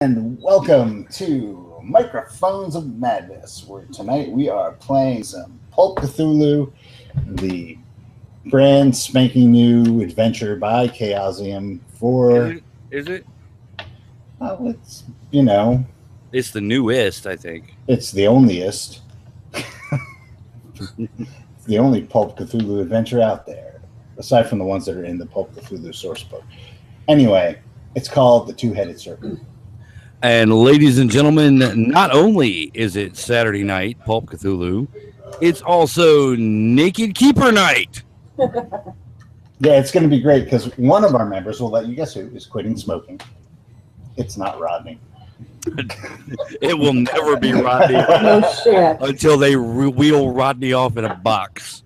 And welcome to Microphones of Madness, where tonight we are playing some Pulp Cthulhu, the brand spanking new adventure by Chaosium for. Is it? It's, you know, It's the newest, I think. it's the onlyest. It's the only Pulp Cthulhu adventure out there, aside from the ones that are in the Pulp Cthulhu source book. Anyway, it's called The Two-Headed Serpent. And ladies and gentlemen, not only is it Saturday night, Pulp Cthulhu, it's also Naked Keeper Night. Yeah, it's going to be great because one of our members, we'll let you guess who, is quitting smoking. It's not Rodney. It will never be Rodney No shit. until they wheel Rodney off in a box.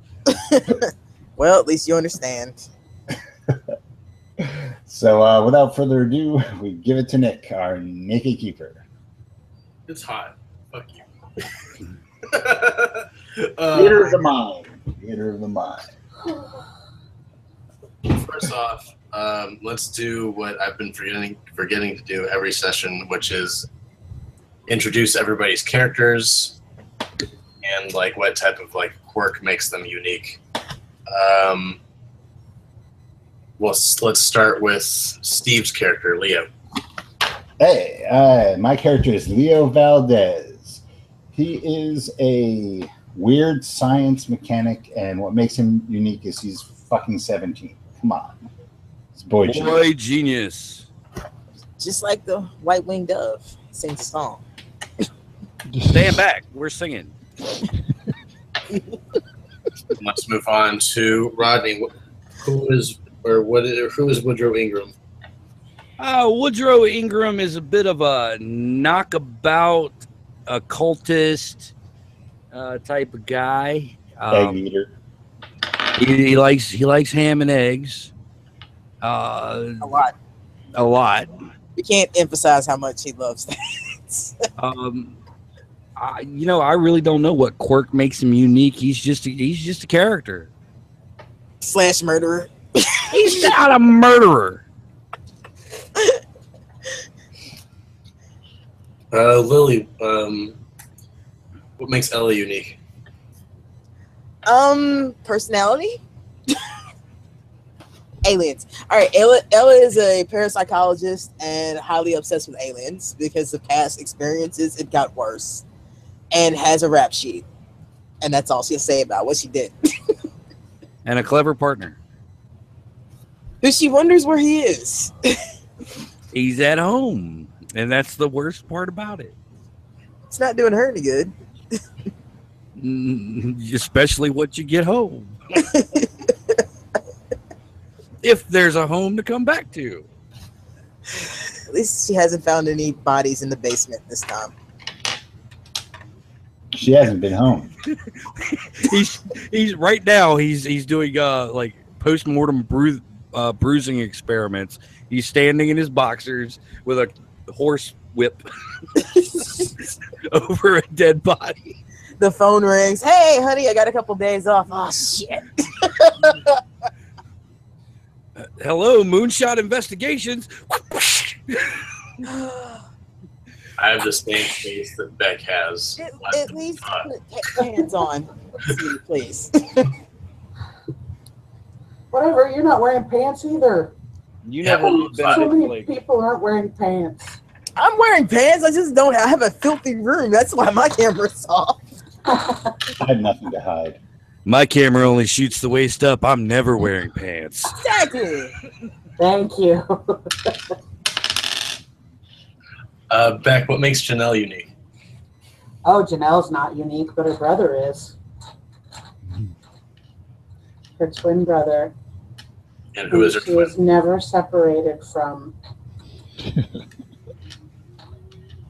Well, at least you understand. So without further ado, we give it to Nick, our naked keeper. It's hot. Fuck you. Theater of the mind. Theater of the mind. First off, let's do what I've been forgetting to do every session, which is introduce everybody's characters and like what type of like quirk makes them unique. Well, let's start with Steve's character, Leo. Hey, my character is Leo Valdez. He is a weird science mechanic, and what makes him unique is he's fucking 17. Come on. It's boy Genius. Just like the white-winged dove sings a song. Stand back. We're singing. Let's move on to Rodney. Who is Woodrow Ingram? Woodrow Ingram is a bit of a knockabout, occultist type of guy. Egg eater. He likes ham and eggs. A lot. A lot. You can't emphasize how much he loves that. I really don't know what quirk makes him unique. He's just a character. Slash murderer. He's not a murderer. Lily, what makes Ellie unique? Personality? Aliens. All right, Ella is a parapsychologist and highly obsessed with aliens because of past experiences. It got worse, and has a rap sheet, and that's all she'll say about what she did. And a clever partner. Who she wonders where he is. He's at home, and that's the worst part about it. It's not doing her any good. Especially once you get home. If there's a home to come back to. At least she hasn't found any bodies in the basement this time. She hasn't been home. he's right now. He's doing like post-mortem bruising experiments. He's standing in his boxers with a horse whip over a dead body. The phone rings. Hey, honey, I got a couple days off. Oh, shit. Hello, Moonshot Investigations. I have the same face that Beck has. At least put hands on, please. Whatever, you're not wearing pants either. You Yeah, never well, So been many people aren't wearing pants. I'm wearing pants. I just don't have a filthy room. That's why my camera's off. I had nothing to hide. My camera only shoots the waist up. I'm never wearing pants. Exactly. Thank you. Beck, what makes Janelle unique? Oh, Janelle's not unique, but her brother is. Her twin brother. And who is her She twin? was never separated from.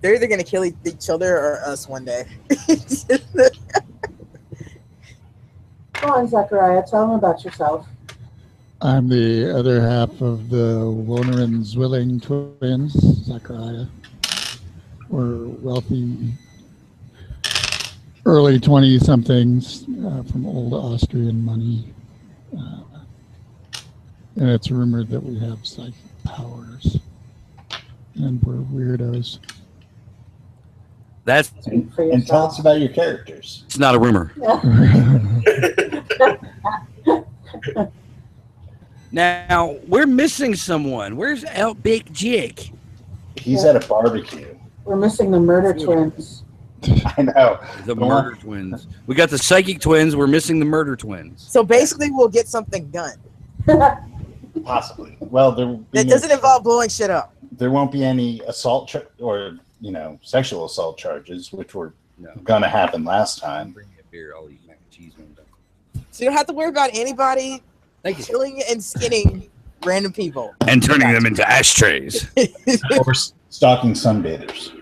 They're either going to kill each other or us one day. Go on, Zechariah, tell them about yourself. I'm the other half of the Woner and Zwilling twins, Zechariah. We're wealthy early 20-somethings from old Austrian money. And it's rumored that we have psychic powers. and we're weirdos. That's Speak for And tell yourself. us about your characters. it's not a rumor. Now we're missing someone. Where's El Big Jig? He's at a barbecue. We're missing the murder twins. I know. The murder twins. We got the psychic twins. We're missing the murder twins. So basically, we'll get something done Possibly. Well, that doesn't involve blowing shit up. there won't be any assault or sexual assault charges, which were No. gonna happen last time. Bring me a beer. I'll eat mac and cheese one day. So you don't have to worry about anybody Thank you. killing and skinning random people. And turning them into ashtrays. Or stalking sunbathers,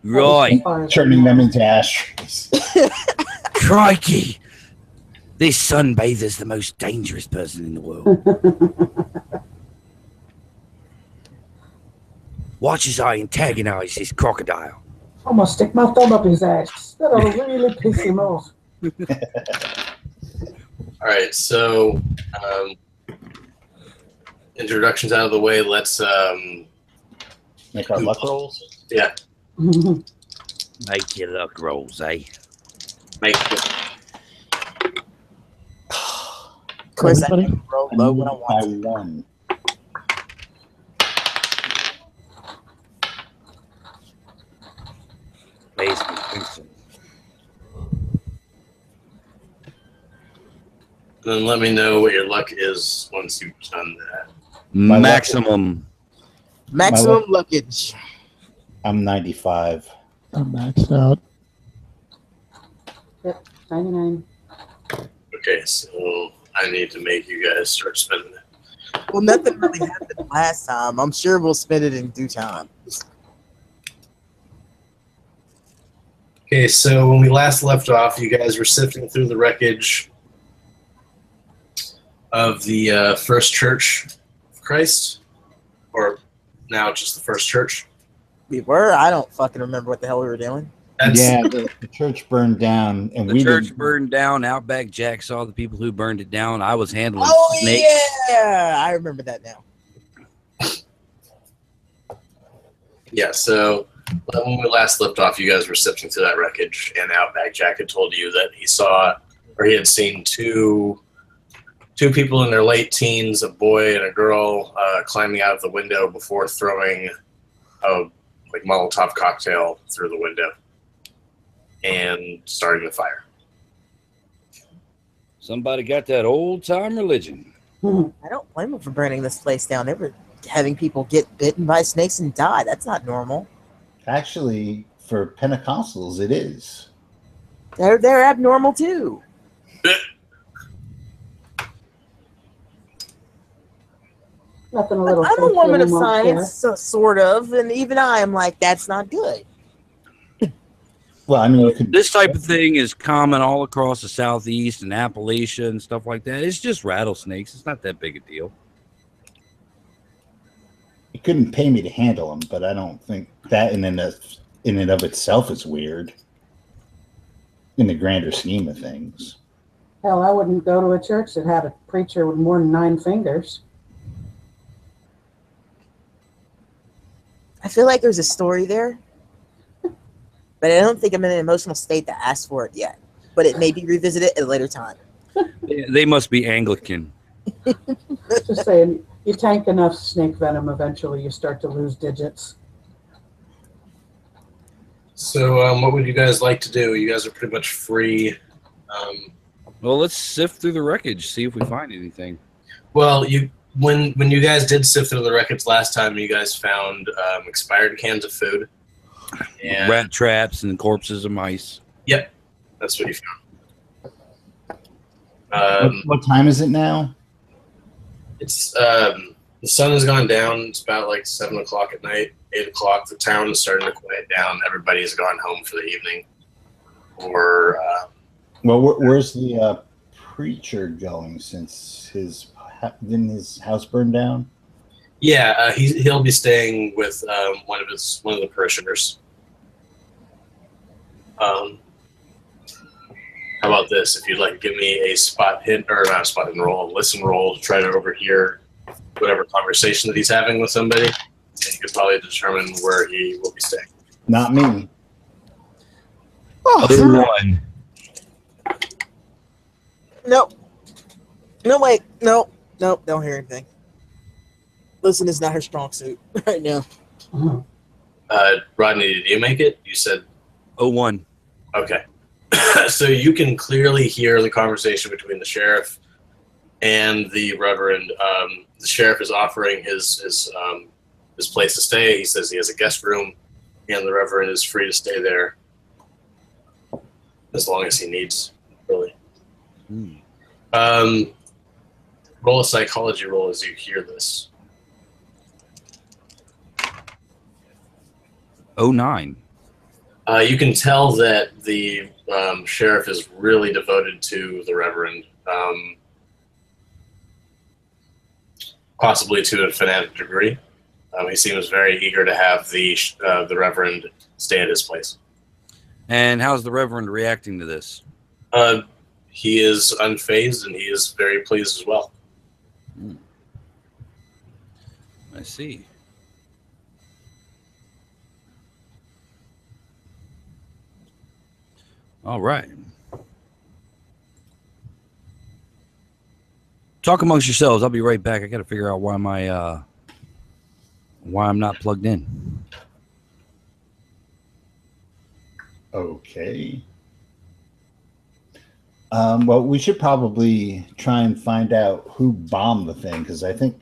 Right. turning them into ashtrays. Crikey. This sunbather's the most dangerous person in the world. Watch as I antagonize this crocodile. I'm gonna stick my thumb up his ass. That'll really piss him off. All right, so introductions out of the way. Let's Make our luck rolls. yeah, Make your luck rolls, eh? make Of course, I Everybody? can roll low when I want to. By one. Basement Kingston. then let me know what your luck is once you've done that. My luck- Maximum. Maximum luggage. I'm 95. I'm maxed out. 99. Okay, so I need to make you guys start spending it. Well, nothing really happened last time. I'm sure we'll spend it in due time. Okay, so when we last left off, you guys were sifting through the wreckage of the First Church of Christ, or now just the First Church. We were? I don't fucking remember what the hell we were doing. Yeah, the church burned down, and The we church didn't. burned down. Outback Jack saw the people who burned it down. I was handling Oh, snakes. yeah. I remember that now. Yeah, so when we last left off, you guys were sifting through that wreckage, and Outback Jack had told you that he saw, or he had seen two people in their late teens, a boy and a girl, climbing out of the window before throwing a Molotov cocktail through the window and starting the fire. Somebody got that old time religion. I don't blame them for burning this place down. They were having people get bitten by snakes and die. That's not normal. Actually, for Pentecostals, it is. They're abnormal too. Nothing a little. I'm a woman of won't science, so, sort of, and even I am like, that's not good. Well, I mean, you could. This type of thing is common all across the Southeast and Appalachia and stuff like that. It's just rattlesnakes. It's not that big a deal. You couldn't pay me to handle them, but I don't think that in and of itself is weird. In the grander scheme of things. Hell, I wouldn't go to a church that had a preacher with more than 9 fingers. I feel like there's a story there, but I don't think I'm in an emotional state to ask for it yet. But it may be revisited at a later time. They must be Anglican. Just saying, you tank enough snake venom, eventually you start to lose digits. So what would you guys like to do? You guys are pretty much free. Well, let's sift through the wreckage, see if we find anything. Well, when you guys did sift through the wreckage last time, you guys found expired cans of food. And Rat traps and corpses of mice. Yep, that's what you found. What time is it now? It's the sun has gone down. It's about like 7 o'clock at night, 8 o'clock. The town is starting to quiet down. Everybody's gone home for the evening. Or Well, where's the preacher going? Since didn't his house burn down? yeah, he'll be staying with one of the parishioners. How about this? If you'd like to give me a spot hint, or not a spot hint roll, a listen roll to try to overhear whatever conversation that he's having with somebody. and you could probably determine where he will be staying. Not me. one. Nope. No, wait. Nope. Nope. Don't hear anything. Listen is not her strong suit right now. Rodney, did you make it? You said 01. okay. So you can clearly hear the conversation between the sheriff and the Reverend. The sheriff is offering his place to stay. He says he has a guest room, and the Reverend is free to stay there as long as he needs, really. Roll a psychology roll as you hear this. 09. You can tell that the sheriff is really devoted to the Reverend, possibly to a fanatic degree. He seems very eager to have the Reverend stay at his place. And how's the Reverend reacting to this? He is unfazed, and he is very pleased as well. I see. All right. Talk amongst yourselves. I'll be right back. I got to figure out why I'm not plugged in. Okay. Well, we should probably try and find out who bombed the thing, because I think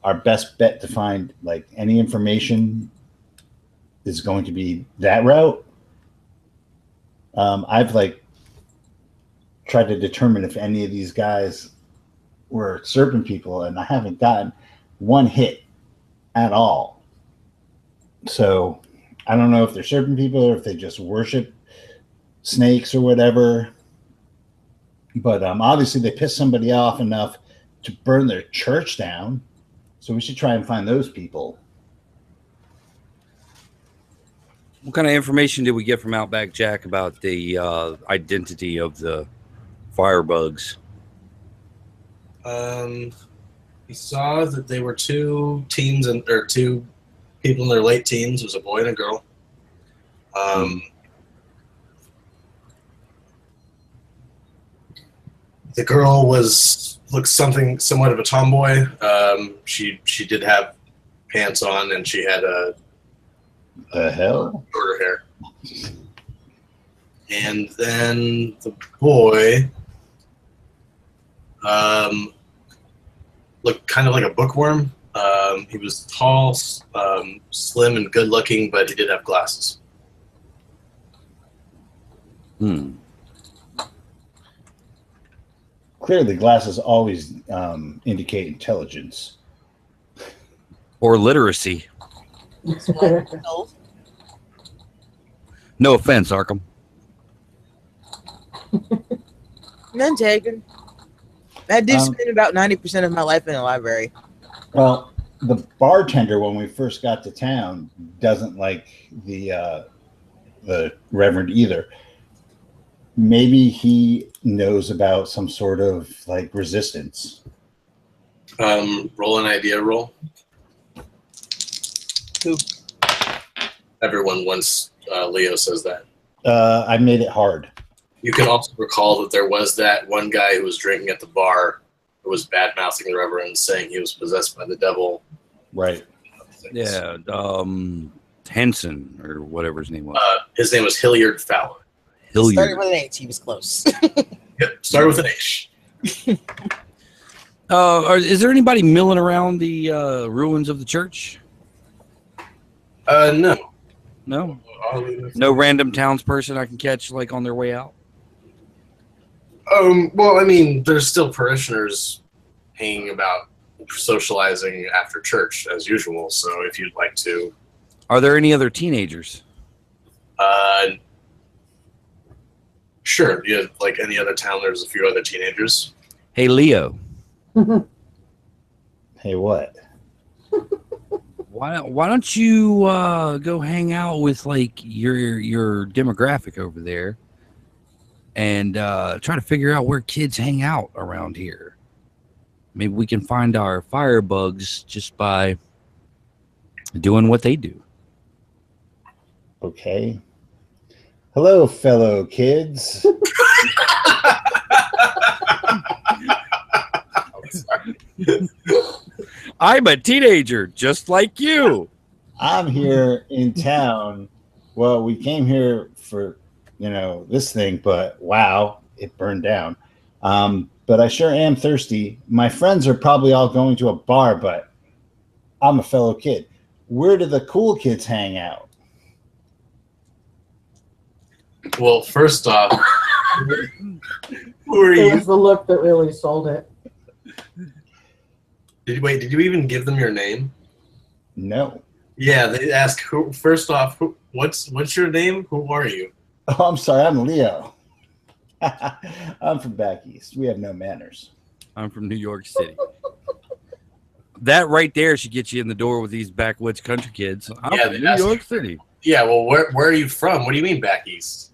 our best bet to find like any information is going to be that route. I've like tried to determine if any of these guys were Serpent people, and I haven't gotten one hit at all. So I don't know if they're Serpent people or if they just worship snakes or whatever. But obviously they pissed somebody off enough to burn their church down. So we should try and find those people. What kind of information did we get from Outback Jack about the identity of the firebugs? He saw that they were two teens or two people in their late teens. It was a boy and a girl. The girl looked somewhat of a tomboy. She did have pants on, and she had The hell? shorter hair. And then the boy looked kind of like a bookworm. He was tall, slim, and good-looking, but he did have glasses. Clearly, glasses always indicate intelligence. Or literacy. No. No offense, Arkham. None taken. I do spend about 90% of my life in the library. Well, the bartender, when we first got to town, doesn't like the Reverend either. Maybe he knows about some sort of like resistance. Roll an idea roll. Who? Everyone once Leo says that. I made it hard. You can also recall that there was that one guy who was drinking at the bar who was bad-mouthing the Reverend, saying he was possessed by the devil. Right. Yeah, Henson or whatever his name was. His name was Hilliard Fowler. Hilliard. Started with an H. He was close. Yep, started with an H. Is there anybody milling around the ruins of the church? No. No? No random townsperson I can catch like on their way out? Well, I mean, there's still parishioners hanging about, socializing after church as usual. So if you'd like to, Are there any other teenagers? Sure. Yeah, like any other town, there's a few other teenagers. Hey, Leo. Hey, what? Why don't you go hang out with like your demographic over there and try to figure out where kids hang out around here? Maybe we can find our firebugs just by Doing what they do. Okay. Hello, fellow kids. I'm a teenager, just like you. I'm here in town. Well, we came here for, this thing, but wow, it burned down. But I sure am thirsty. My friends are probably all going to a bar, but I'm a fellow kid. Where do the cool kids hang out? Well, first off, who are It you? was the look that really sold it. Did you even give them your name? No. Yeah, they ask who. First off, what's your name? Who are you? Oh, I'm sorry. I'm Leo. I'm from back east. We have no manners. I'm from New York City. That right there should get you in the door with these backwoods country kids. I'm Yeah, from they New ask York you. City. Yeah, well, where are you from? What do you mean back east?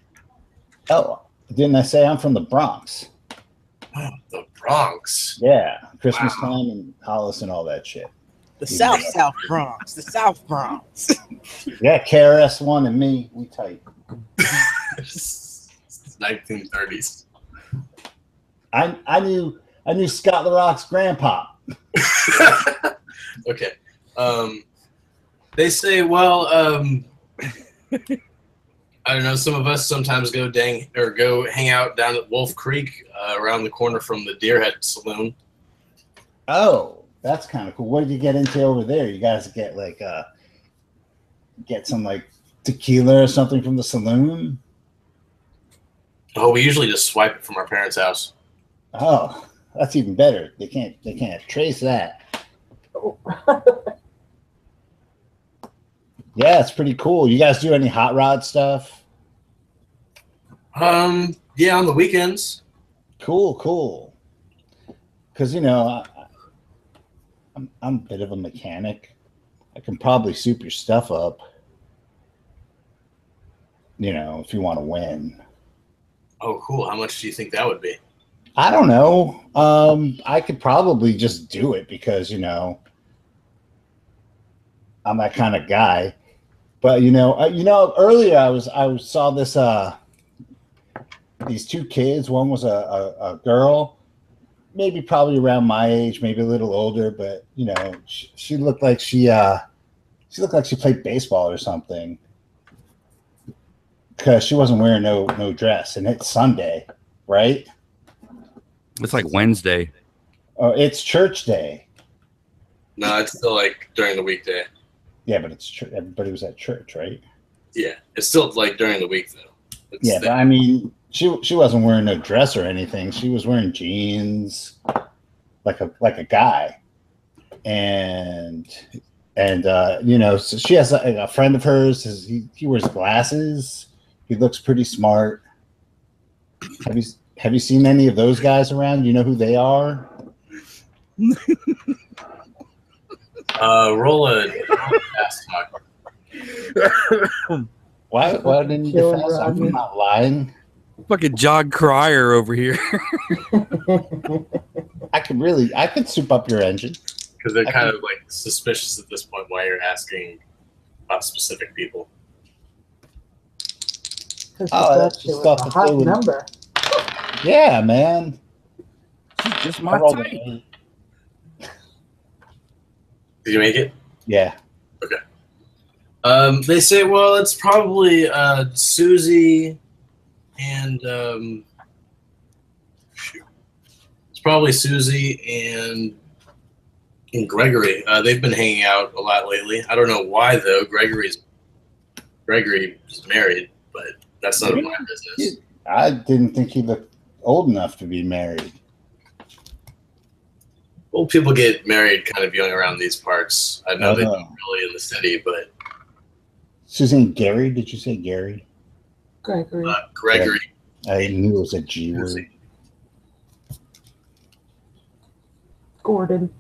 Oh, didn't I say I'm from the Bronx? Oh, the Bronx. Yeah, Christmas Wow. time and Hollis and all that shit. The Yeah. South Bronx. The South Bronx. Yeah, KRS-One and me, we tight. 1930s. I knew Scott LaRock's grandpa. Okay. They say, well, I don't know. Some of us sometimes go hang out down at Wolf Creek, around the corner from the Deerhead Saloon. Oh, that's kind of cool. What did you get into over there? You guys get some like tequila or something from the saloon? Oh, we usually just swipe it from our parents' house. Oh, that's even better. They can't trace that. Yeah, it's pretty cool. You guys do any hot rod stuff? Yeah, on the weekends. Cool. Because I'm a bit of a mechanic. I can probably soup your stuff up. If you want to win. Oh, cool. How much do you think that would be? I don't know. I could probably just do it because I'm that kind of guy. But earlier I saw this these two kids. One was a girl, maybe probably around my age, maybe a little older, but she looked like she played baseball or something because she wasn't wearing no dress, and it's Sunday, right? It's like Wednesday. Oh, it's church day. No, it's still like during the weekday. Yeah, but everybody was at church, right? Yeah, it's still like during the week though. Yeah, but I mean, she wasn't wearing no dress or anything. She was wearing jeans, like a guy, and so she has a friend of hers. He wears glasses. He looks pretty smart. Have you seen any of those guys around? You know who they are? Roll a fast talk. Why didn't you Killing defend? I'm Rodney. not lying. Fucking Jog Cryer over here. I could soup up your engine. Because they're kind of like suspicious at this point why you're asking about specific people. Because Oh, that that's shit the was stuff a that hot they would- number. Yeah, man. She's just I my rolled an type. 8. Did you make it? Yeah. They say, well, it's probably Susie and it's probably Susie and Gregory. They've been hanging out a lot lately. I don't know why though. Gregory is married, but that's none of my business. I didn't think he looked old enough to be married. Old people get married kind of young around these parts. I know they Oh. don't really in the city, but Suzanne Gary, did you say Gary? Gregory. Gregory. I knew it was a G word. Gordon.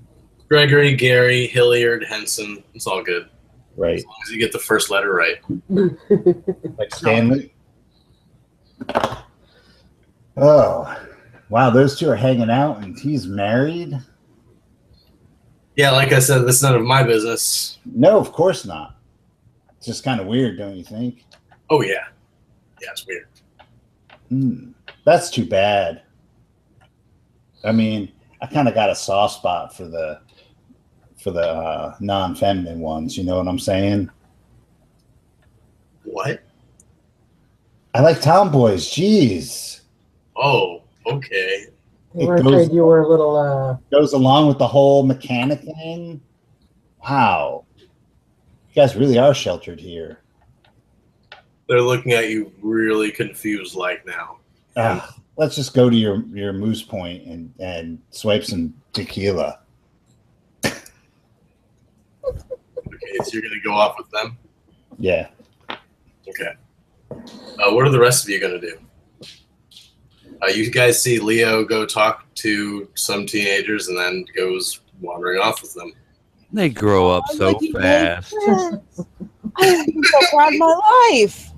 Gregory, Gary, Hilliard, Henson. It's all good. Right. As long as you get the first letter right. Like Stanley. Oh. Wow, those two are hanging out and he's married? Yeah, like I said, this is none of my business. No, of course not. It's just kind of weird, don't you think? Oh, yeah. Yeah, it's weird. That's too bad. I mean, I kind of got a soft spot for the non-feminine ones. You know what I'm saying? What? I like tomboys. Jeez. Oh, okay. They were afraid you were a little. Goes along with the whole mechanic thing. Wow. You guys really are sheltered here. They're looking at you really confused like now. Let's just go to your moose point and swipe some tequila. Okay, so you're going to go off with them? Yeah. Okay. What are the rest of you going to do? You guys see Leo go talk to some teenagers and then goes wandering off with them. They grow up so fast. I have been so proud of my life.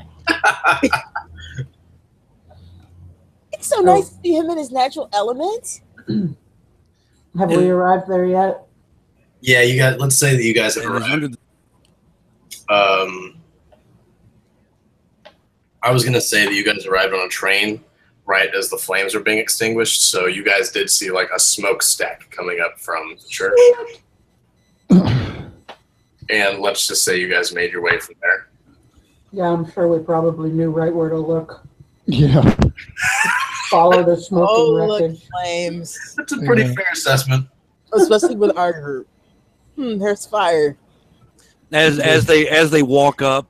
It's so nice to see him in his natural element. Have we arrived there yet? Yeah, let's say that you guys have arrived. I was going to say that you guys arrived on a train right as the flames are being extinguished, so you guys did see like a smokestack coming up from the church. And let's just say you guys made your way from there. Yeah, I'm sure we probably knew right where to look. Yeah. Follow the smoking look, wreckage. flames. That's a pretty fair assessment. Especially with our group. There's fire. As they walk up,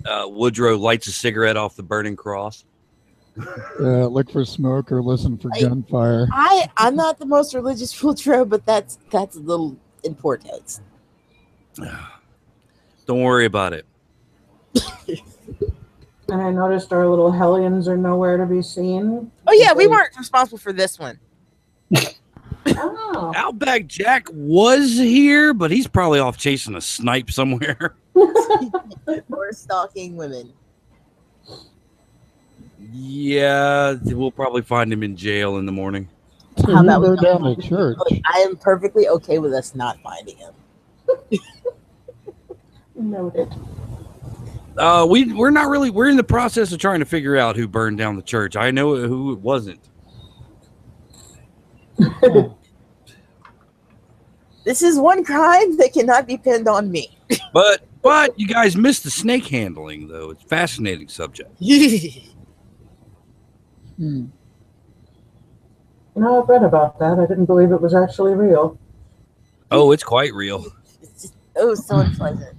Woodrow lights a cigarette off the burning cross. Look for smoke or listen for gunfire. I'm not the most religious Woodrow, but that's a little in poor taste. Don't worry about it. And I noticed our little hellions are nowhere to be seen. Oh yeah, we weren't responsible for this one. Oh. Outback Jack was here, but he's probably off chasing a snipe somewhere. Or stalking women. Yeah, we'll probably find him in jail in the morning. How about we go down to church? I am perfectly okay with us not finding him. Noted. We're not really. We're in the process of trying to figure out who burned down the church. I know who it wasn't. This is one crime that cannot be pinned on me. But you guys missed the snake handling, though. It's a fascinating subject. You know, I've read about that. I didn't believe it was actually real. Oh, it's quite real. It's just, so unpleasant.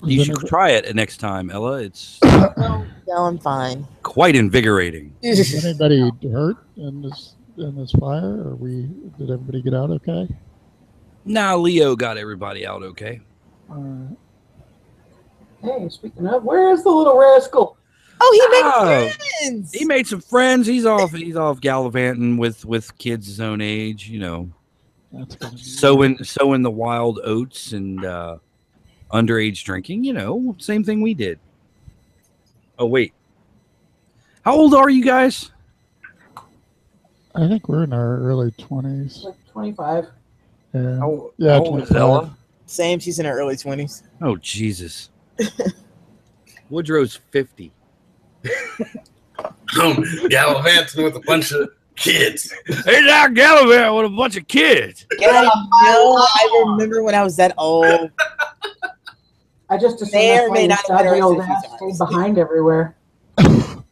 You should try it next time, Ella. It's No, I'm fine. quite invigorating. Is anybody hurt in this fire? Did everybody get out okay? Nah, Leo got everybody out okay. Hey, speaking of, where is the little rascal? Oh, he made friends. He made some friends. He's off gallivanting with kids his own age, you know. That's gonna be Sowing the wild oats and underage drinking, you know, same thing we did. Oh wait. How old are you guys? I think we're in our early 20s. Like 25. Yeah. How old is 25. Ella? Same, she's in her early 20s. Oh Jesus. Woodrow's 50. Gallivanting with a bunch of kids. He's out gallivanting with a bunch of kids. I remember when I was that old. I just assumed May that's or why may your not have been dodgy old around ass 50 stayed times. behind everywhere. And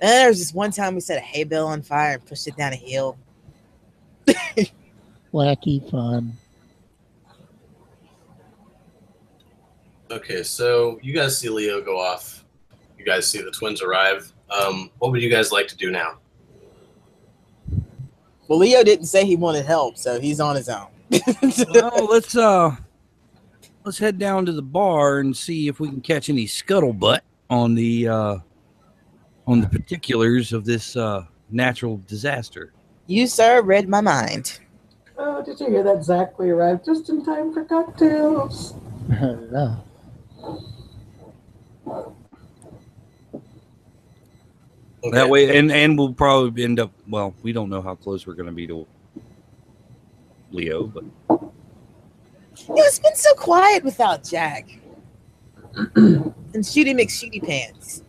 there was this one time we set a hay bale on fire and pushed it down a hill. Wacky fun. Okay, so you guys see Leo go off. You guys see the twins arrive. What would you guys like to do now? Well, Leo didn't say he wanted help, so he's on his own. Well, let's head down to the bar and see if we can catch any scuttlebutt on the particulars of this natural disaster. You, sir, read my mind. Oh, did you hear that? Zach, we arrived just in time for cocktails. Yeah. Okay. That way, and we'll probably end up. Well, we don't know how close we're going to be to Leo, but It's been so quiet without Jack. And Shooty McShooty Pants.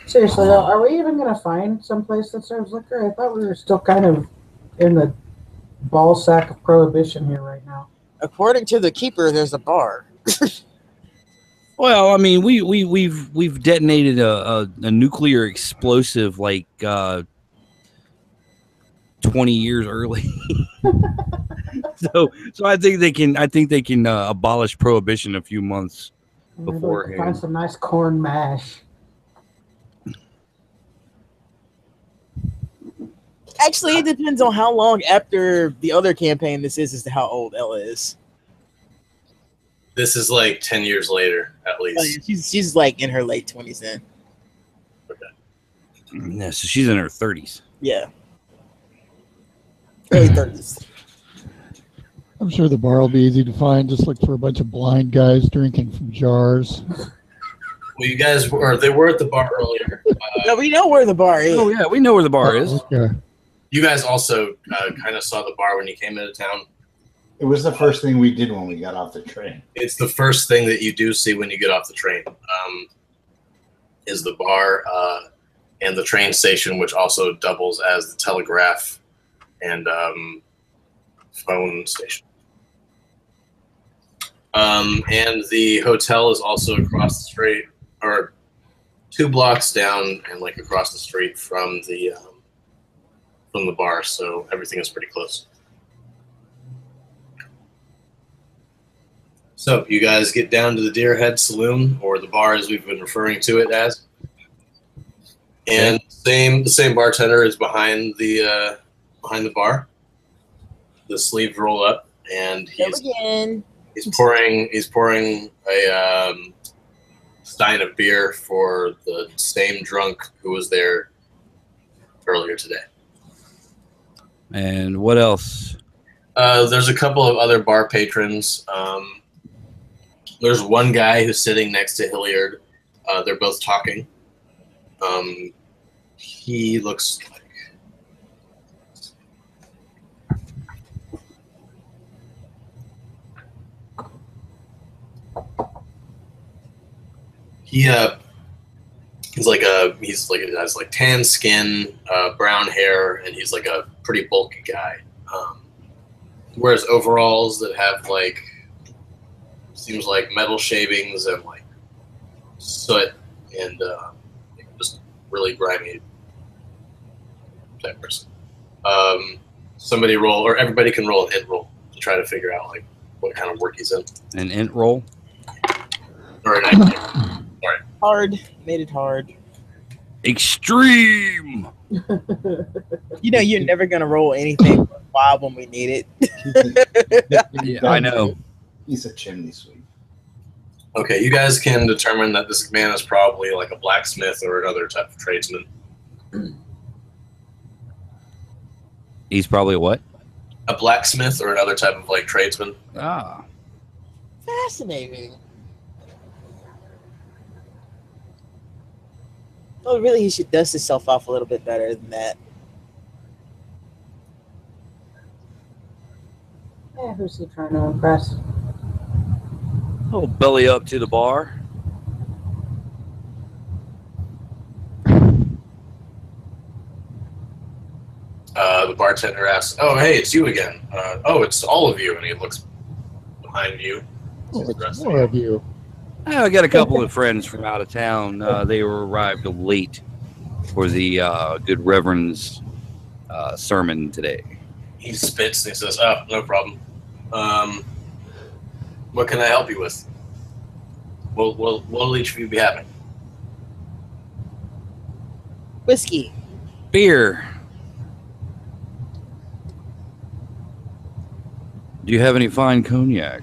Seriously though, are we even going to find someplace that serves liquor? I thought we were still kind of in the ball sack of prohibition here right now. According to the keeper, there's a bar. well, I mean, we've detonated a nuclear explosive like 20 years early. so I think they can abolish prohibition a few months Maybe we can beforehand. find some nice corn mash. Actually, it depends on how long after the other campaign this is as to how old Ella is. This is like 10 years later, at least. Oh, yeah, she's like in her late 20s then. Yeah, so she's in her 30s. Yeah. Early 30s. I'm sure the bar will be easy to find. Just look for a bunch of blind guys drinking from jars. Well, you guys they were at the bar earlier. No, we know where the bar is. Oh yeah, we know where the bar is. Okay. You guys also kind of saw the bar when you came into town. It was the first thing we did when we got off the train. It's the first thing that you do see when you get off the train. Is the bar and the train station, which also doubles as the telegraph and phone station. And the hotel is also across the street, or 2 blocks down, and like across the street from the bar. So everything is pretty close. So you guys get down to the Deerhead Saloon, or the bar as we've been referring to it as, and the same bartender is behind the bar. The sleeves roll up, and he's pouring a stein of beer for the same drunk who was there earlier today. And what else? There's a couple of other bar patrons. There's one guy who's sitting next to Hilliard. They're both talking. He looks like he has like tan skin, brown hair, and he's like a pretty bulky guy. Wears overalls that have like seems like metal shavings and like soot and just really grimy type person. Somebody roll, or everybody can roll an int roll to try to figure out like what kind of work he's in. An int roll? Or an activity. Sorry. Hard. Made it hard. Extreme! You know you're never going to roll anything but 5 when we need it. Yeah, I know. He's a chimney sweep. Okay, you guys can determine that this man is probably like a blacksmith or another type of tradesman. He's probably what? A blacksmith or another type of like tradesman. Ah. Fascinating. Oh, really, he should dust himself off a little bit better than that. Yeah, who's he trying to impress? Oh, belly up to the bar. The bartender asks, "Oh, hey, it's you again. Oh, it's all of you." And he looks behind you. Oh, it's more of you. I got a couple of friends from out of town. They arrived late for the Good Reverend's sermon today. He spits and he says, "Oh, no problem. What can I help you with? What'll each of you be having?" Whiskey. Beer. Do you have any fine cognac?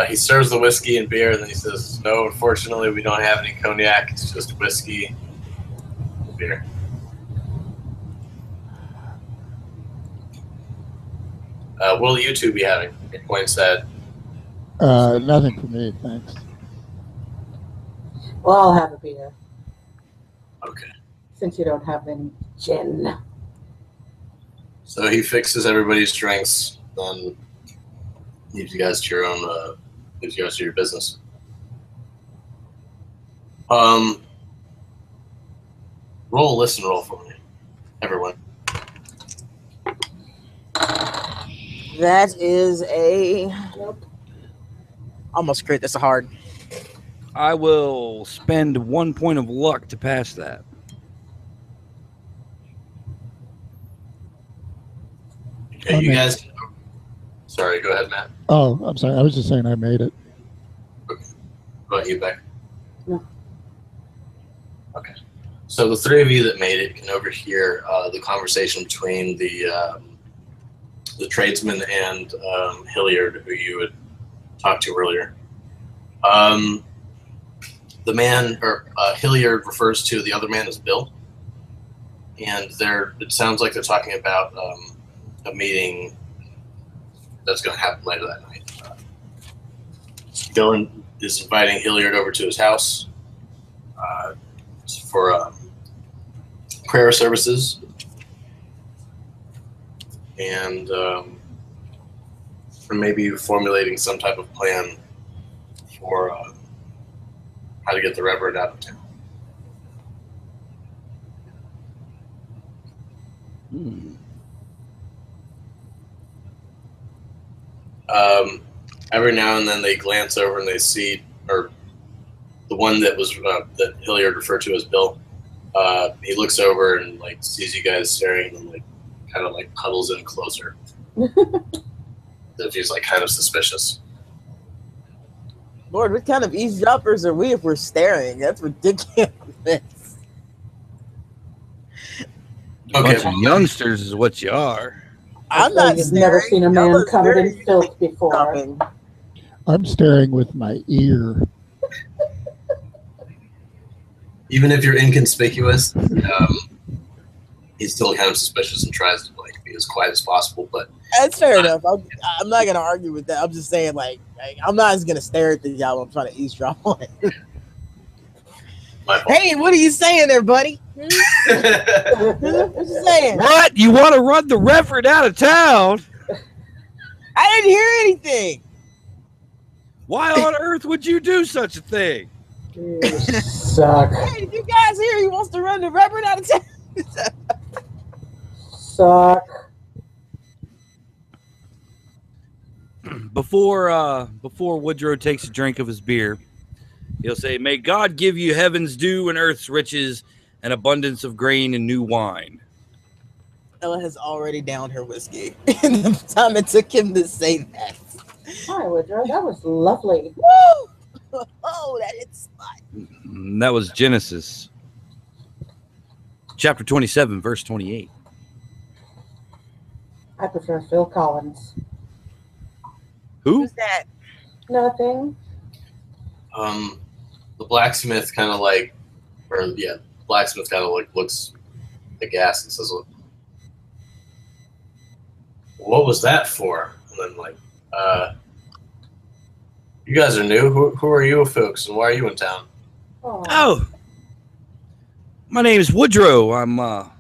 He serves the whiskey and beer, and then he says, "No, unfortunately, we don't have any cognac. It's just whiskey and beer." Will you two be having? He points at. Nothing for me, thanks. Well, I'll have a beer Okay. since you don't have any gin. So he fixes everybody's drinks, then leaves you guys to your own. Leaves you guys to your business. Roll a listen roll for me, everyone. That is a. Almost crit. That's a hard. I will spend 1 point of luck to pass that. Okay, you guys. Sorry, go ahead, Matt. Oh, I'm sorry. I was just saying I made it. What about you, Beck? No. Okay. So the three of you that made it can overhear the conversation between the tradesman and Hilliard, who you had talked to earlier. The man, or Hilliard, refers to the other man as Bill, and it sounds like they're talking about a meeting that's going to happen later that night. Bill is inviting Hilliard over to his house for prayer services, and maybe formulating some type of plan for how to get the Reverend out of town. Every now and then they glance over and they see, or the one that was that Hilliard referred to as Bill. He looks over and like sees you guys staring and like kind of like huddles in closer. If he's like kind of suspicious. Lord, what kind of eavesdroppers are we if we're staring? That's ridiculous. Okay, Bunch of youngsters is what you are. I'm not You've never staring. seen a man Bella's covered very in filth before. stopping. I'm staring with my ear. even if you're inconspicuous, he's still kind of suspicious and tries to like be as quiet as possible. But That's fair enough. I'm not gonna argue with that. I'm just saying, like I'm not just gonna stare at the guy while I'm trying to eavesdrop on it. my fault. Hey, what are you saying there, buddy? What you saying? What? You want to run the Reverend out of town? I didn't hear anything. Why on earth would you do such a thing? You suck. Hey, did you guys hear he wants to run the Reverend out of town? Suck. Before Woodrow takes a drink of his beer, he'll say, "May God give you heaven's dew and earth's riches, and abundance of grain and new wine." Ella has already downed her whiskey in the time it took him to say that. Hi, Woodrow. That was lovely. Woo! Oh, that hit spot. That was Genesis, chapter 27, verse 28. I prefer Phil Collins. Who? Who's that? Nothing. The blacksmith kind of like, blacksmith kind of like looks aghast and says, "What was that for?" And then like, "You guys are new. Who are you folks, and why are you in town?" Oh, my name is Woodrow. I'm a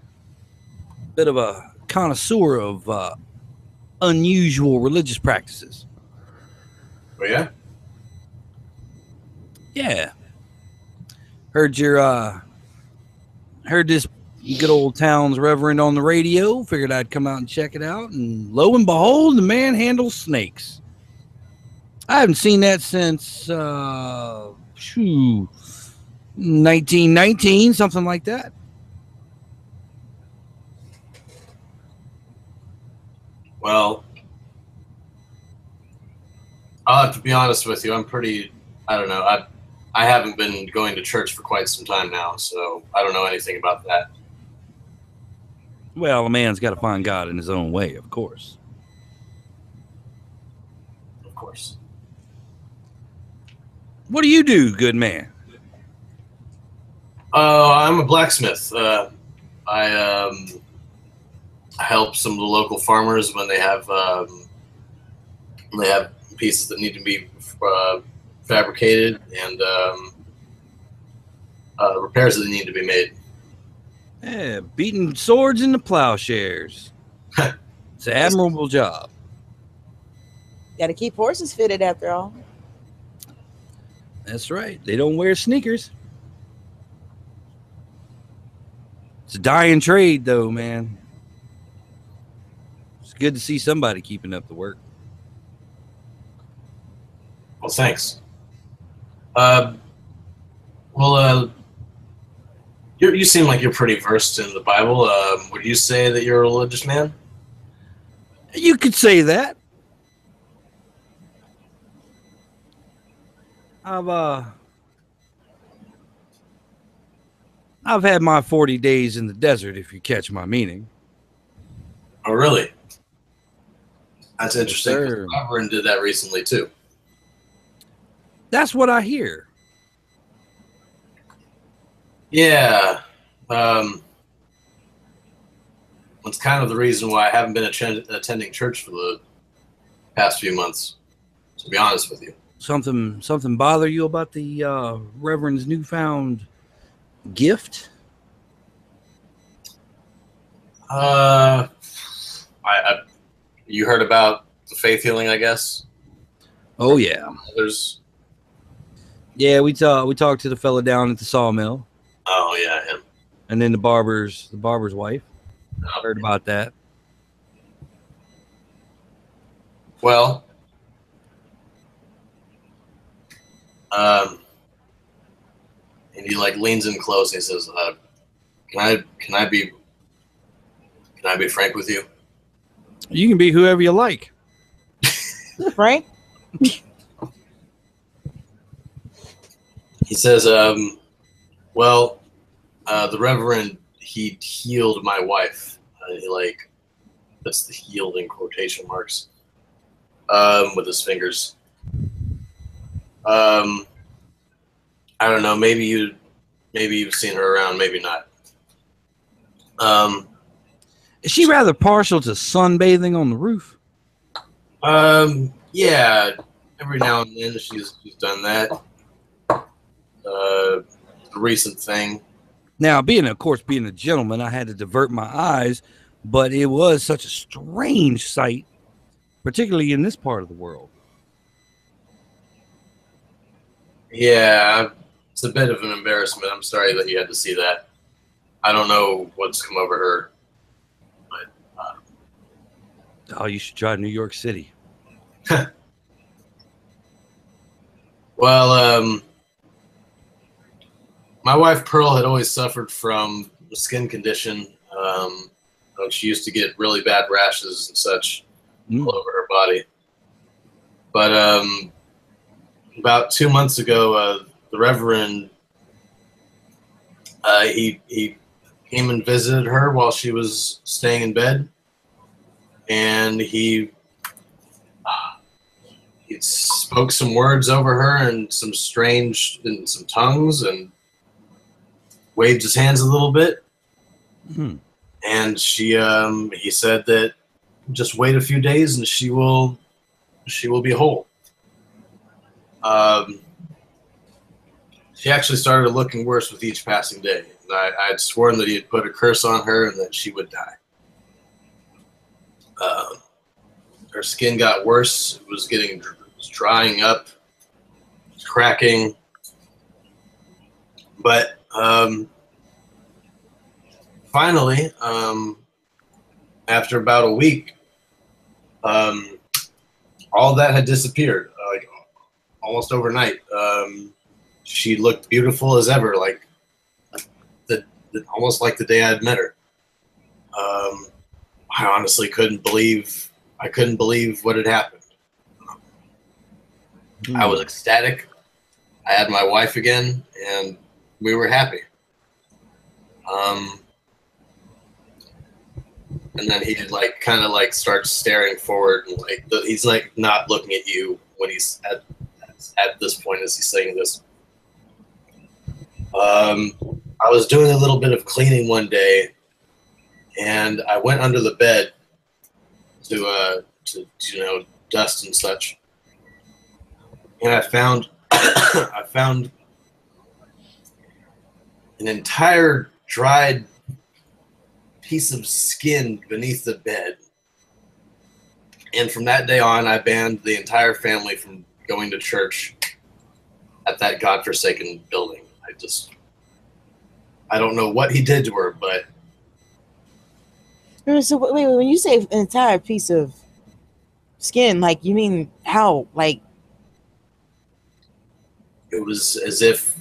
bit of a connoisseur of unusual religious practices. Oh yeah. Yeah. Heard this good old town's reverend on the radio. Figured I'd come out and check it out. And lo and behold, the man handles snakes. I haven't seen that since 1919, something like that. Well, I'll have to be honest with you. I don't know. I haven't been going to church for quite some time now, so I don't know anything about that. Well, a man's got to find God in his own way, of course. Of course. What do you do, good man? I'm a blacksmith. I help some of the local farmers when they have They have pieces that need to be fabricated and repairs that need to be made. Yeah, beating swords into plowshares. It's an admirable job. Got to keep horses fitted after all. That's right. They don't wear sneakers. It's a dying trade, though, man. It's good to see somebody keeping up the work. Well, thanks. You seem like you're pretty versed in the Bible. Would you say that you're a religious man? You could say that. I've had my 40 days in the desert, if you catch my meaning. Oh, really? That's interesting. Yes, 'Cause sir. Reverend did that recently too. That's what I hear. Yeah. That's kind of the reason why I haven't been attending church for the past few months, to be honest with you. Something bother you about the Reverend's newfound gift? You heard about the faith healing, I guess? Oh yeah. Others? Yeah, we talked to the fella down at the sawmill, Oh, yeah, him. and then the barber's wife. Oh. Heard about that. Well, and he like leans in close and he says, can I be frank with you? You can be whoever you like. Frank? He says, the Reverend, he healed my wife. That's the healed in quotation marks, with his fingers. I don't know. Maybe you've seen her around, maybe not. Is she rather partial to sunbathing on the roof? Yeah, every now and then she's done that. A recent thing. Now, being a gentleman, I had to divert my eyes, but it was such a strange sight, particularly in this part of the world. Yeah, it's a bit of an embarrassment. I'm sorry that you had to see that. I don't know what's come over her. Oh, you should try New York City. Well, my wife Pearl had always suffered from a skin condition. She used to get really bad rashes and such all over her body. But about 2 months ago, the Reverend, he came and visited her while she was staying in bed, and he spoke some words over her in some tongues, and waved his hands a little bit. Mm-hmm. And he said that just wait a few days and she will be whole. She actually started looking worse with each passing day. And I had sworn that he had put a curse on her and that she would die. Her skin got worse. It was drying up, cracking. But finally, after about a week, all that had disappeared, like almost overnight. She looked beautiful as ever, almost like the day I had met her. I honestly couldn't believe what had happened. I was ecstatic. I had my wife again, and we were happy. And then he kind of starts staring forward, and he's not looking at you when he's at this point as he's saying this. I was doing a little bit of cleaning one day, and I went under the bed to dust and such. And I found I found an entire dried piece of skin beneath the bed. And from that day on, I banned the entire family from going to church at that godforsaken building. I don't know what he did to her, but... So wait, when you say an entire piece of skin, like, you mean how? Like... It was as if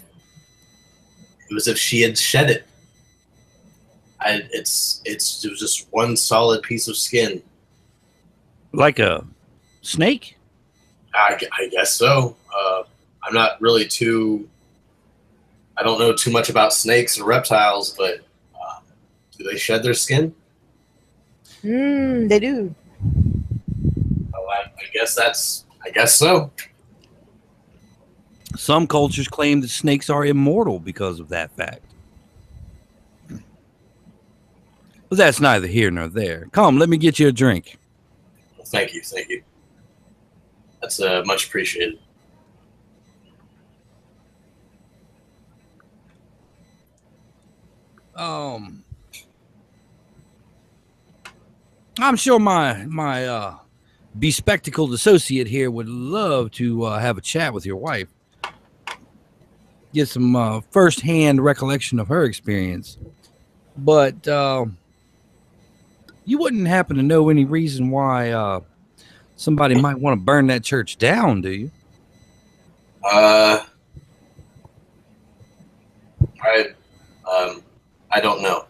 she had shed it. It was just one solid piece of skin. Like a snake? I guess so. I'm not really I don't know too much about snakes and reptiles, but do they shed their skin? They do. Well, I guess so. Some cultures claim that snakes are immortal because of that fact. But that's neither here nor there. Come, let me get you a drink. Thank you. That's much appreciated. I'm sure my bespectacled associate here would love to have a chat with your wife. Get some first-hand recollection of her experience. But you wouldn't happen to know any reason why somebody might want to burn that church down, do you? I don't know.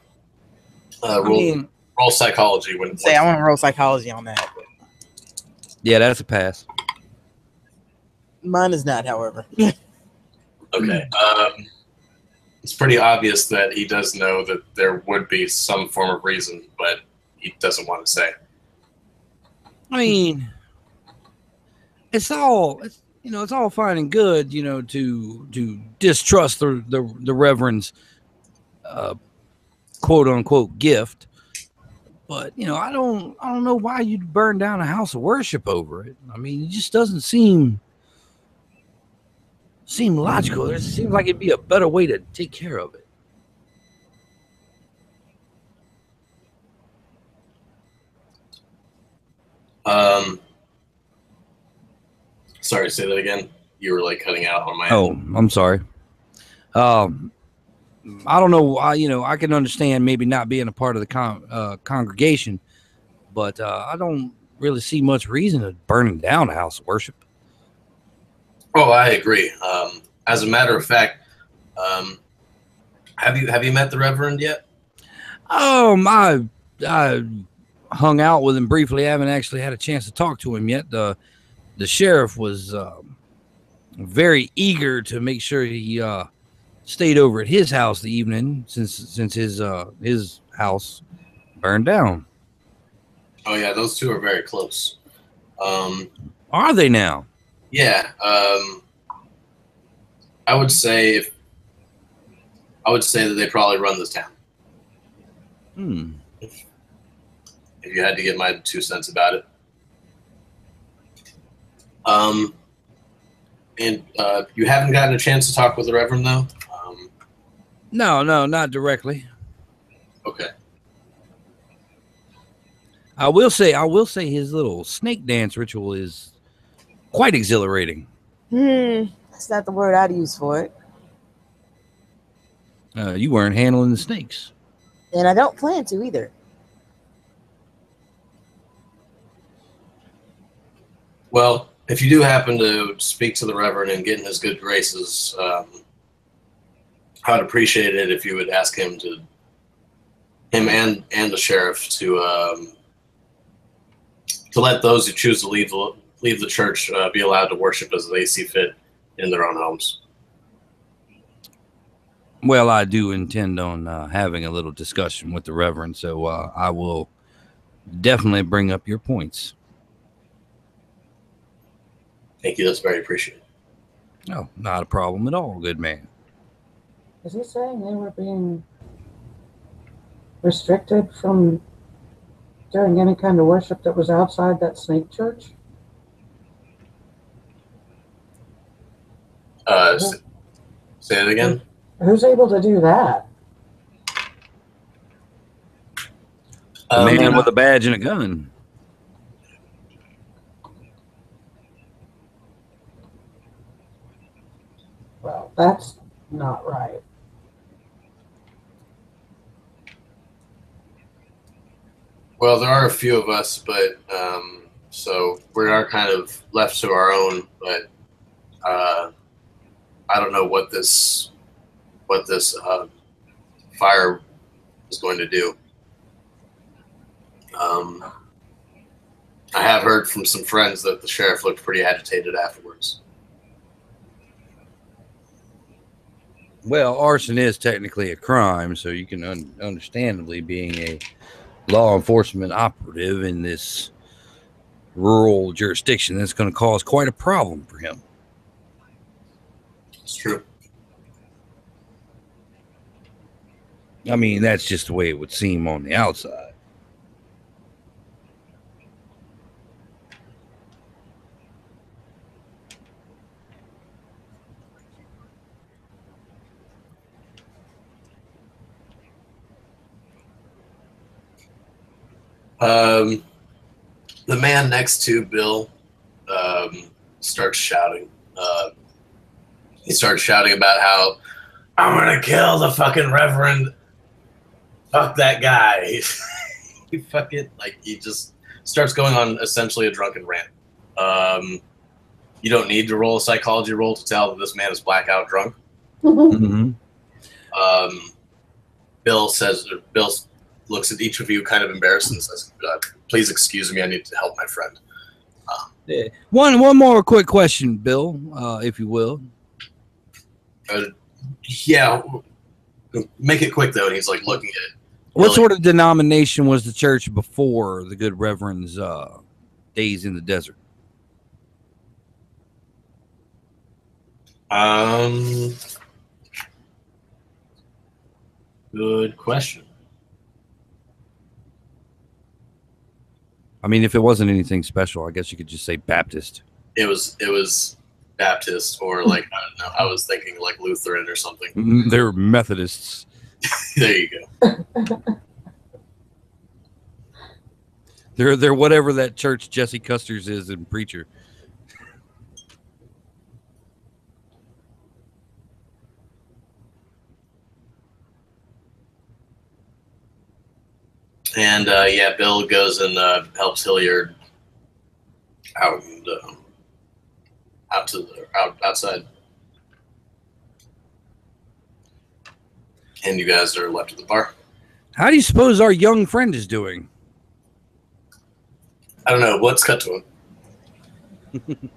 Roll psychology. I want to roll psychology on that. Yeah, that's a pass. Mine is not, however. Okay. It's pretty obvious that he does know that there would be some form of reason, but he doesn't want to say. I mean, it's all fine and good, to distrust the Reverend's quote unquote gift. But I don't know why you'd burn down a house of worship over it. I mean, it just doesn't seem logical. It seems like it'd be a better way to take care of it. Sorry, say that again. You were like cutting out on my end. I'm sorry. I don't know why, I can understand maybe not being a part of the congregation, but I don't really see much reason to burning down a house of worship. Oh, I agree. As a matter of fact, have you met the Reverend yet? I hung out with him briefly. I haven't actually had a chance to talk to him yet. The sheriff was very eager to make sure he stayed over at his house the evening since his house burned down. Oh yeah, those two are very close. Are they now? Yeah. I would say that they probably run this town. If you had to get my 2 cents about it. And you haven't gotten a chance to talk with the Reverend though? No, not directly. Okay. I will say his little snake dance ritual is quite exhilarating. That's not the word I'd use for it. You weren't handling the snakes. And I don't plan to either. Well, if you do happen to speak to the Reverend and get in his good graces, I'd appreciate it if you would ask him and the sheriff to let those who choose to leave the church be allowed to worship as they see fit in their own homes. Well, I do intend on having a little discussion with the Reverend, so I will definitely bring up your points. Thank you. That's very appreciated. No, not a problem at all, good man. Is he saying they were being restricted from doing any kind of worship that was outside that snake church? Say it again. Who's able to do that? The man with a badge and a gun. Well, that's not right. Well, there are a few of us, but so we are kind of left to our own. But I don't know what this fire is going to do. I have heard from some friends that the sheriff looked pretty agitated afterwards. Well, arson is technically a crime, so you can understandably, being a law enforcement operative in this rural jurisdiction, that's going to cause quite a problem for him. It's true. I mean, that's just the way it would seem on the outside. The man next to Bill starts shouting. He starts shouting about how I'm gonna kill the fucking Reverend. Fuck that guy. He fucking he just starts going on essentially a drunken rant. You don't need to roll a psychology roll to tell that this man is blackout drunk. Mm-hmm. Bill looks at each of you kind of embarrassed and says, please excuse me, I need to help my friend. One more quick question, Bill, if you will. Yeah, make it quick though. And he's like looking at it. What sort of denomination was the church before the good Reverend's days in the desert? Good question. I mean, if it wasn't anything special, I guess you could just say Baptist. It was Baptist, or I don't know. I was thinking like Lutheran or something. They're Methodists. There you go. They're whatever that church Jesse Custer's is in Preacher. And Bill goes and helps Hilliard out and outside. And you guys are left at the bar. How do you suppose our young friend is doing? I don't know. Let's cut to him.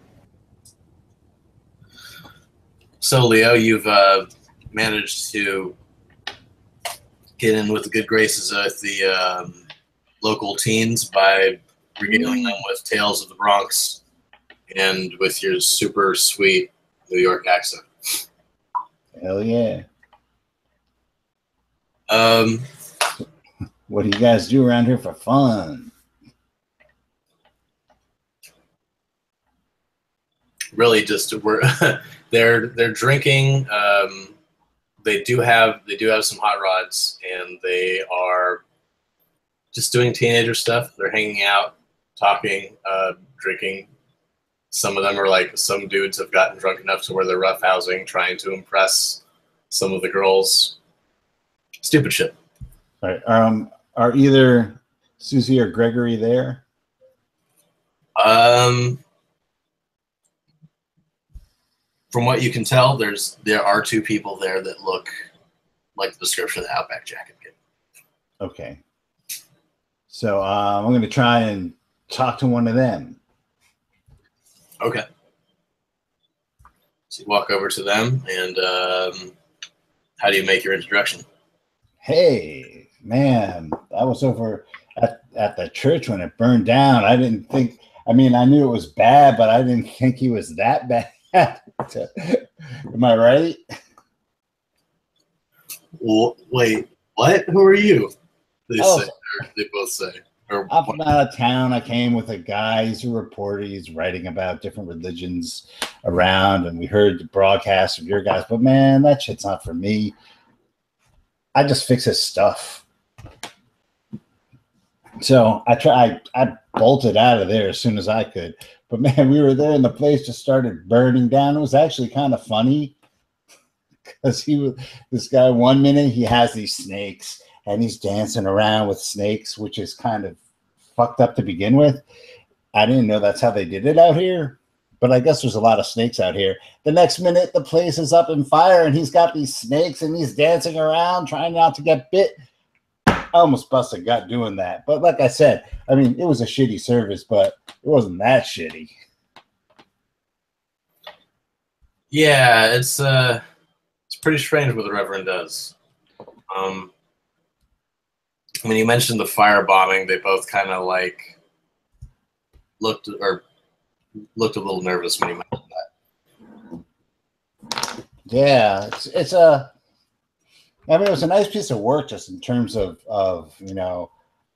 So, Leo, you've managed to get in with the good graces of the local teens by regaling them with tales of the Bronx and with your super sweet New York accent. Hell yeah. What do you guys do around here for fun? Really, just they're drinking. They do have some hot rods, and they are just doing teenager stuff. They're hanging out, talking, drinking. Some of them are some dudes have gotten drunk enough to where they're roughhousing, trying to impress some of the girls. Stupid shit. All right. Are either Susie or Gregory there? From what you can tell, there are two people there that look like the description of the Outback Jacket kid. Okay. So I'm going to try and talk to one of them. Okay. So you walk over to them, and how do you make your introduction? Hey, man, I was over at the church when it burned down. I didn't think, I knew it was bad, but I didn't think he was that bad. Am I right? Well, wait, what? Who are you? They both say. I'm from out of town. I came with a guy. He's a reporter. He's writing about different religions around, and we heard the broadcast of your guys. But man, that shit's not for me. I just fix his stuff. So I bolted out of there as soon as I could. But man, we were there and the place just started burning down. It was actually kind of funny because this guy, 1 minute he has these snakes and he's dancing around with snakes, which is kind of fucked up to begin with. I didn't know that's how they did it out here, but I guess there's a lot of snakes out here. The next minute the place is up in fire and he's got these snakes and he's dancing around trying not to get bit. I almost busted a gut doing that. But like I said, I mean, it was a shitty service, but it wasn't that shitty. Yeah, it's pretty strange what the Reverend does. When you mentioned the firebombing, they both kind of like looked a little nervous when you mentioned that. Yeah, I mean, it was a nice piece of work just in terms of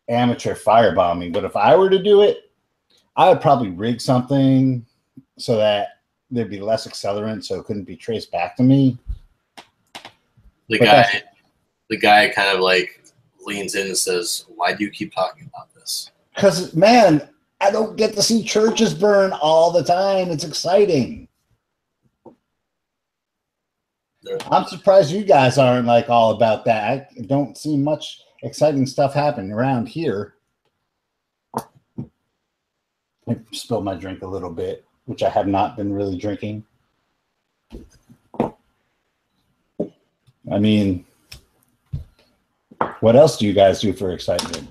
amateur firebombing. But if I were to do it, I would probably rig something so that there'd be less accelerant so it couldn't be traced back to me. The guy kind of like leans in and says, "Why do you keep talking about this?" Because, man, I don't get to see churches burn all the time. It's exciting. I'm surprised you guys aren't like all about that. I don't see much exciting stuff happening around here. I spilled my drink a little bit, which I have not been really drinking. I mean, what else do you guys do for excitement?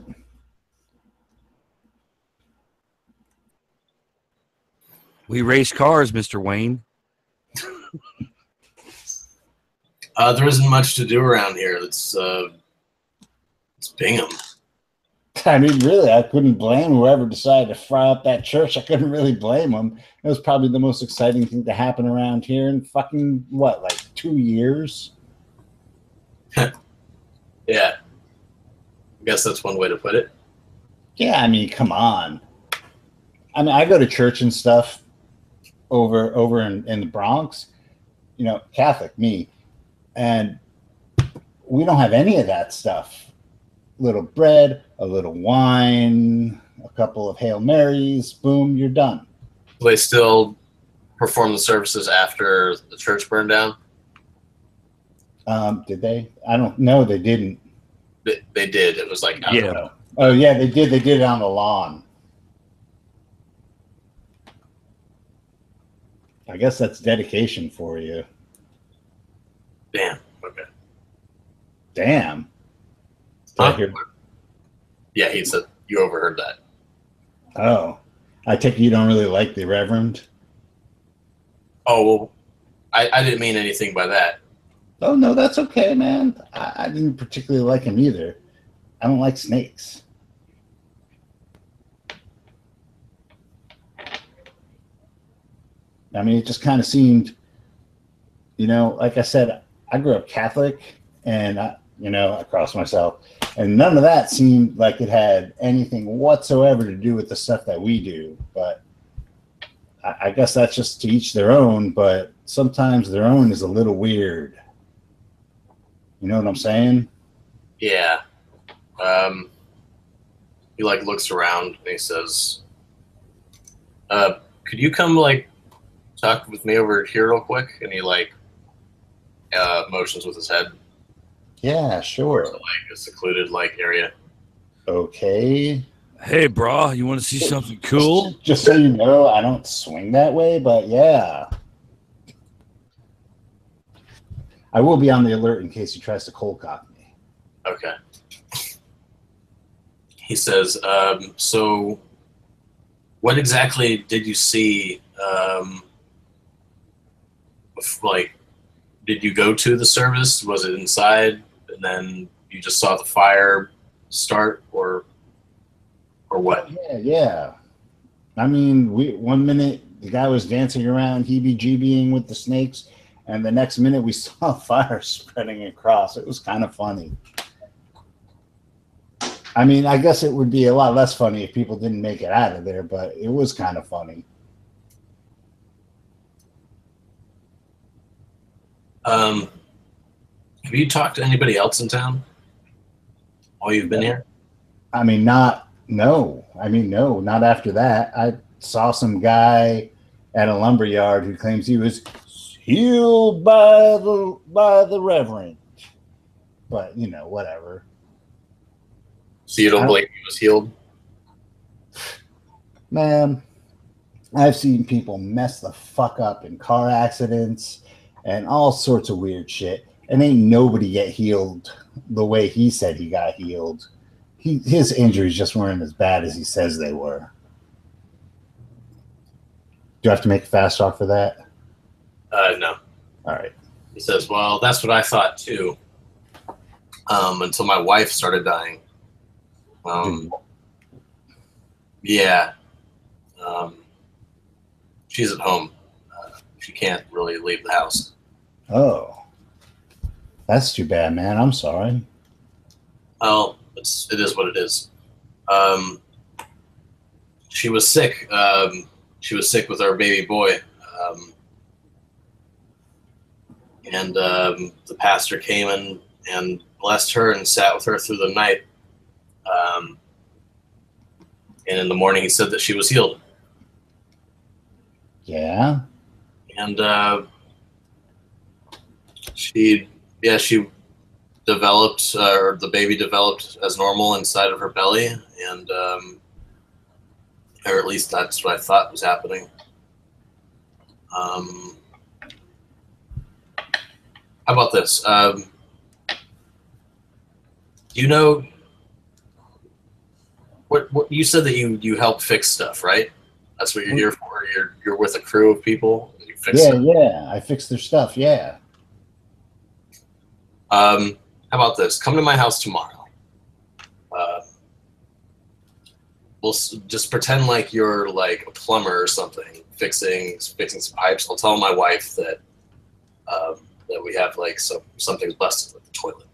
We race cars, Mr. Wayne. There isn't much to do around here. It's Bingham. I mean, really, I couldn't blame whoever decided to fry up that church. I couldn't really blame them. It was probably the most exciting thing to happen around here in fucking, like 2 years? Yeah. I guess that's one way to put it. Yeah, I mean, come on. I mean, I go to church and stuff over in the Bronx. Catholic, me. And we don't have any of that stuff. A little bread, a little wine, a couple of Hail Marys, boom, you're done. They still perform the services after the church burned down? Did they? I don't know. They didn't. They did. It was like, I don't know. Oh, yeah, they did. They did it on the lawn. I guess that's dedication for you. Damn. Okay. Damn. Huh? Yeah, he said you overheard that. Oh, I take it you don't really like the Reverend? Oh, well, I didn't mean anything by that. Oh, no, that's okay, man. I didn't particularly like him either. I don't like snakes. I mean, it just kind of seemed, like I said, I grew up Catholic and, I crossed myself. And none of that seemed like it had anything whatsoever to do with the stuff that we do. But I guess that's just to each their own. But sometimes their own is a little weird. You know what I'm saying? Yeah. He looks around and he says, could you come talk with me over here real quick? And he motions with his head. Yeah, sure. To, a secluded area. Okay. Hey, bro, you want to see something cool? Just so you know, I don't swing that way, but yeah. I will be on the alert in case he tries to cold cock me. Okay. He says, so what exactly did you see? Did you go to the service? Was it inside? And then you just saw the fire start or what? Yeah. I mean, 1 minute the guy was dancing around, heebie-jeebying with the snakes, and the next minute we saw fire spreading across. It was kind of funny. I mean, I guess it would be a lot less funny if people didn't make it out of there, but it was kind of funny. Have you talked to anybody else in town while you've been here? I mean, not after that. I saw some guy at a lumber yard who claims he was healed by the Reverend. But, you know, whatever. So you don't believe he was healed? Man, I've seen people mess the fuck up in car accidents and all sorts of weird shit. And ain't nobody get healed the way he said he got healed. His injuries just weren't as bad as he says they were. Do I have to make a fast talk for that? No. All right. He says, well, that's what I thought too. Until my wife started dying. Yeah. She's at home. She can't really leave the house. Oh. That's too bad, man. I'm sorry. Well, it is what it is. She was sick. She was sick with our baby boy. And the pastor came in and blessed her and sat with her through the night. And in the morning, he said that she was healed. Yeah. And she developed, or the baby developed as normal inside of her belly, and or at least that's what I thought was happening. How about this? You know, what you said that you help fix stuff, right? That's what you're here for. You're with a crew of people. And you fix stuff. Yeah. I fix their stuff. Yeah. How about this? Come to my house tomorrow. We'll just pretend like you're like a plumber or something, fixing some pipes. I'll tell my wife that that we have like something's busted with the toilet.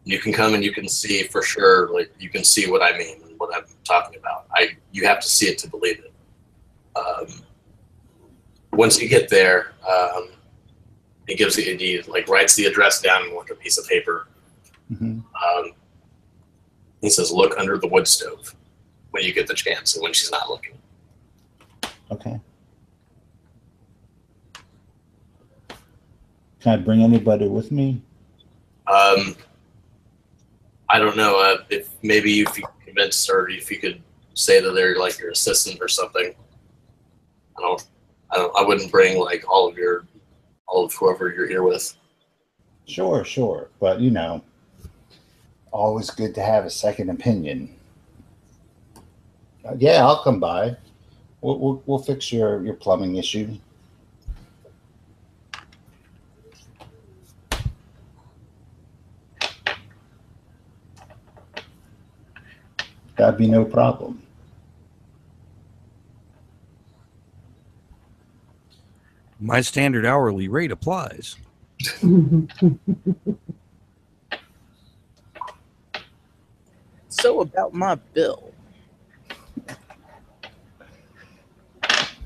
You can come and you can see for sure, like you can see what I mean and what I'm talking about. You have to see it to believe it. Once you get there, he like writes the address down on like a piece of paper. Mm-hmm. He says, "Look under the wood stove when you get the chance, and when she's not looking." Okay. Can I bring anybody with me? I don't know if you could convince, or if you could say that they're like your assistant or something. I wouldn't bring like all of whoever you're here with. Sure. But you know, always good to have a second opinion. Yeah, I'll come by. We'll fix your plumbing issue. That'd be no problem. My standard hourly rate applies. So about my bill.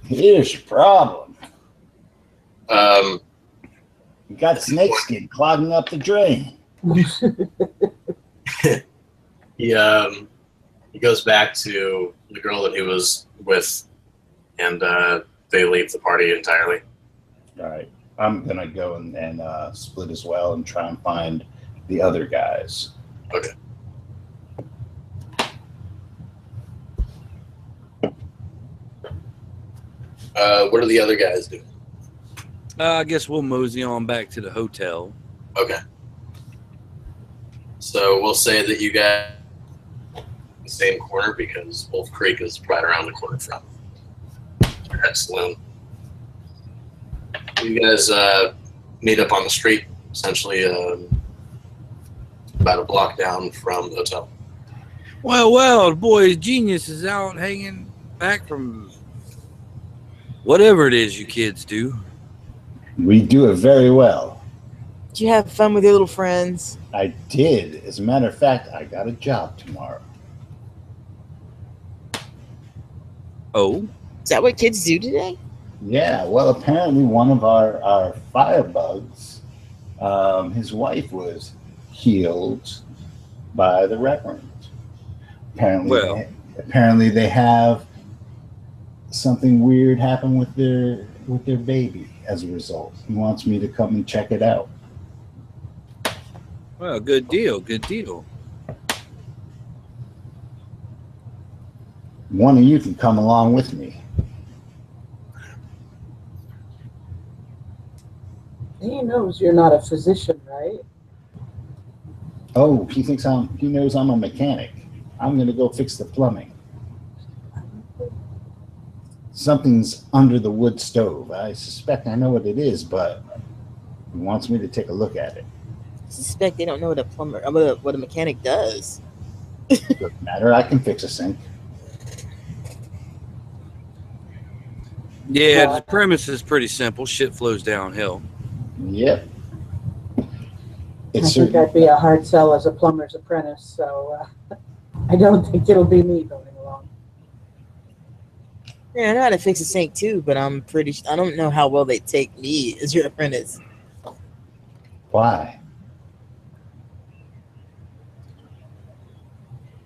Here's your problem. You got snakeskin clogging up the drain. He goes back to the girl that he was with, and they leave the party entirely. All right. I'm going to go and split as well and try and find the other guys. Okay. What are the other guys doing? I guess we'll mosey on back to the hotel. Okay. So we'll say that you got the same corner because Wolf Creek is right around the corner from that saloon. You guys meet up on the street, essentially about a block down from the hotel. Well, the boy's genius is out hanging back from whatever it is you kids do. We do it very well. Did you have fun with your little friends? I did. As a matter of fact, I got a job tomorrow. Oh, Is that what kids do today? Yeah, well, apparently one of our firebugs, his wife was healed by the Reverend. Apparently, well, apparently they have something weird happen with their baby as a result. He wants me to come and check it out. well, good deal, good deal. One of you can come along with me. He knows you're not a physician, right? Oh, he knows I'm a mechanic. I'm gonna go fix the plumbing. Something's under the wood stove. I suspect I know what it is, but he wants me to take a look at it. I suspect they don't know what a plumber, what a mechanic does. Doesn't matter. I can fix a sink. Yeah, the premise is pretty simple. Shit flows downhill. Yep. I think I'd be a hard sell as a plumber's apprentice, so I don't think it'll be me going along. Yeah, I know how to fix a sink too, but I don't know how well they take me as your apprentice. Why?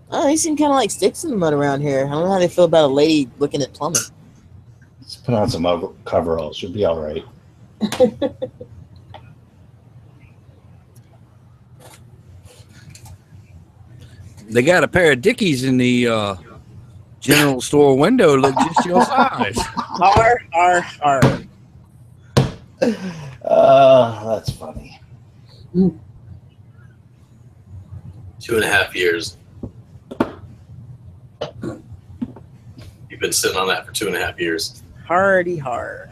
Oh, they seem kind of like sticks in the mud around here. I don't know how they feel about a lady looking at plumbing. Let's put on some coveralls. You'll be all right. They got a pair of Dickies in the general store window. Look just your size. R. That's funny. 2.5 years. You've been sitting on that for 2.5 years. Hardy hard.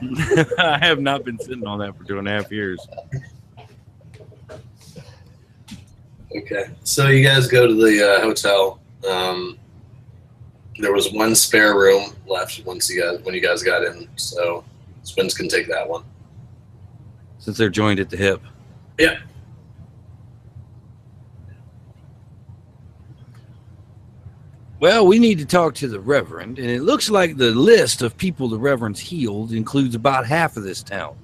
I have not been sitting on that for 2.5 years. Okay, so you guys go to the hotel. There was one spare room left when you guys got in, so Swins can take that one. Since they're joined at the hip. Yeah. Well, we need to talk to the Reverend, and it looks like the list of people the Reverend's healed includes about half of this town.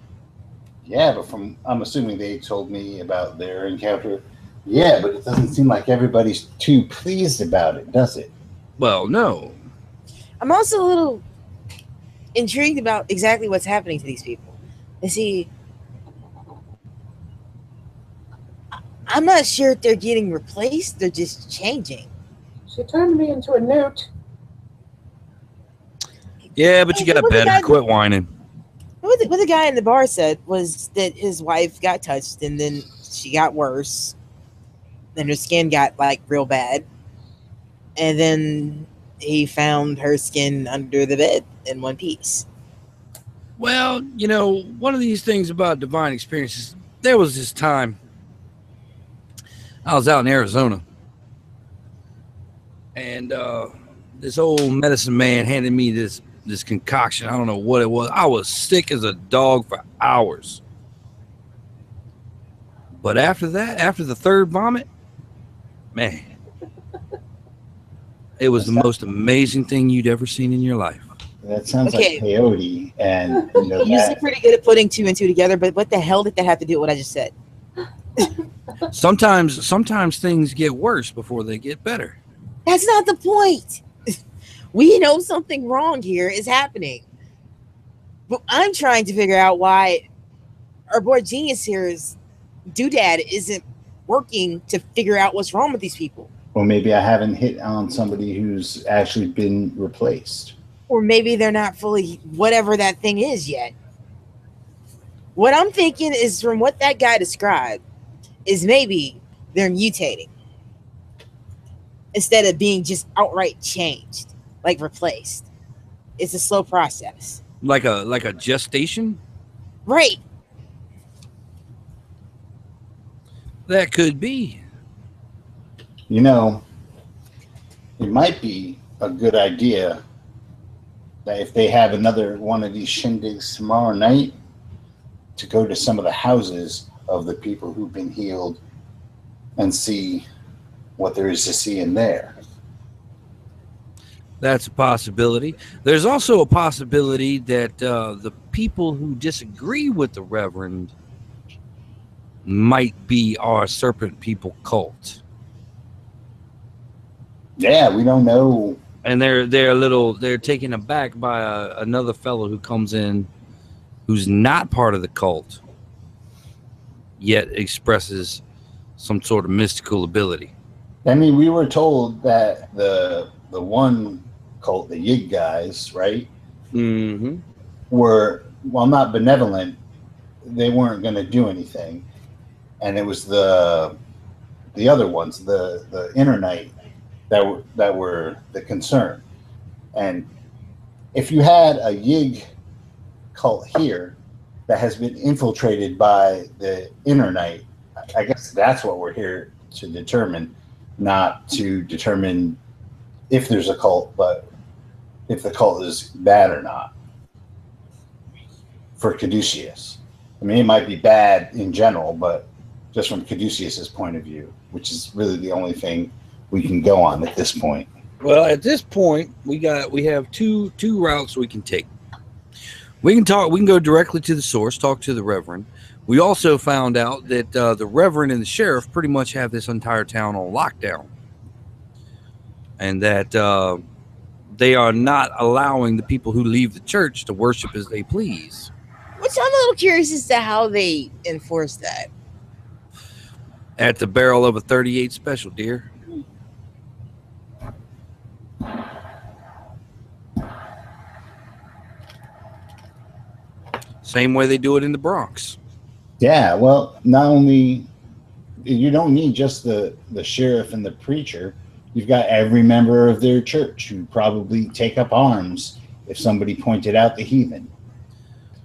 Yeah, but I'm assuming they told me about their encounter. Yeah, but it doesn't seem like everybody's too pleased about it, does it? Well, no. I'm also a little intrigued about exactly what's happening to these people. You see, I'm not sure if they're getting replaced, they're just changing. She turned me into a newt. Yeah, but you got better. Quit whining. What the guy in the bar said was that his wife got touched and then she got worse. Then her skin got like real bad. And then he found her skin under the bed in one piece. Well, you know, one of these things about divine experiences, there was this time I was out in Arizona, and this old medicine man handed me this concoction. I don't know what it was. I was sick as a dog for hours. But after that, after the third vomit, man, it was the most amazing thing you'd ever seen in your life. That sounds like peyote, and You're usually pretty good at putting 2 and 2 together, but what the hell did that have to do with what I just said? Sometimes things get worse before they get better. That's not the point. We know something wrong here is happening. But I'm trying to figure out why our boy Genius here's doodad isn't working to figure out what's wrong with these people. Or maybe I haven't hit on somebody who's actually been replaced. Or maybe they're not fully whatever that thing is yet. What I'm thinking is, from what that guy described, is maybe they're mutating instead of being just outright changed, like replaced. It's a slow process. Like a gestation? Right. That could be. You know, it might be a good idea that if they have another one of these shindigs tomorrow night, to go to some of the houses of the people who've been healed and see what there is to see in there. That's a possibility. There's also a possibility that the people who disagree with the Reverend might be our Serpent People cult. Yeah, we don't know. And they're taken aback by another fellow who comes in who's not part of the cult, yet expresses some sort of mystical ability. I mean, we were told that the one cult, the Yig guys, right, Mm-hmm. were, well, not benevolent. They weren't going to do anything, and it was the other ones, the Internight, that were the concern. And if you had a Yig cult here that has been infiltrated by the Internight, I guess that's what we're here to determine, not to determine if there's a cult, but if the cult is bad or not. For Caduceus, I mean, it might be bad in general, but just from Caduceus's point of view, which is really the only thing we can go on at this point. Well, at this point, we have two routes we can take. We can go directly to the source, talk to the Reverend. We also found out that the Reverend and the Sheriff pretty much have this entire town on lockdown, and that they are not allowing the people who leave the church to worship as they please. Which I'm a little curious as to how they enforce that. At the barrel of a 38 special, dear. Same way they do it in the Bronx. Yeah, well, not only, you don't need just the sheriff and the preacher. You've got every member of their church who probably take up arms if somebody pointed out the heathen.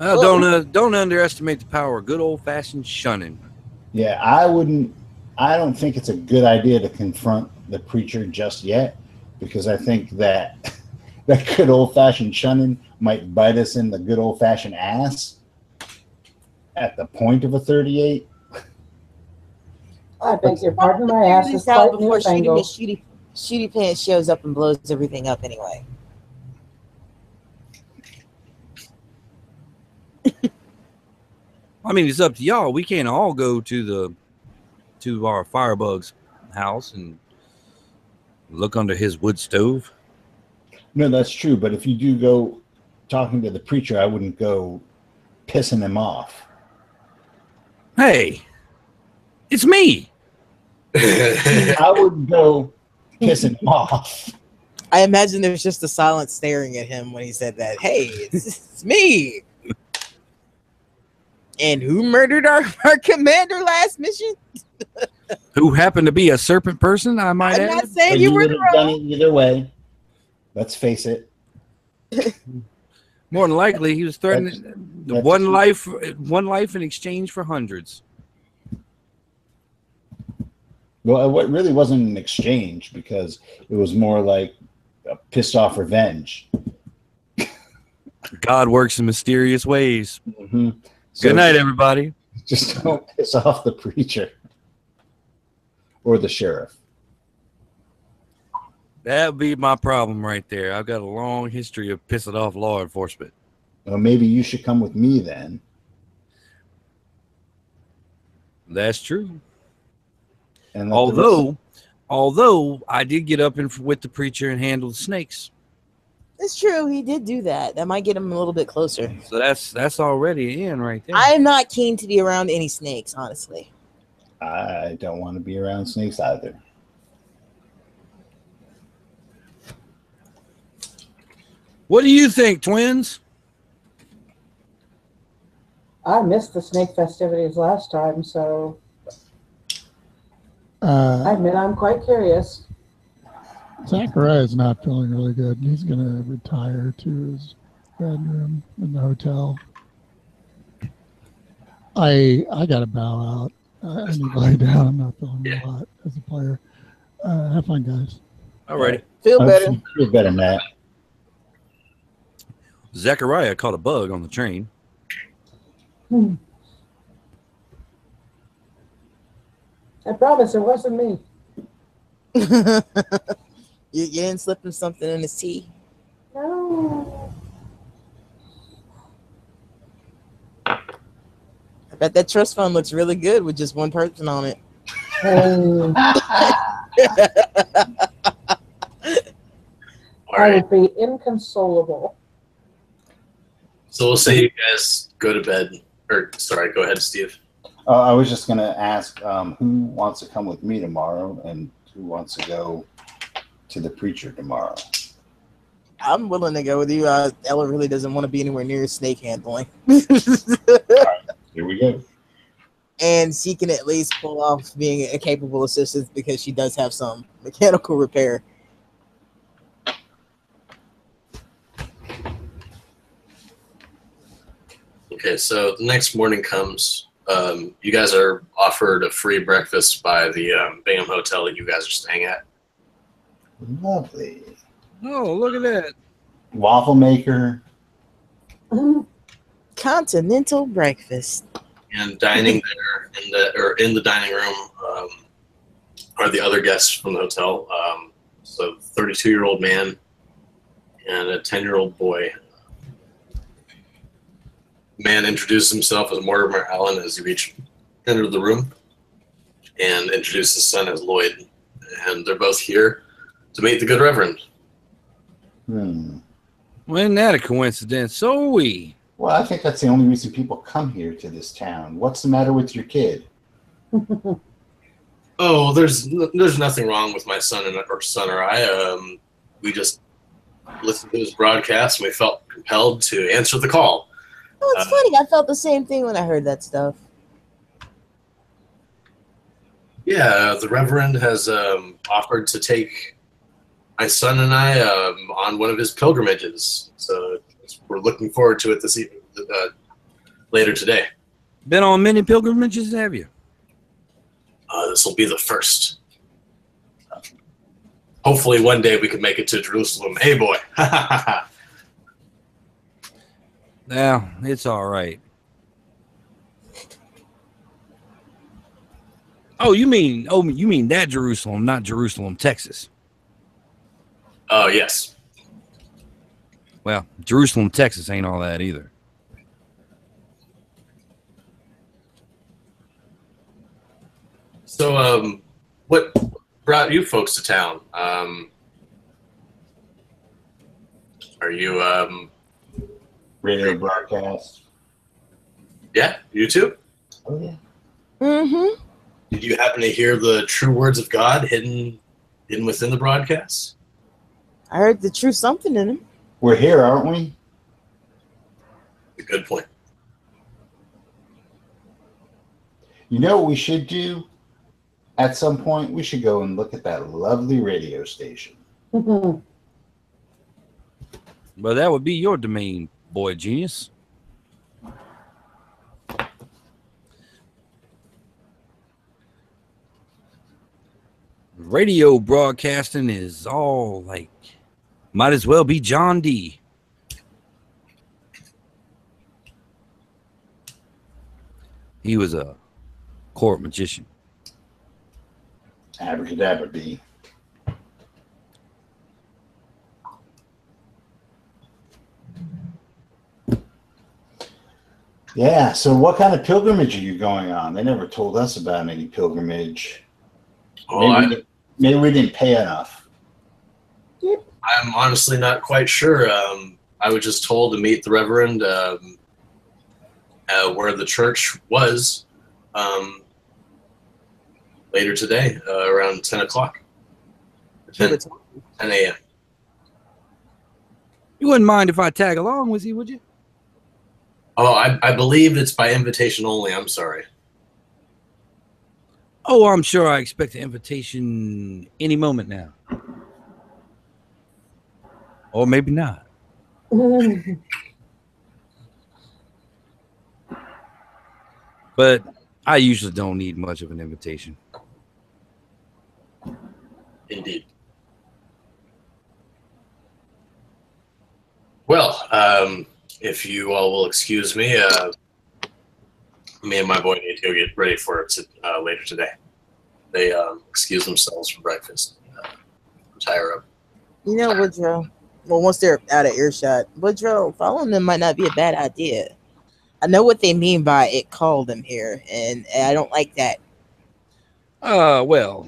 Don't underestimate the power of good old-fashioned shunning. Yeah, I don't think it's a good idea to confront the preacher just yet, because I think that that good old-fashioned shunning might bite us in the good old-fashioned ass at the point of a 38. I beg your pardon, my ass is out quite before newfangled. Shooty Pants shows up and blows everything up anyway. I mean, it's up to y'all. We can't all go to our Firebug's house and look under his wood stove. No, that's true. But if you do go talking to the preacher, I wouldn't go pissing him off. Hey, it's me. I wouldn't go pissing him off. I imagine there's just a silence staring at him when he said that. Hey, it's me. And who murdered our commander last mission? Who happened to be a serpent person, I might I'm add. not saying But you you were would have done it either way. Let's face it. More than likely, he was threatening That's one life in exchange for hundreds. Well, it really wasn't an exchange, because it was more like a pissed off revenge. God works in mysterious ways. Mm-hmm. So Good night, everybody. just don't piss off the preacher or the sheriff. That would be my problem right there. I've got a long history of pissing off law enforcement. Well, maybe you should come with me then. That's true. And let the Although I did get up with the preacher and handle the snakes. It's true. He did do that. That might get him a little bit closer. So that's already in right there. I'm not keen to be around any snakes, honestly. I don't want to be around snakes either. What do you think, twins? I missed the snake festivities last time, so I admit I'm quite curious. Zachariah's not feeling really good. He's going to retire to his bedroom in the hotel. I got to bow out. I need to lay down. I'm not feeling a lot as a player. Have fun, guys. Alrighty. Feel better. Feel better, Matt. Zachariah caught a bug on the train. I promise it wasn't me. You didn't slip him something in his tea? No. I bet that trust fund looks really good with just one person on it. Oh, All I right. would be inconsolable. So we'll say you guys go to bed. Or sorry, go ahead, Steve. I was just going to ask who wants to come with me tomorrow and who wants to go to the preacher tomorrow. I'm willing to go with you. Ella really doesn't want to be anywhere near snake handling. Here we go. And she can at least pull off being a capable assistant because she does have some mechanical repair. Okay, so the next morning comes. You guys are offered a free breakfast by the Bingham Hotel that you guys are staying at. Lovely. Oh, look at that. Waffle maker. Continental breakfast. And dining there in the dining room are the other guests from the hotel. So 32-year-old man and a 10-year-old boy. The man introduced himself as Mortimer Allen as he entered the room, and introduced his son as Lloyd. And they're both here to meet the good Reverend. Hmm. Well, isn't that a coincidence? So we. Well, I think that's the only reason people come here to this town. What's the matter with your kid? Oh, there's nothing wrong with my son or I. We just listened to his broadcast and we felt compelled to answer the call. Oh, it's funny. I felt the same thing when I heard that stuff. Yeah, the Reverend has offered to take my son and I on one of his pilgrimages. So we're looking forward to it this evening, later today. Been on many pilgrimages, have you? This will be the first. Hopefully one day we can make it to Jerusalem. Hey, boy. Yeah, it's all right. Oh, you mean that Jerusalem, not Jerusalem, Texas. Oh, yes. Well, Jerusalem, Texas ain't all that either. So, what brought you folks to town? Are you, Radio broadcast. yeah, you too? Oh, yeah. Mm-hmm. Did you happen to hear the true words of God hidden within the broadcast? I heard the true something in him. We're here, aren't we? A good point. You know what we should do? At some point, we should go and look at that lovely radio station. But that would be your domain, boy genius. Radio broadcasting is all like, might as well be John D. He was a court magician. Abracadabra bee. Yeah, so what kind of pilgrimage are you going on? They never told us about any pilgrimage. Oh, Maybe we didn't pay enough. I'm honestly not quite sure. I was just told to meet the Reverend where the church was later today, around 10 o'clock. 10 a.m. You wouldn't mind if I tag along with you, would you? Oh, I believe it's by invitation only. I'm sorry. Oh, I'm sure I expect an invitation any moment now. Or maybe not. But I usually don't need much of an invitation. Indeed. Well, if you all will excuse me, me and my boy need to go get ready for it later today. They excuse themselves from breakfast, retire up. You know, Woodrow. Well, once they're out of earshot, Woodrow, following them might not be a bad idea. I know what they mean by it called them here, and I don't like that. Well,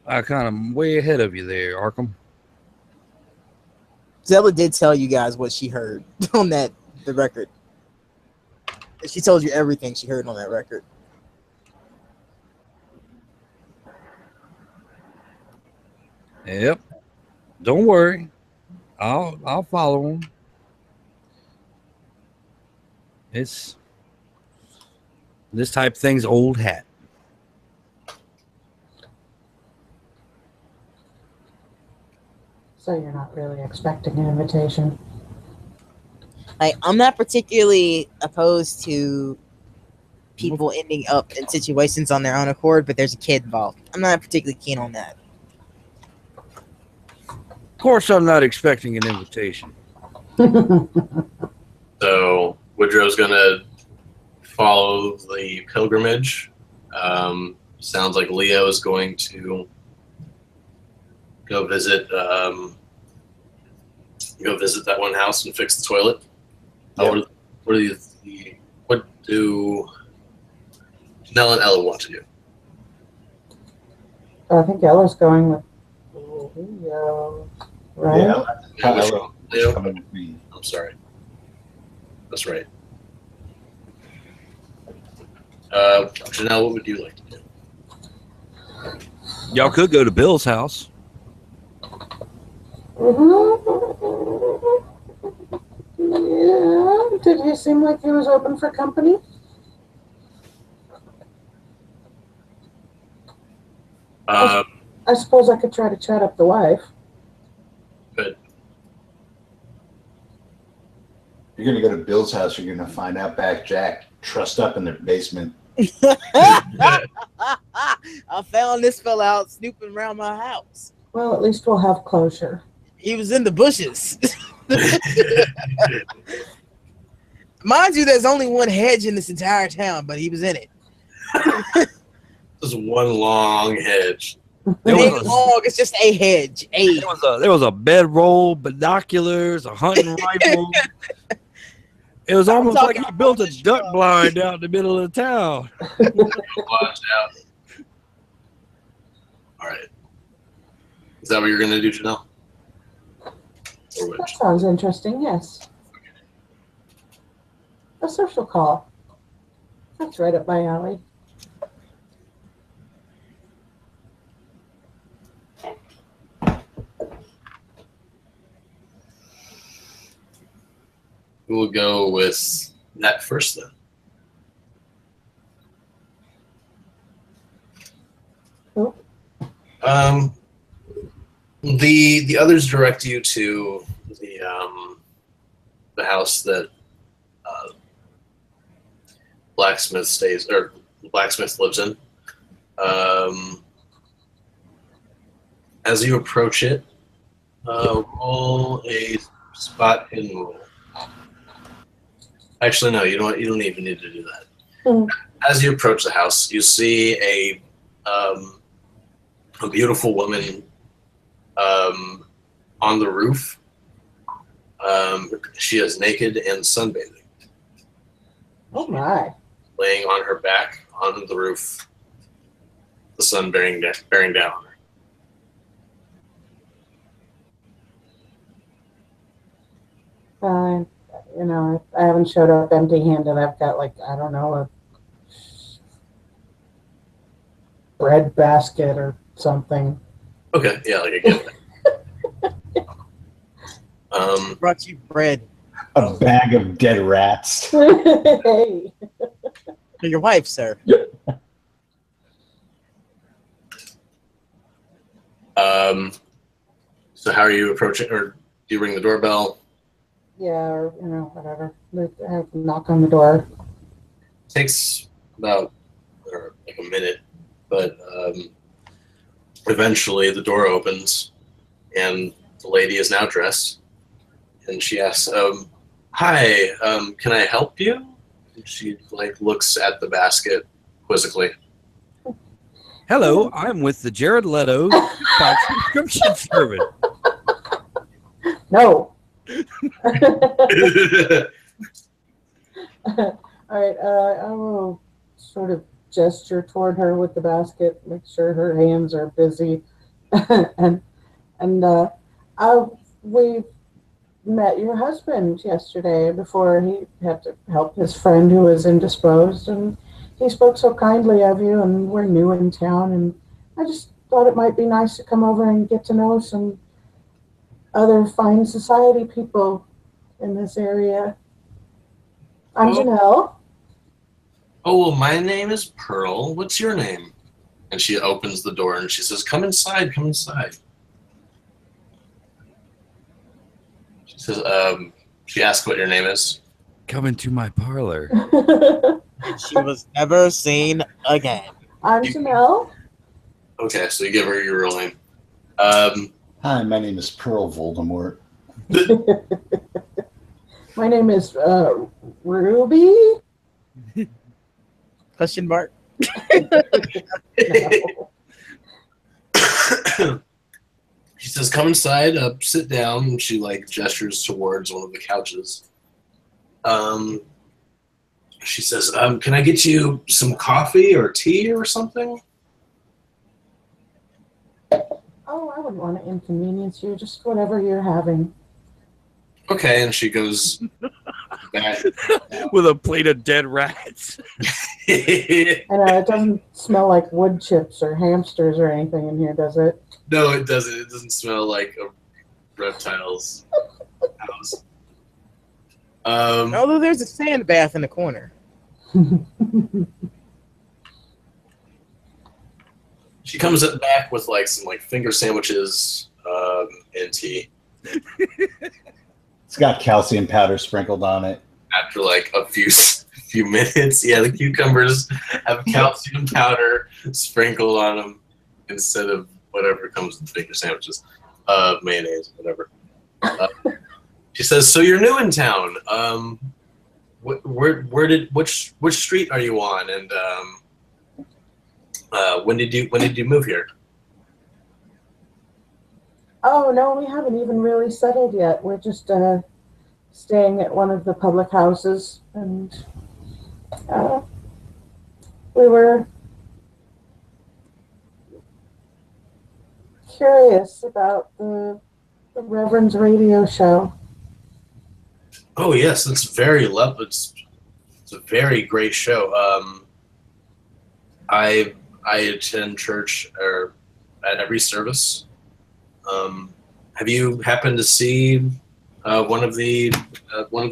I kind of way ahead of you there, Arkham. Zella did tell you guys what she heard on the record. She told you everything she heard on that record. Yep. Don't worry. I'll follow him. It's this type of thing's old hat. So you're not really expecting an invitation? I'm not particularly opposed to people ending up in situations on their own accord, but there's a kid involved. I'm not particularly keen on that. Of course, I'm not expecting an invitation. So Woodrow's gonna follow the pilgrimage. Sounds like Leo is going to go visit that one house and fix the toilet. Yep. What do Janelle and Ella want to do? I think Ella's going with Leo, right? Yeah, Which one? Leo? coming with me. I'm sorry. That's right. Janelle, what would you like to do? Y'all could go to Bill's house. Yeah. Did he seem like he was open for company? I suppose I could try to chat up the wife. Good. You're gonna go to Bill's house. You're gonna find out back Jack trussed up in their basement. I found this fella out snooping around my house. Well, at least we'll have closure. He was in the bushes. Mind you, there's only one hedge in this entire town, but he was in it. This is one long hedge. There It ain't was, long, it's just a hedge. there was a bedroll, binoculars, a hunting rifle. It was almost like he built a duck blind out in the middle of the town. Watch out. All right. Is that what you're going to do, Janelle? Or That which? sounds interesting, yes. A social call. That's right up my alley. We'll go with that first then. Oh. The others direct you to the house that blacksmith lives in. As you approach it, roll a spot hidden roll. Actually, no, you know what? You don't even need to do that. Mm. As you approach the house, you see a beautiful woman on the roof. She is naked and sunbathing, Oh my. laying on her back on the roof, the sun bearing down on her. Fine. You know, I haven't showed up empty-handed. I've got, like, I don't know, a bread basket or something. Okay, yeah, like I get that. Brought you bread A bag of dead rats. Hey. for your wife, sir. So how are you approaching, or do you ring the doorbell? Yeah, or, you know, whatever. I have to knock on the door. Takes about like a minute, but eventually the door opens and the lady is now dressed, and she asks, "Hi, can I help you?" And she looks at the basket quizzically. Hello, I'm with the Jared Leto subscription service. No. All right. I will sort of gesture toward her with the basket, make sure her hands are busy, and we met your husband yesterday before he had to help his friend who was indisposed, and he spoke so kindly of you, and we're new in town, and I just thought it might be nice to come over and get to know some other fine society people in this area. I'm Janelle. Oh, well, my name is Pearl. What's your name? And she opens the door and she says, come inside, come inside. She says, she asks what your name is. Come into my parlor. She was never seen again. I'm Janelle. Okay, so you give her your real name. Hi, my name is Pearl Voldemort. My name is Ruby. Question mark. No. She says, come inside, sit down. And she like gestures towards one of the couches. She says, can I get you some coffee or tea or something? Oh, I wouldn't want to inconvenience you. Just whatever you're having. Okay, and she goes back. With a plate of dead rats. And it doesn't smell like wood chips or hamsters or anything in here, does it? No, it doesn't. It doesn't smell like a reptile's house. Although there's a sand bath in the corner. She comes back with like some like finger sandwiches and tea. It's got calcium powder sprinkled on it. After like a few minutes, yeah, the cucumbers have calcium powder sprinkled on them instead of whatever comes with finger sandwiches, mayonnaise, whatever. She says, "So you're new in town. Which street are you on? And when did you move here?" Oh, no, we haven't even really settled yet. We're just staying at one of the public houses, and we were curious about the Reverend's radio show. Oh yes, it's very lovely. It's a very great show. I attend church at every service. Have you happened to see one of the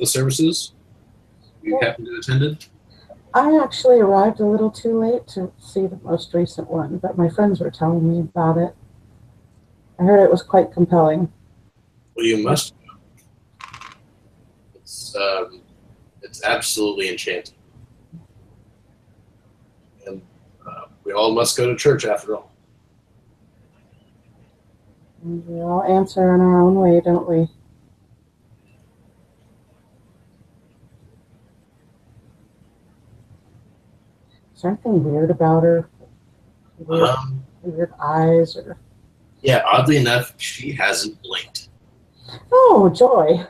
services? You happened to attend it? I actually arrived a little too late to see the most recent one, but my friends were telling me about it. I heard it was quite compelling. Well, you must. It's absolutely enchanting, and we all must go to church after all. And we all answer in our own way, don't we? Is there anything weird about her? Weird eyes, or? Yeah, oddly enough, she hasn't blinked. Oh, joy!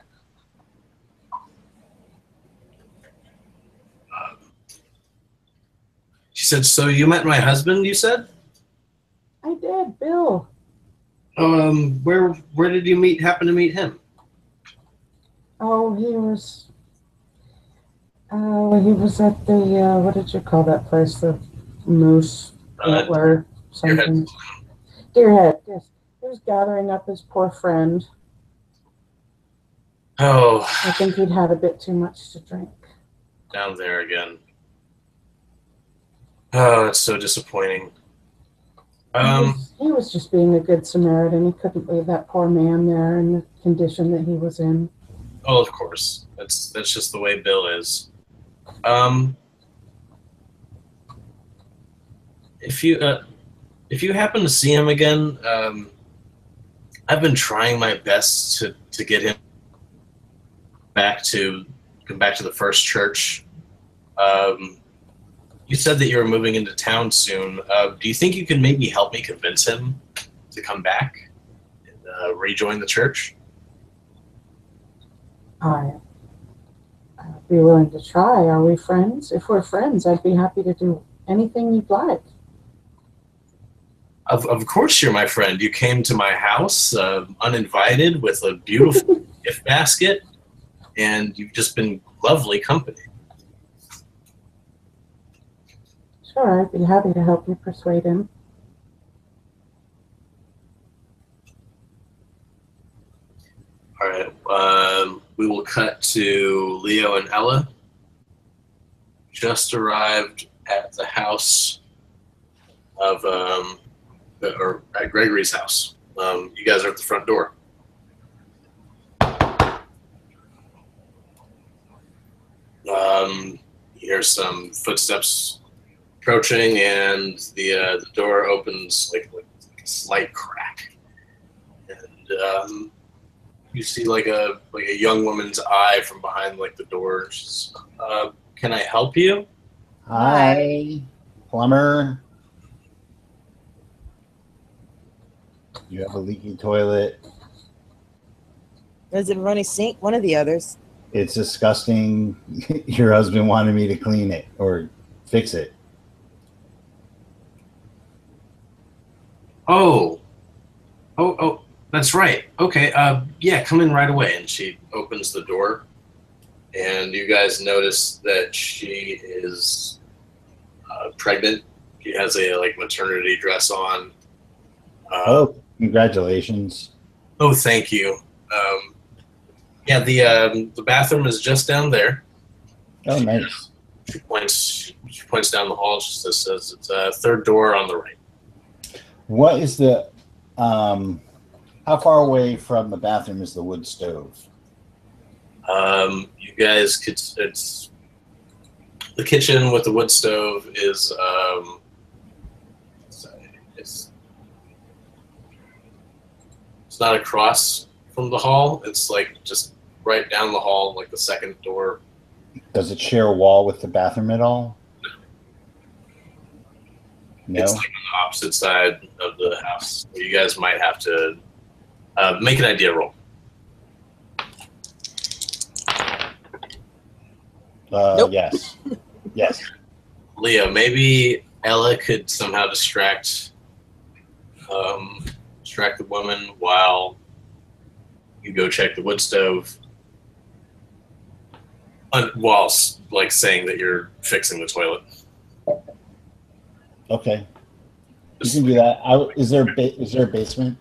She said, "So you met my husband?" You said. I did, Bill. Where did you happen to meet him? Oh, he was at the what did you call that place? The Moose Antler something. Deerhead. Yes, he was gathering up his poor friend. Oh, I think he'd had a bit too much to drink. down there again. Oh, it's so disappointing. He was just being a good Samaritan. He couldn't leave that poor man there in the condition that he was in. Oh, of course. That's just the way Bill is. If you happen to see him again, I've been trying my best to get him come back to the first church. You said that you were moving into town soon. Do you think you could maybe help me convince him to come back and rejoin the church? I'd be willing to try. Are we friends? If we're friends, I'd be happy to do anything you'd like. Of course you're my friend. You came to my house uninvited with a beautiful gift basket, and you've just been lovely company. Sure, I'd be happy to help you persuade him. All right. We will cut to Leo and Ella. Just arrived at the house of, or at Gregory's house. You guys are at the front door. You hear some footsteps approaching, and the door opens like a slight crack, and you see like a young woman's eye from behind like the door. She's, can I help you? Hi, plumber. You have a leaky toilet. Is it a running sink? One of the others. It's disgusting. Your husband wanted me to clean it or fix it. Oh, that's right. Okay, yeah, come in right away. And she opens the door, and you guys notice that she is pregnant. She has a maternity dress on. Oh, congratulations. Oh, thank you. Yeah, the bathroom is just down there. Oh, nice. She points down the hall. She says it's third door on the right. What is the how far away from the bathroom is the wood stove? You guys could. It's the kitchen with the wood stove is. It's not across from the hall. It's like just right down the hall, like the second door. Does it share a wall with the bathroom at all? No. It's like on the opposite side of the house. You guys might have to make an idea roll. Nope. Yes. Yes. Leo, maybe Ella could somehow distract the woman while you go check the wood stove, whilst saying that you're fixing the toilet. Okay. You can do that. Is there a basement?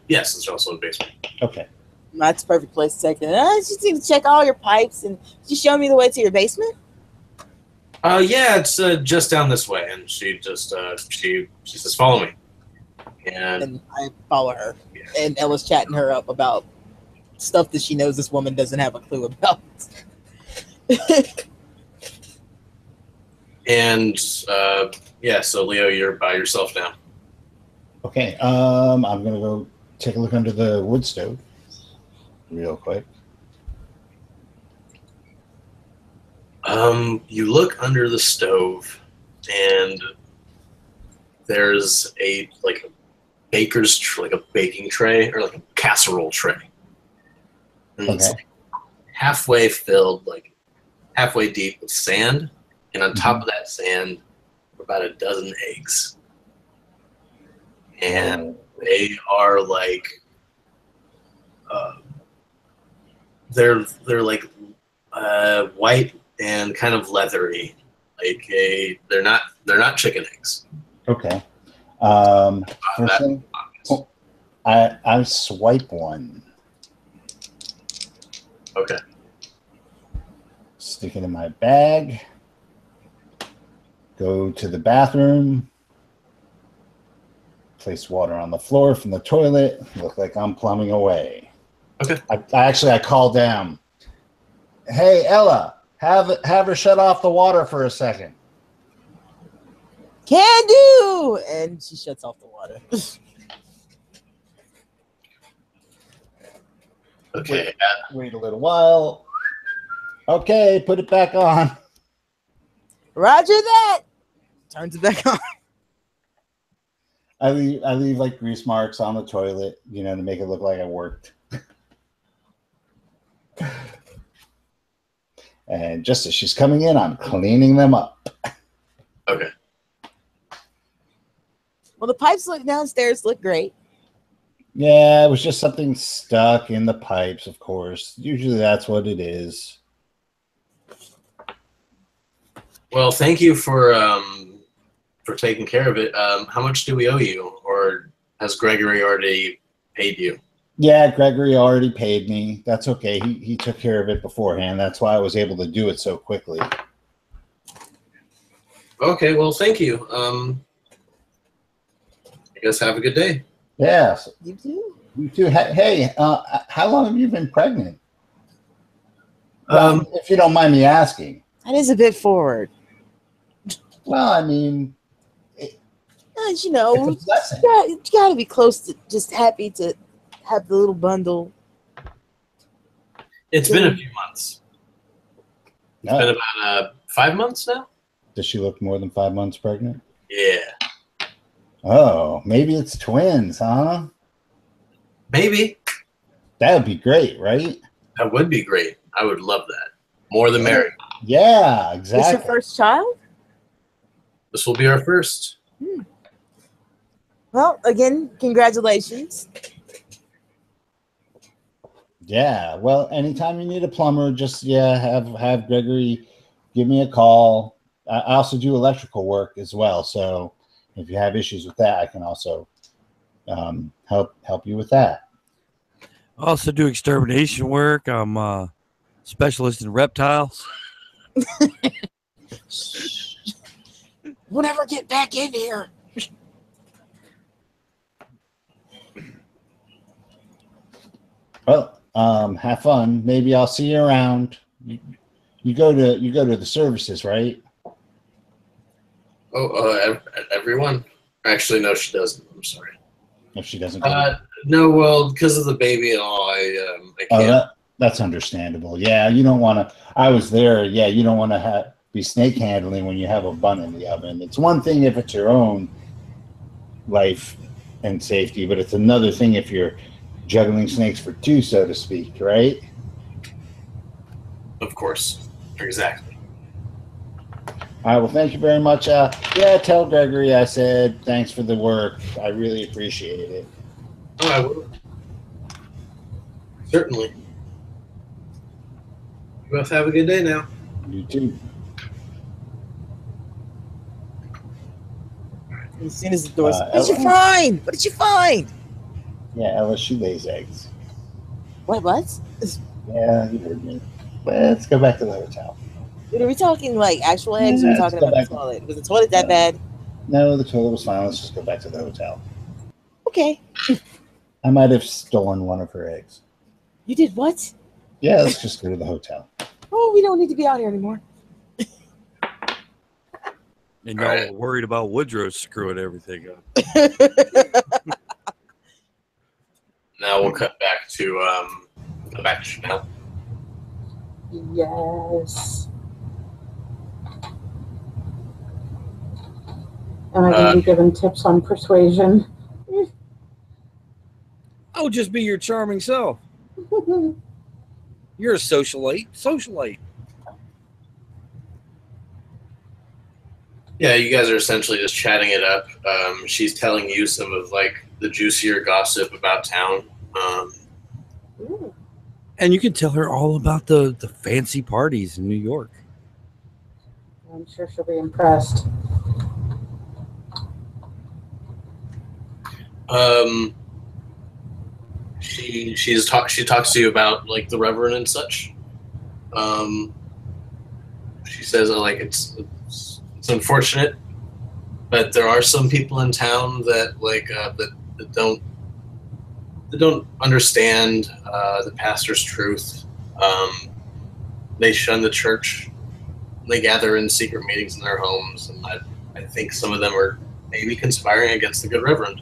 Yes, there's also a basement. Okay. That's the perfect place to take it. I just need to check all your pipes, and just show me the way to your basement. Yeah, it's just down this way, and she just she says, "Follow me," and I follow her. Yeah. And Ella's chatting her up about stuff that she knows this woman doesn't have a clue about. And yeah, so Leo, you're by yourself now. Okay. I'm gonna go take a look under the wood stove real quick. You look under the stove, and there's a baker's a baking tray or like a casserole tray, and it's halfway filled, halfway deep with sand, and on top of that sand are about a dozen eggs, and they are they're white and kind of leathery, they're not chicken eggs. Okay. First thing, I swipe one. Okay. Stick it in my bag. Go to the bathroom. Place water on the floor from the toilet. Look like I'm plumbing away. Okay. I call down. Hey, Ella, have her shut off the water for a second. Can do. And she shuts off the water. Okay. Wait a little while. Okay, put it back on. Roger that. Turns it back on. I leave grease marks on the toilet, to make it look like I worked. And just as she's coming in, I'm cleaning them up. Okay. Well, the pipes downstairs look great. Yeah, it was just something stuck in the pipes, of course. Usually that's what it is. Well, thank you for taking care of it. How much do we owe you, or has Gregory already paid you? Yeah, Gregory already paid me. That's okay. He took care of it beforehand. That's why I was able to do it so quickly. Okay, well, thank you. I guess have a good day. Yes. You too. You too. Hey, how long have you been pregnant? Well, if you don't mind me asking. That is a bit forward. Well, I mean, You know, it's a blessing. you gotta be close to just happy to have the little bundle. It's been a few months. It's No. been about 5 months now. Does she look more than 5 months pregnant? Yeah, Oh, maybe it's twins, huh? maybe. That would be great, right? That would be great. I would love that. More than married. Yeah, Is exactly. your first child? This will be our first. Well, again, congratulations. Yeah. Well, anytime you need a plumber, just have Gregory give me a call. I also do electrical work as well, so if you have issues with that, I can also help you with that. I also do extermination work. I'm a specialist in reptiles. We'll never get back in here. Well, have fun. Maybe I'll see you around. You go to the services, right? Oh, everyone? Actually, no, she doesn't. I'm sorry. If she doesn't go. No, well, because of the baby and all, I can't. That's understandable. Yeah, you don't want to. I was there. Yeah, you don't want to be snake handling when you have a bun in the oven. It's one thing if it's your own life and safety, but it's another thing if you're juggling snakes for two, so to speak, right? Of course. Exactly. All right. Well, thank you very much. Yeah, tell Gregory I said thanks for the work. I really appreciate it. Oh, I will. Certainly. You both have a good day now. You too. As soon as the doors. What did you find? What did you find? Yeah, Ella, she lays eggs. What? Yeah, you heard me. Let's go back to the hotel. Are we talking like actual eggs or are we talking about the toilet? Was the toilet that bad? No, the toilet was fine. Let's just go back to the hotel. Okay. I might have stolen one of her eggs. You did what? Yeah, let's just go to the hotel. Oh, we don't need to be out here anymore. And y'all are worried about Woodrow screwing everything up. Now we'll cut back to Chanel. Yes. Am I going to be given tips on persuasion? I'll just be your charming self. You're a socialite. Yeah, you guys are essentially just chatting it up. She's telling you some of like the juicier gossip about town. And you can tell her all about the fancy parties in New York. I'm sure she'll be impressed. She talks to you about like the Reverend and such. She says like it's unfortunate, but there are some people in town that like that don't understand the pastor's truth. They shun the church. They gather in secret meetings in their homes, and I think some of them are maybe conspiring against the good Reverend.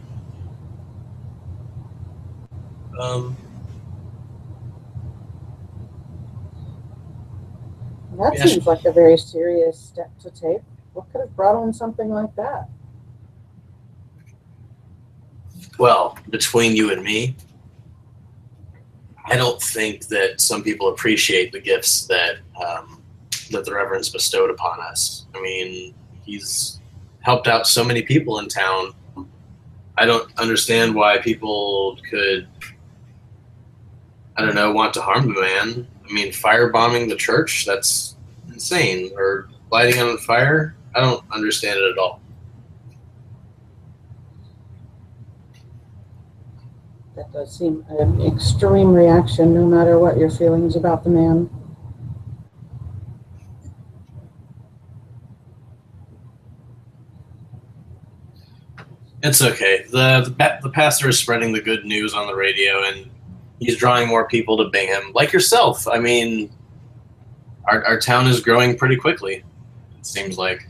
That seems like a very serious step to take. What could have brought on something like that? Well, between you and me, I don't think that some people appreciate the gifts that that the Reverend's bestowed upon us. I mean, he's helped out so many people in town. I don't understand why people could, I don't know, want to harm the man. I mean, firebombing the church, that's insane. Or lighting it on fire, I don't understand it at all. That does seem an extreme reaction, no matter what your feelings about the man. It's okay. The pastor is spreading the good news on the radio, and he's drawing more people to Bingham, like yourself. I mean, our town is growing pretty quickly, it seems like.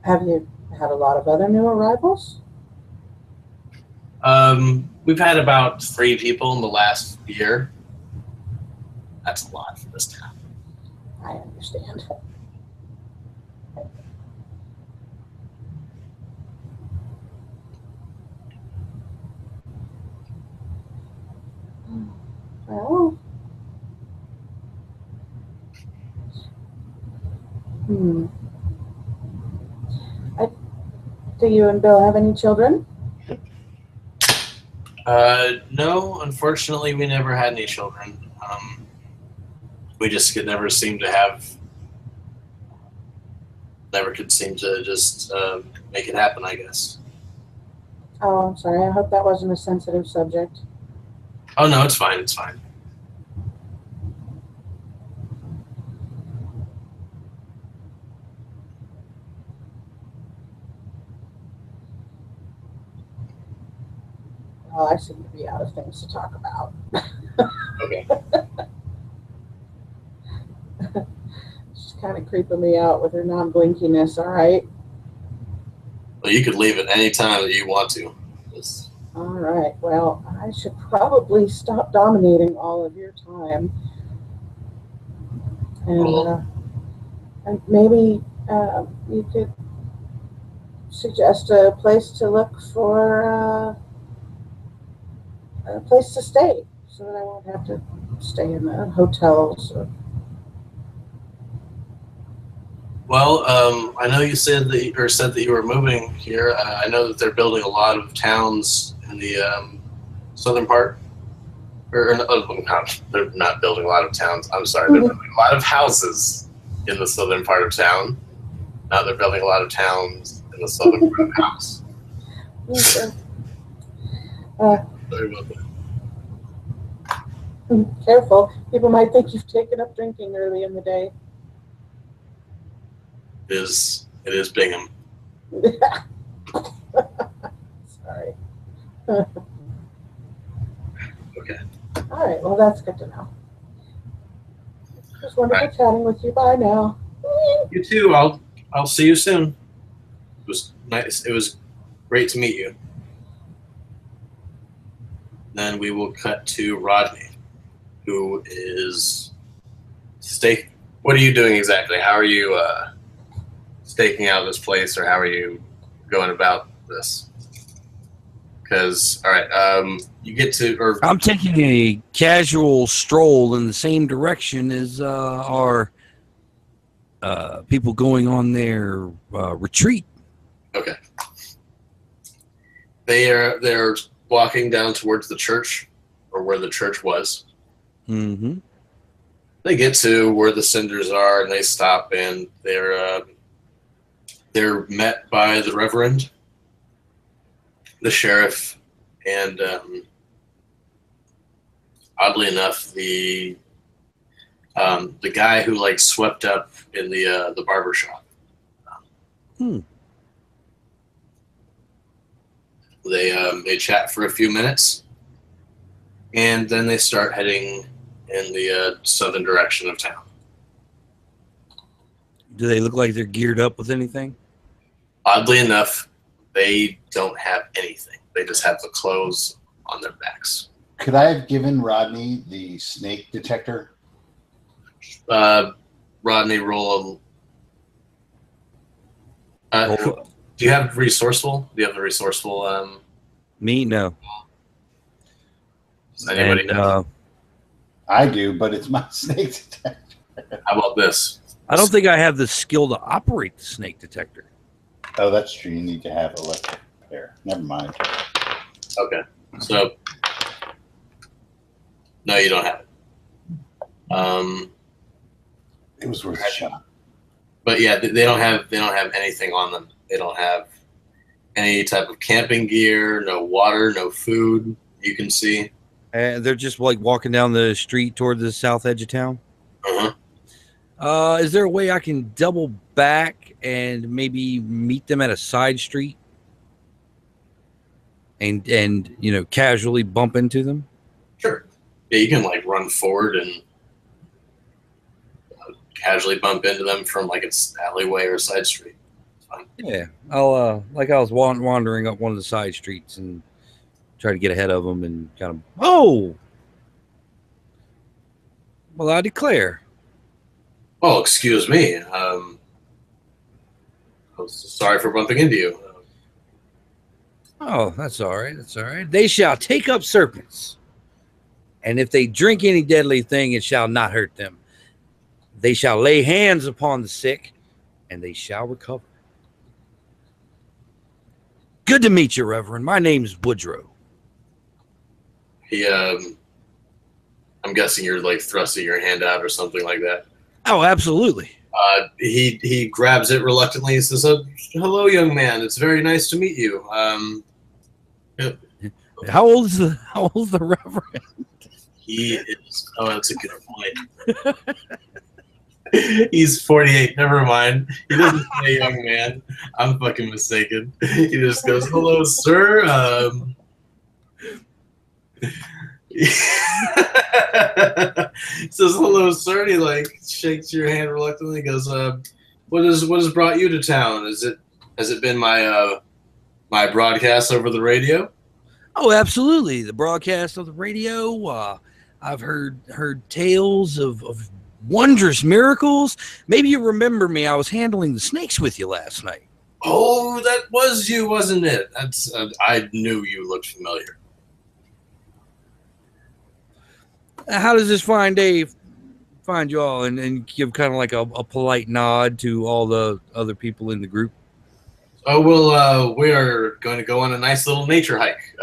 Have you had a lot of other new arrivals? We've had about 3 people in the last year. That's a lot for this town. I understand. Well, do you and Bill have any children? No, unfortunately, we never had any children. We just could never seem to have, never could seem to just make it happen, I guess. Oh, I'm sorry. I hope that wasn't a sensitive subject. Oh, no, it's fine. It's fine. Well, I seem to be out of things to talk about. Okay. She's kind of creeping me out with her non-blinkiness, all right? Well, you could leave at any time that you want to. Just... All right. Well, I should probably stop dominating all of your time. And maybe you could suggest a place to look for a place to stay so that I won't have to stay in the hotels. Well, I know you said that you were moving here. I know that they're building a lot of towns in the southern part. Or no, they're not building a lot of towns. I'm sorry, they're building a lot of houses in the southern part of town. Now they're building a lot of towns in the southern part of the house. Okay. Sorry about that. Careful. People might think you've taken up drinking early in the day. It is Bingham. Sorry. Okay. All right. Well, that's good to know. It was wonderful chatting with you. Bye now. You too. I'll see you soon. It was nice. It was great to meet you. Then we will cut to Rodney, who is What are you doing exactly? How are you staking out this place, or how are you going about this? Because, all right, you get to... I'm taking a casual stroll in the same direction as our people going on their retreat. Okay. They're walking down towards the church, or where the church was. Mm-hmm. They get to where the cinders are, and they stop, and they're met by the Reverend, the sheriff, and oddly enough, the guy who like swept up in the barber shop. They chat for a few minutes, and then they start heading in the southern direction of town. Do they look like they're geared up with anything? Oddly enough, they don't have anything. They just have the clothes on their backs. Could I have given Rodney the snake detector? Rodney, roll a... do you have resourceful? Do you have the resourceful? Me? No. Does anybody And, know? I do, but it's my snake detector. How about this? I don't think I have the skill to operate the snake detector. Oh, that's true. You need to have electric there. Never mind. Okay. So no, you don't have it. It was worth a shot. But yeah, they don't have anything on them. They don't have any type of camping gear, no water, no food you can see. And they're just like walking down the street toward the south edge of town. Uh-huh. Is there a way I can double back and maybe meet them at a side street and casually bump into them? Sure. Yeah, you can like run forward and casually bump into them from like its alleyway or side street. It's fine. Yeah, I'll I was wandering up one of the side streets and try to get ahead of them and kind of, oh, well, I declare. Oh, excuse me. I was sorry for bumping into you. Oh, that's all right. That's all right. They shall take up serpents, and if they drink any deadly thing, it shall not hurt them. They shall lay hands upon the sick, and they shall recover. Good to meet you, Reverend. My name's Woodrow. He, I'm guessing you're like thrusting your hand out or something like that. Oh, absolutely. He grabs it reluctantly. He says, "Hello, young man. It's very nice to meet you." How old is the Reverend? He is. Oh, that's a good point. He's 48. Never mind. He doesn't say young man. I'm fucking mistaken. He just goes, "Hello, sir." He says, "Hello, sir." And he like shakes your hand reluctantly. He goes, what has brought you to town? Has it been my my broadcast over the radio?" Oh, absolutely. The broadcast of the radio. I've heard tales of wondrous miracles. Maybe you remember me. I was handling the snakes with you last night. Oh, that was you, wasn't it? That's I knew you looked familiar. How does this fine day find you all? And give kind of like a polite nod to all the other people in the group. Oh, well, we are going to go on a nice little nature hike.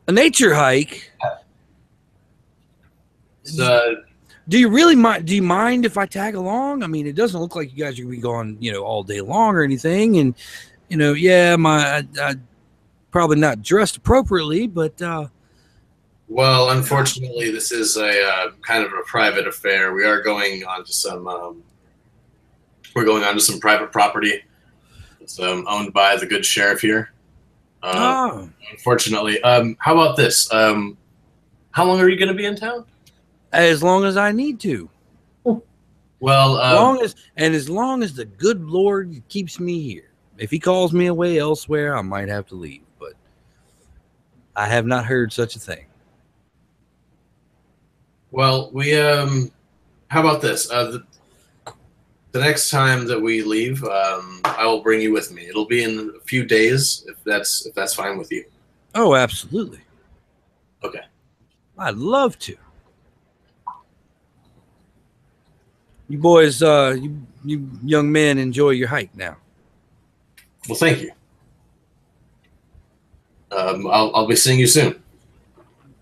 A nature hike? Do you really mind? Do you mind if I tag along? I mean, it doesn't look like you guys are going to be gone, all day long or anything. And, yeah, I probably not dressed appropriately, but well, unfortunately, this is a kind of a private affair. We are going on to some private property. It's owned by the good sheriff here. Unfortunately, how about this? How long are you going to be in town? As long as I need to. Well, as long as the good Lord keeps me here. If he calls me away elsewhere, I might have to leave, but I have not heard such a thing. Well, we how about this? The next time that we leave, I will bring you with me. It'll be in a few days, if that's fine with you. Oh, absolutely. Okay. I'd love to. You boys, you young men, enjoy your hike now. Well, thank you. I'll be seeing you soon,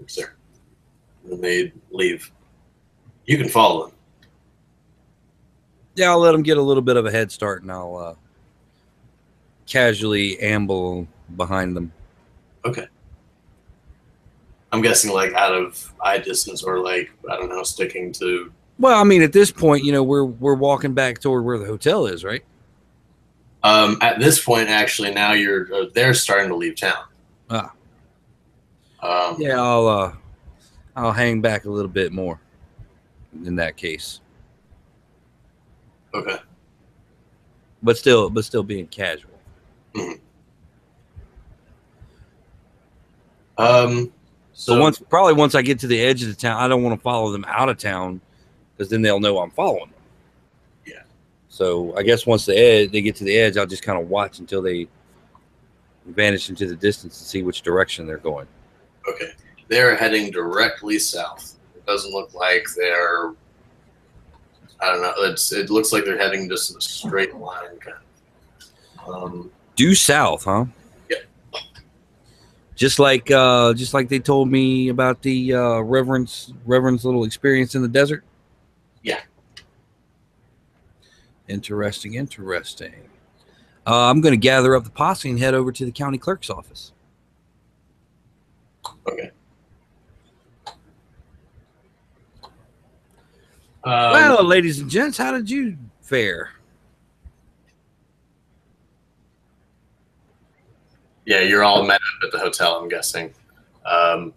sir. When they leave, you can follow them. Yeah, I'll let them get a little bit of a head start, and I'll casually amble behind them. Okay. I'm guessing like out of eye distance, or like I don't know, sticking to. Well, I mean, at this point, we're walking back toward where the hotel is, right? At this point, actually, now they're starting to leave town. Yeah, I'll hang back a little bit more in that case. Okay. But still being casual. Mm-hmm. So once I get to the edge of the town, I don't want to follow them out of town because then they'll know I'm following them. Yeah. So I guess once they get to the edge, I'll just kind of watch until they vanish into the distance to see which direction they're going. Okay. They're heading directly south. It doesn't look like they're, I don't know, it looks like they're heading just in a straight line kind of. Due south, huh? Yeah. Just like they told me about the Reverend's little experience in the desert. Yeah. Interesting. I'm going to gather up the posse and head over to the county clerk's office. Okay. Well, ladies and gents, how did you fare? Yeah, you're all met up at the hotel, I'm guessing. I'm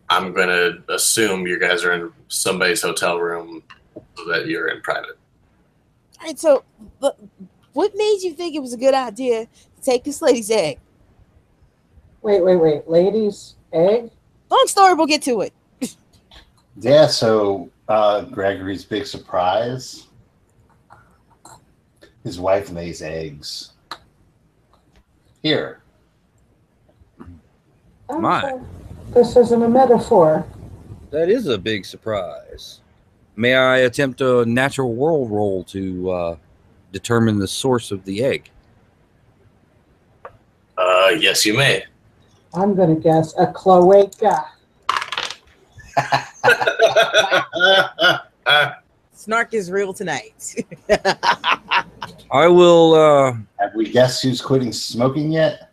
going to assume you guys are in somebody's hotel room so that you're in private. All right, so what made you think it was a good idea to take this lady's egg? Wait. Ladies' egg? Long story, we'll get to it. Yeah, so Gregory's big surprise. His wife lays eggs. Here. My. This isn't a metaphor. That is a big surprise. May I attempt a natural world roll to determine the source of the egg? Yes, you may. I'm going to guess a cloaca. Snark is real tonight. I will Have we guessed who's quitting smoking yet?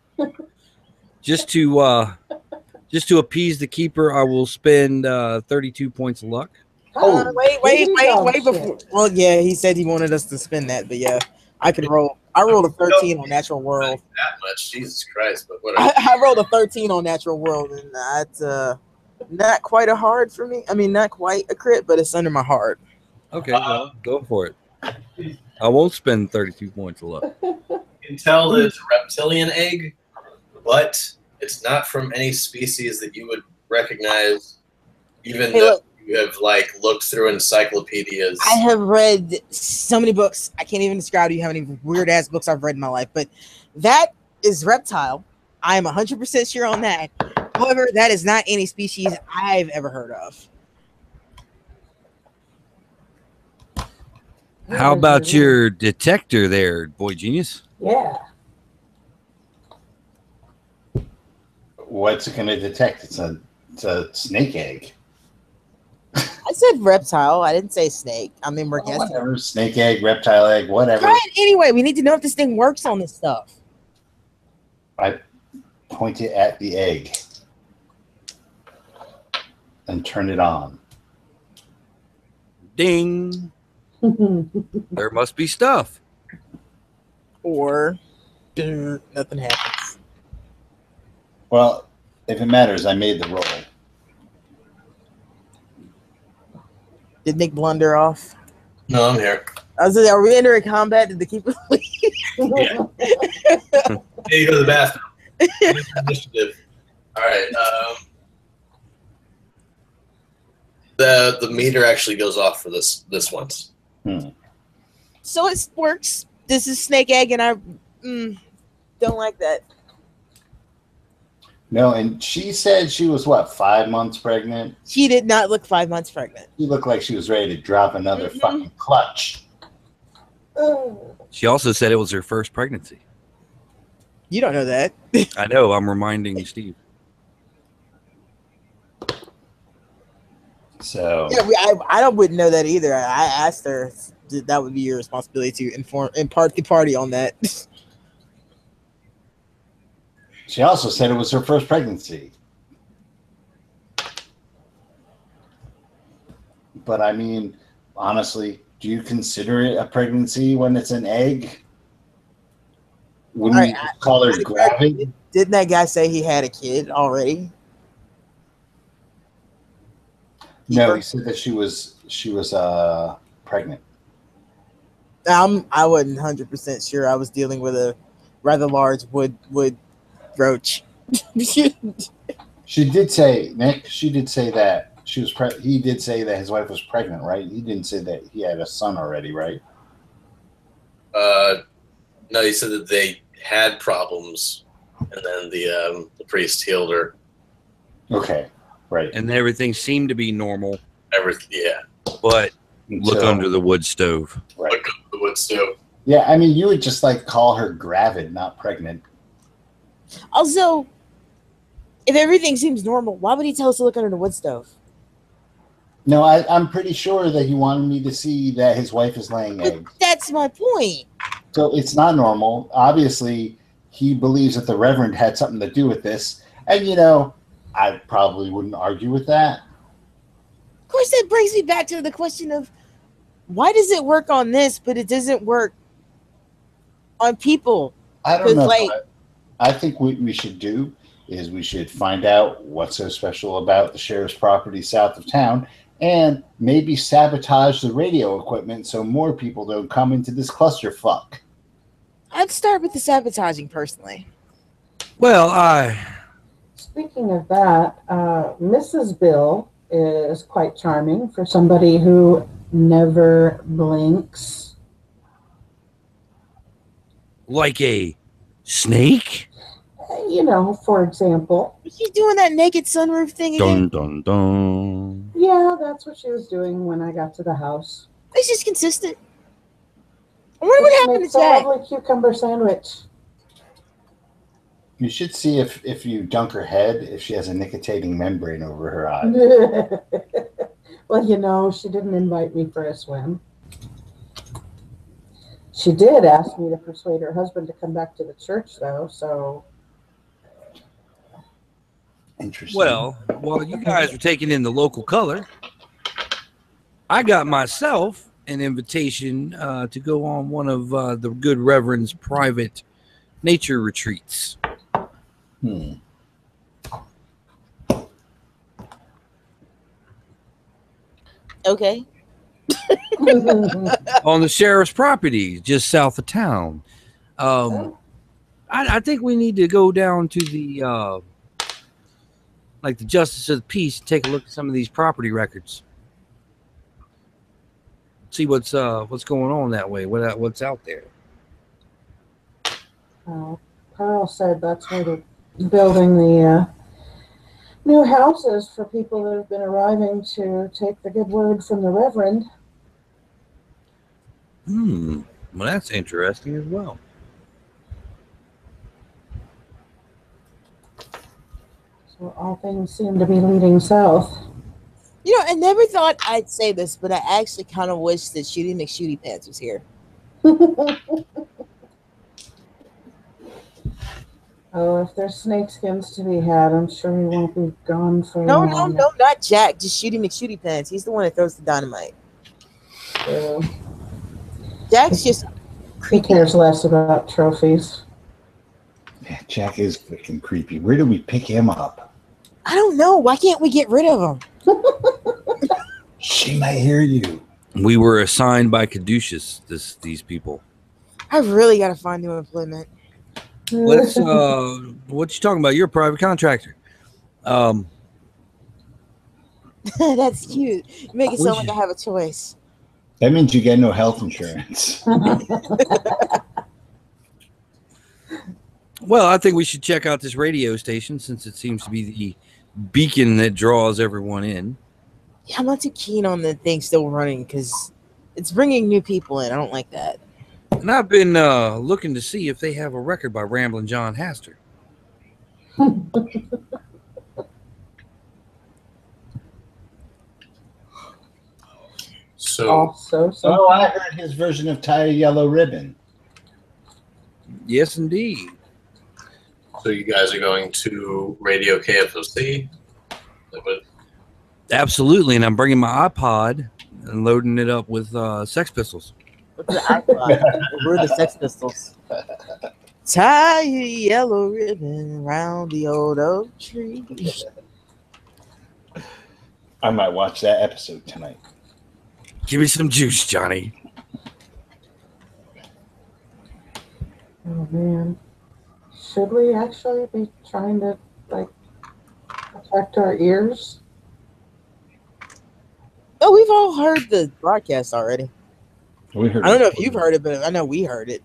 just to appease the keeper, I will spend 32 points of luck. Wait before. Well, yeah, he said he wanted us to spend that, but yeah, I could roll. I rolled a 13 on natural world. That much, Jesus Christ! But whatever. I rolled a 13 on natural world, and that's not quite a hard for me. I mean, not quite a crit, but it's under my heart. Okay, well, go for it. I won't spend 32 points of luck. You can tell that it's a reptilian egg, but it's not from any species that you would recognize, even though you have looked through encyclopedias. I have read so many books. I can't even describe to you how many weird ass books I've read in my life, but that is reptile. I am 100% sure on that. However, that is not any species I've ever heard of. How about your detector there, boy genius? Yeah. What's it going to detect? It's a snake egg. I said reptile. I didn't say snake. I mean, we're guessing. Whatever. Snake egg, reptile egg, whatever. Try it anyway. We need to know if this thing works on this stuff. I point it at the egg and turn it on. Ding. There must be stuff. Or nothing happens. Well, if it matters, I made the roll. Did Nick blunder off? No, I'm here. I was like, are we entering combat? Did the keeper leave? Yeah. Hey, you go to the bathroom. Initiative. All right. The meter actually goes off for this once. So it works. This is snake egg, and I don't like that. No, and she said she was, 5 months pregnant? She did not look 5 months pregnant. She looked like she was ready to drop another fucking clutch. She also said it was her first pregnancy. You don't know that. I know. I'm reminding Steve. So Yeah, I wouldn't know that either. I asked her that would be your responsibility to impart the party on that. she also said it was her first pregnancy. But I mean, honestly, do you consider it a pregnancy when it's an egg? Wouldn't you call her gravid? Didn't that guy say he had a kid already? No, he said that she was pregnant. I wasn't 100% sure. I was dealing with a rather large wood roach. She did say, Nick. She did say that she was. He did say that his wife was pregnant, right? He didn't say that he had a son already, right? No, he said that they had problems and then the priest healed her. Okay, right. And everything seemed to be normal. Yeah. But look under the wood stove. Right. Look under the wood stove. Yeah, I mean, you would just like call her gravid, not pregnant. Also, if everything seems normal, why would he tell us to look under the wood stove? No, I'm pretty sure that he wanted me to see that his wife is laying eggs. That's my point. So it's not normal. Obviously, he believes that the Reverend had something to do with this. And, you know, I probably wouldn't argue with that. Of course, that brings me back to the question of why does it work on this, but it doesn't work on people? I don't know. Like, I think what we should do is we should find out what's so special about the sheriff's property south of town and maybe sabotage the radio equipment so more people don't come into this clusterfuck. I'd start with the sabotaging personally. Well, Speaking of that, Mrs. Bill is quite charming for somebody who never blinks. like a snake? You know, for example. She's doing that naked sunroof thing again. Dun, dun, dun. Yeah, that's what she was doing when I got to the house. It's just consistent. I wonder what happened Makes to a Jack. lovely cucumber sandwich. You should see if you dunk her head, if she has a nicotinating membrane over her eye. Well, you know, she didn't invite me for a swim. She did ask me to persuade her husband to come back to the church, though, so... Interesting. Well, while you guys were taking in the local color, I got myself an invitation to go on one of the good Reverend's private nature retreats. Okay. On the sheriff's property just south of town. I think we need to go down to the like the Justice of the Peace and take a look at some of these property records. See what's going on that way. What's out there. Pearl said that's where they're building the new houses for people that have been arriving to take the good word from the Reverend. Well, that's interesting as well. So all things seem to be leading south. You know, I never thought I'd say this, but I actually kind of wish that Shooty McShooty Pants was here. Oh, if there's snakeskins to be had, I'm sure he won't be gone for No, long. not Jack. Just Shooty McShooty Pants. He's the one that throws the dynamite. So, Jack's just he cares less about trophies. Yeah, Jack is freaking creepy. Where do we pick him up? I don't know. Why can't we get rid of him? She might hear you. We were assigned by Caduceus, these people. I really got to find new employment. Let's what you talking about? You're a private contractor. That's cute. You make it sound like I have a choice. That means you get no health insurance. Well, I think we should check out this radio station since it seems to be the beacon that draws everyone in. Yeah, I'm not too keen on the thing still running because it's bringing new people in. I don't like that. And I've been looking to see if they have a record by Ramblin' John Haster. So, Oh, I heard his version of Tie a Yellow Ribbon. Yes, indeed. so you guys are going to Radio KFOC? Absolutely, and I'm bringing my iPod and loading it up with Sex Pistols. What's the iPod? We're the Sex Pistols. Tie your yellow ribbon around the old oak tree. I might watch that episode tonight. Give me some juice, Johnny. Oh man, should we actually be trying to protect our ears? Oh, we've all heard the broadcast already. We heard I don't know if you've heard it, but I know we heard it.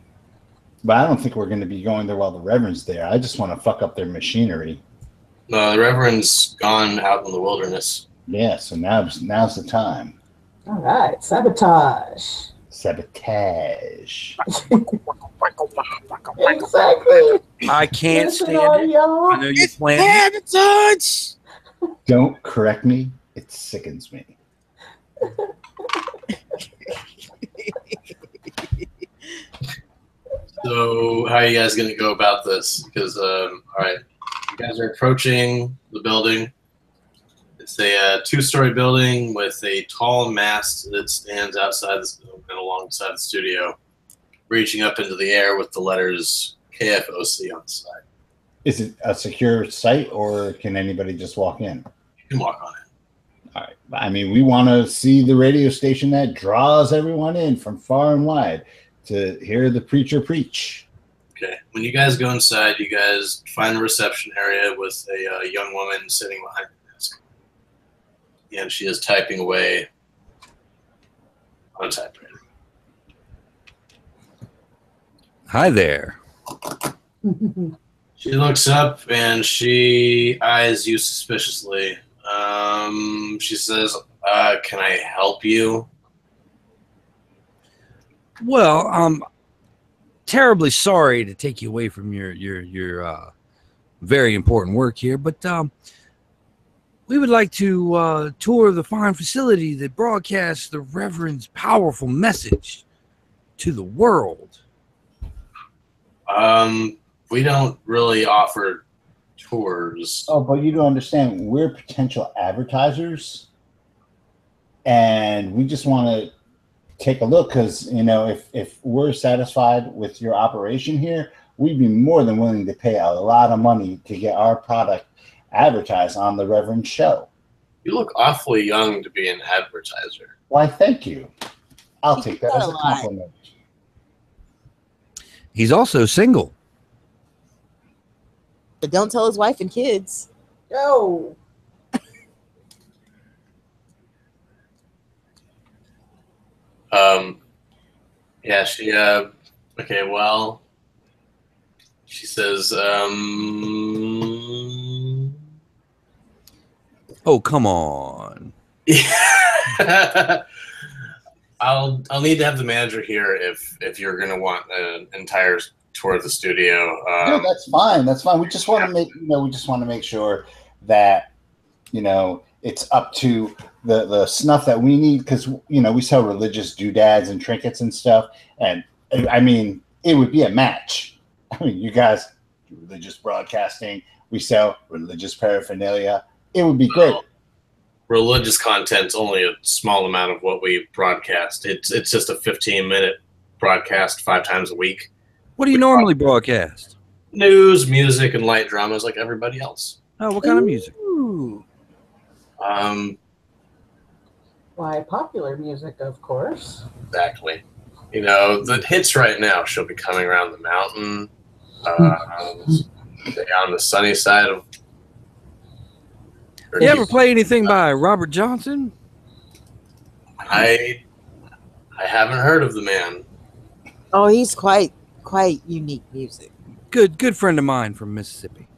But I don't think we're going to be going there while the Reverend's there. I just want to fuck up their machinery. No, the Reverend's gone out in the wilderness. Yeah, so now's the time. All right, sabotage. Sabotage. Exactly. I can't Listen, stand all it. y'all. I know you're planning. Sabotage! Don't correct me. It sickens me. So, how are you guys going to go about this? Because, all right, you guys are approaching the building. It's a two-story building with a tall mast that stands outside and alongside the studio, reaching up into the air with the letters KFOC on the side. Is it a secure site, or can anybody just walk in? You can walk on it. All right. I mean, we want to see the radio station that draws everyone in from far and wide to hear the preacher preach. Okay. When you guys go inside, you guys find the reception area with a young woman sitting behind the desk. And she is typing away on a typewriter. Hi there. She looks up and she eyes you suspiciously. She says, can I help you? Well, I'm terribly sorry to take you away from your very important work here, but we would like to tour the fine facility that broadcasts the Reverend's powerful message to the world. We don't really offer tours. Oh, but you don't understand. We're potential advertisers, and we just want to take a look because, you know, if we're satisfied with your operation here, we'd be more than willing to pay a lot of money to get our product advertised on the Reverend show. You look awfully young to be an advertiser. Why, thank you. I'll take that as a compliment. He's also single. But don't tell his wife and kids. Yo. Yeah, she, okay, well, she says, Oh, come on. I'll need to have the manager here if you're gonna want an entire tour of the studio. No, that's fine. That's fine. We just want to make sure that, you know, it's up to the snuff that we need, because, you know, we sell religious doodads and trinkets and stuff, and I mean, it would be a match. I mean, you guys do religious broadcasting, we sell religious paraphernalia. It would be great. Religious content's only a small amount of what we broadcast. It's just a 15-minute broadcast 5 times a week. What do you normally broadcast? News, music, and light dramas like everybody else. Oh, what kind of music? Ooh. Why, popular music, of course. Exactly. You know, the hits right now, she'll be coming around the mountain, on the sunny side of... You ever play anything by Robert Johnson? I haven't heard of the man. Oh, he's quite unique music. Good friend of mine from Mississippi.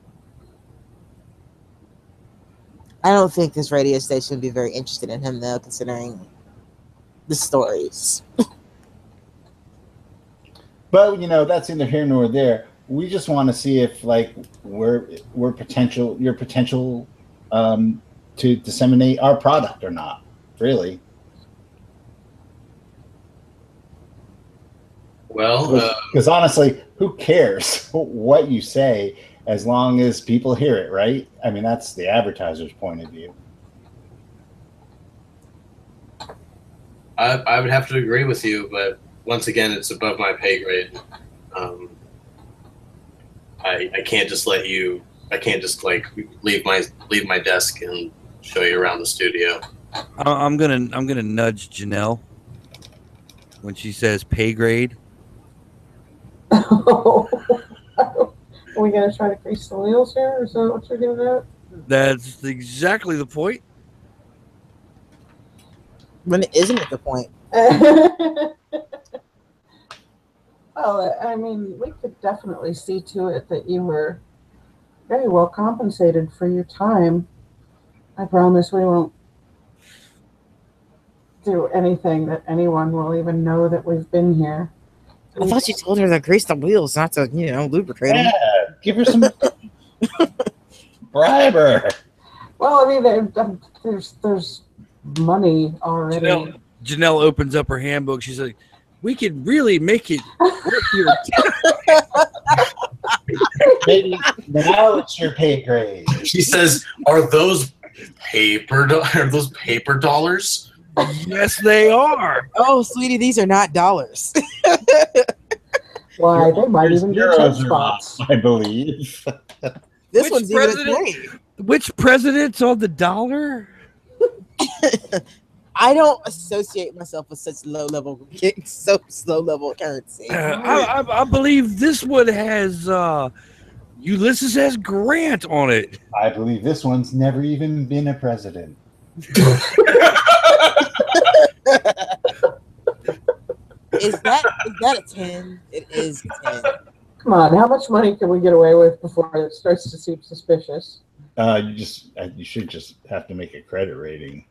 I don't think this radio station would be very interested in him, though, considering the stories. But, you know, that's neither here nor there. We just want to see if, like, we're your potential to disseminate our product or not, really. Well, because honestly, who cares what you say as long as people hear it, right? I mean, that's the advertiser's point of view. I would have to agree with you, but once again, it's above my pay grade. I can't just let you. I can't just like leave my desk and show you around the studio. I'm gonna nudge Janelle when she says pay grade. Are we going to try to grease the wheels here? Is that what you're getting at? That's exactly the point. When isn't it the point? Well, I mean, we could definitely see to it that you were very well compensated for your time. I promise we won't do anything that anyone will even know that we've been here. I thought you told her to grease the wheels, not to, lubricate them. Yeah, give her some bribe her. Well, I mean, there's money already. Janelle opens up her handbook. She's like, "We could really make it worth your Maybe now it's your pay grade. She says, "Are those paper dollars?" Yes, they are. Oh, sweetie, these are not dollars. Why, they might even be 10 Zeros are spots. off, I believe. This Which one's even a president? 20. Which president's on the dollar? I don't associate myself with such low level currency. I believe this one has Ulysses S. Grant on it. I believe this one's never even been a president. Is that a 10? It is a 10. Come on, how much money can we get away with before it starts to seem suspicious? You should just have to make a credit rating.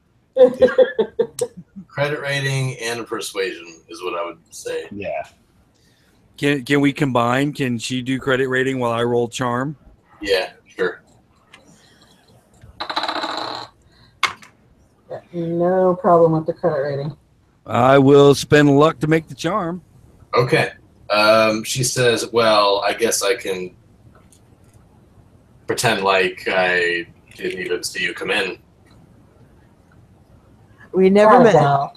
Credit rating and persuasion is what I would say. Yeah. Can we combine? Can she do credit rating while I roll charm? Yeah, sure. Yeah, no problem with the credit rating. I will spend luck to make the charm. Okay. She says, "Well, I guess I can pretend like I didn't even see you come in." We never met. Wow.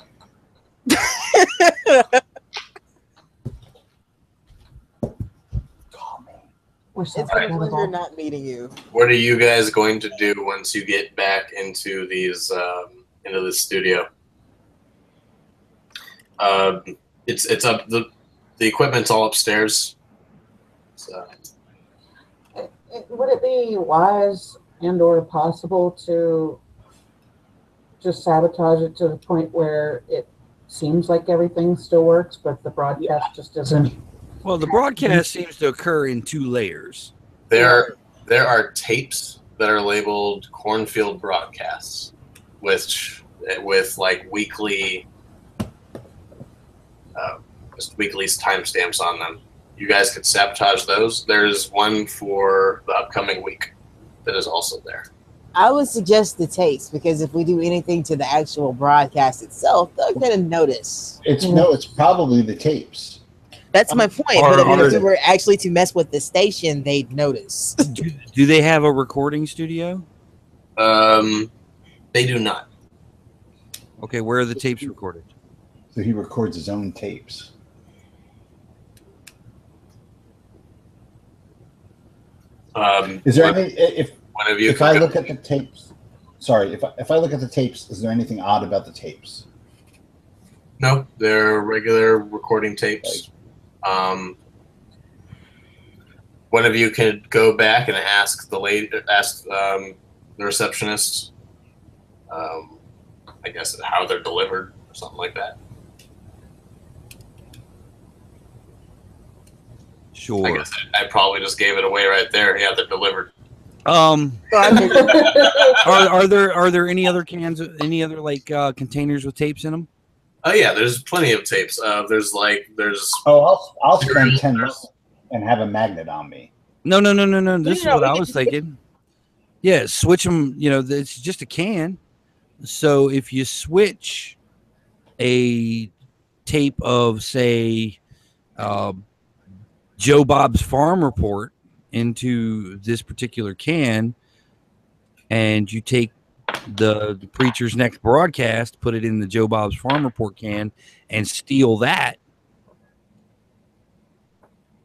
We're so It's been a pleasure forgettable. not meeting you. What are you guys going to do once you get back into these into the studio? It's up the equipment's all upstairs. So Would it be wise and or possible to just sabotage it to the point where it seems like everything still works, but the broadcast just isn't? Well, the broadcast seems to occur in 2 layers. there are tapes that are labeled cornfield broadcasts, with like weekly just weekly timestamps on them. You guys could sabotage those. There's one for the upcoming week that is also there. I would suggest the tapes, because if we do anything to the actual broadcast itself, they're going to notice. It's probably the tapes. That's my point. But if we were actually to mess with the station, they'd notice. Do they have a recording studio? They do not. Okay, where are the tapes recorded? So he records his own tapes. Is there any if I look at the tapes? Sorry, if I look at the tapes, is there anything odd about the tapes? No, they're regular recording tapes. One of you could go back and ask the receptionist, I guess, how they're delivered or something like that. Sure. I guess I probably just gave it away right there. Yeah, they're delivered. Are there any other cans, any other containers with tapes in them? Oh yeah, there's plenty of tapes. There's I'll spend 10 bucks and have a magnet on me. No. This is what I was thinking. Yeah, switch them. It's just a can. So if you switch a tape of, say, Joe Bob's Farm Report into this particular can, and you take the preacher's next broadcast, put it in the Joe Bob's Farm Report can, and steal that,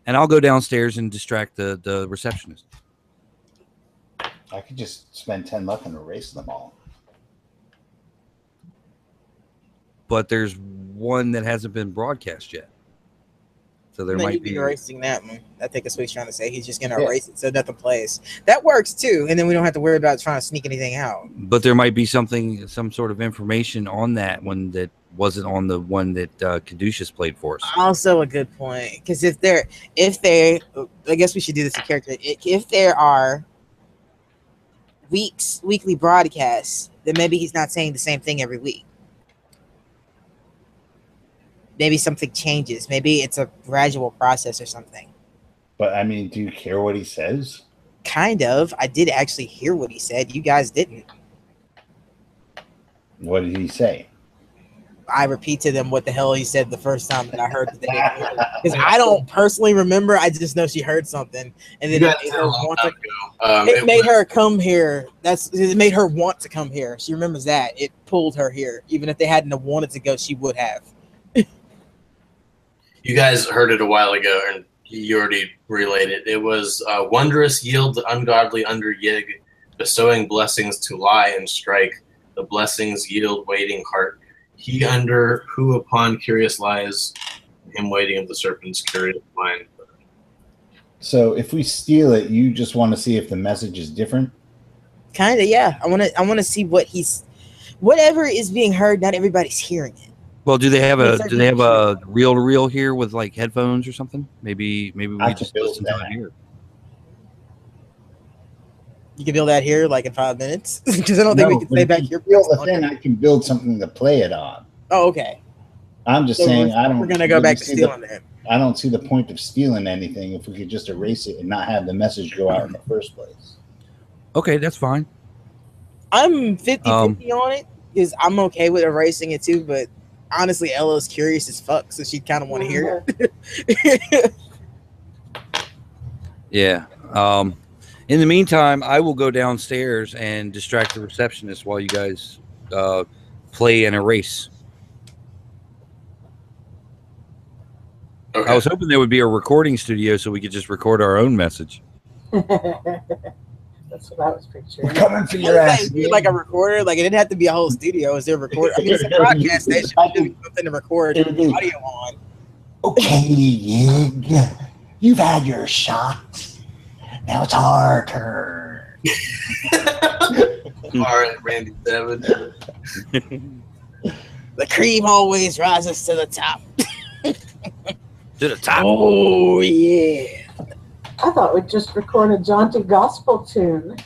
and I'll go downstairs and distract the receptionist. I could just spend 10 bucks and erase them all. But there's one that hasn't been broadcast yet. So there No, might he'd be be. erasing that one. I think that's what he's trying to say. He's just gonna erase it so nothing plays. That works too, and then we don't have to worry about trying to sneak anything out. But there might be some sort of information on that one that wasn't on the one that Caduceus played for us. Also a good point, because if I guess we should do this in character. If there are weekly broadcasts, then maybe he's not saying the same thing every week. Maybe something changes. Maybe it's a gradual process or something. But I mean, do you care what he says? Kind of. I did actually hear what he said. You guys didn't. What did he say? I repeat to them what the hell he said the first time that I heard that they didn't hear it. Because I don't personally remember. I just know she heard something, and then it made her come here. It made her want to come here. She remembers that. It pulled her here. Even if they hadn't have wanted to go, she would have. You guys heard it a while ago, and you already relayed it. It was wondrous yield the ungodly under Yig, bestowing blessings to lie and strike. The blessings yield waiting heart. He under who upon curious lies, him waiting of the serpent's curious mind. So if we steal it, you just want to see if the message is different? Kind of, yeah. I want to see whatever is being heard. Not everybody's hearing it. Well, do they have a reel-to-reel here with like headphones or something? Maybe we just listen to it here. You can build that here like in 5 minutes, because I don't think we can stay back here. Build the thing, I can build something to play it on. Oh, okay. I'm just saying we're gonna go back to stealing that. I don't see the point of stealing anything if we could just erase it and not have the message go out in the first place. Okay, that's fine. I'm 50-50 on it, because I'm okay with erasing it too, but honestly, Ella's curious as fuck, so she'd kind of want to hear it. Yeah. In the meantime, I will go downstairs and distract the receptionist while you guys play and erase. Okay. I was hoping there would be a recording studio so we could just record our own message. That's what I was picturing. We're coming for your ass. Like a recorder, like it didn't have to be a whole studio. Is there a recorder? I mean, it's a broadcast station. There's something to record audio on. Okay, Yig, you've had your shot. Now it's our turn. All right, Randy Savage. The cream always rises to the top. To the top. Oh yeah. I thought we'd just record a jaunty gospel tune.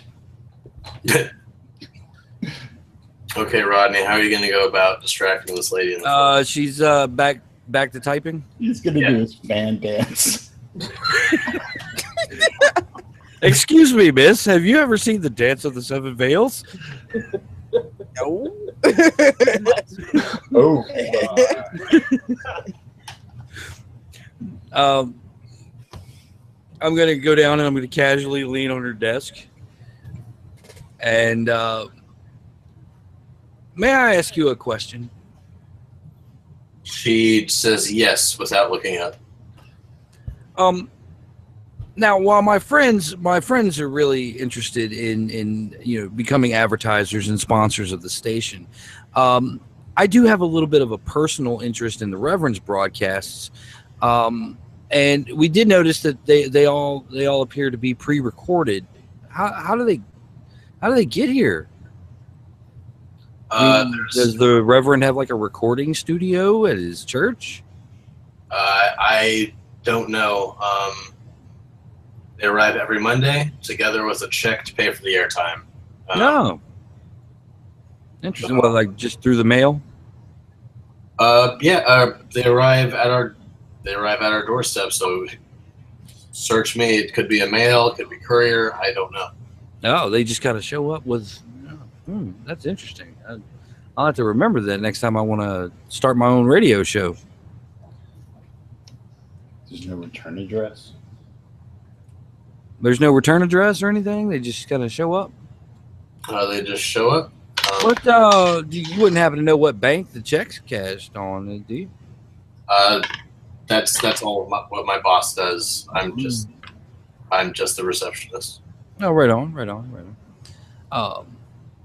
Okay, Rodney, how are you going to go about distracting this lady? In the She's back to typing. He's gonna do his fan dance. Excuse me, miss. Have you ever seen the Dance of the Seven Veils? No. Oh, I'm gonna go down and I'm gonna casually lean on her desk. And may I ask you a question? She says yes without looking up. Now, while my friends are really interested in becoming advertisers and sponsors of the station, I do have a little bit of a personal interest in the Reverend's broadcasts, and we did notice that they all appear to be pre-recorded. How do they get here? Does the Reverend have like a recording studio at his church? I don't know. They arrive every Monday together with a check to pay for the airtime. No. Interesting. Well, like just through the mail? Yeah. They arrive at our doorstep. So search me. It could be a mail. It could be courier. I don't know. Oh, they just got to show up with. That's interesting. I'll have to remember that next time I want to start my own radio show. there's no return address. There's no return address or anything. They just gotta show up. They just show up. What? You wouldn't happen to know what bank the check's cashed on, do you? That's all what my boss does. I'm just the receptionist. Oh, right on.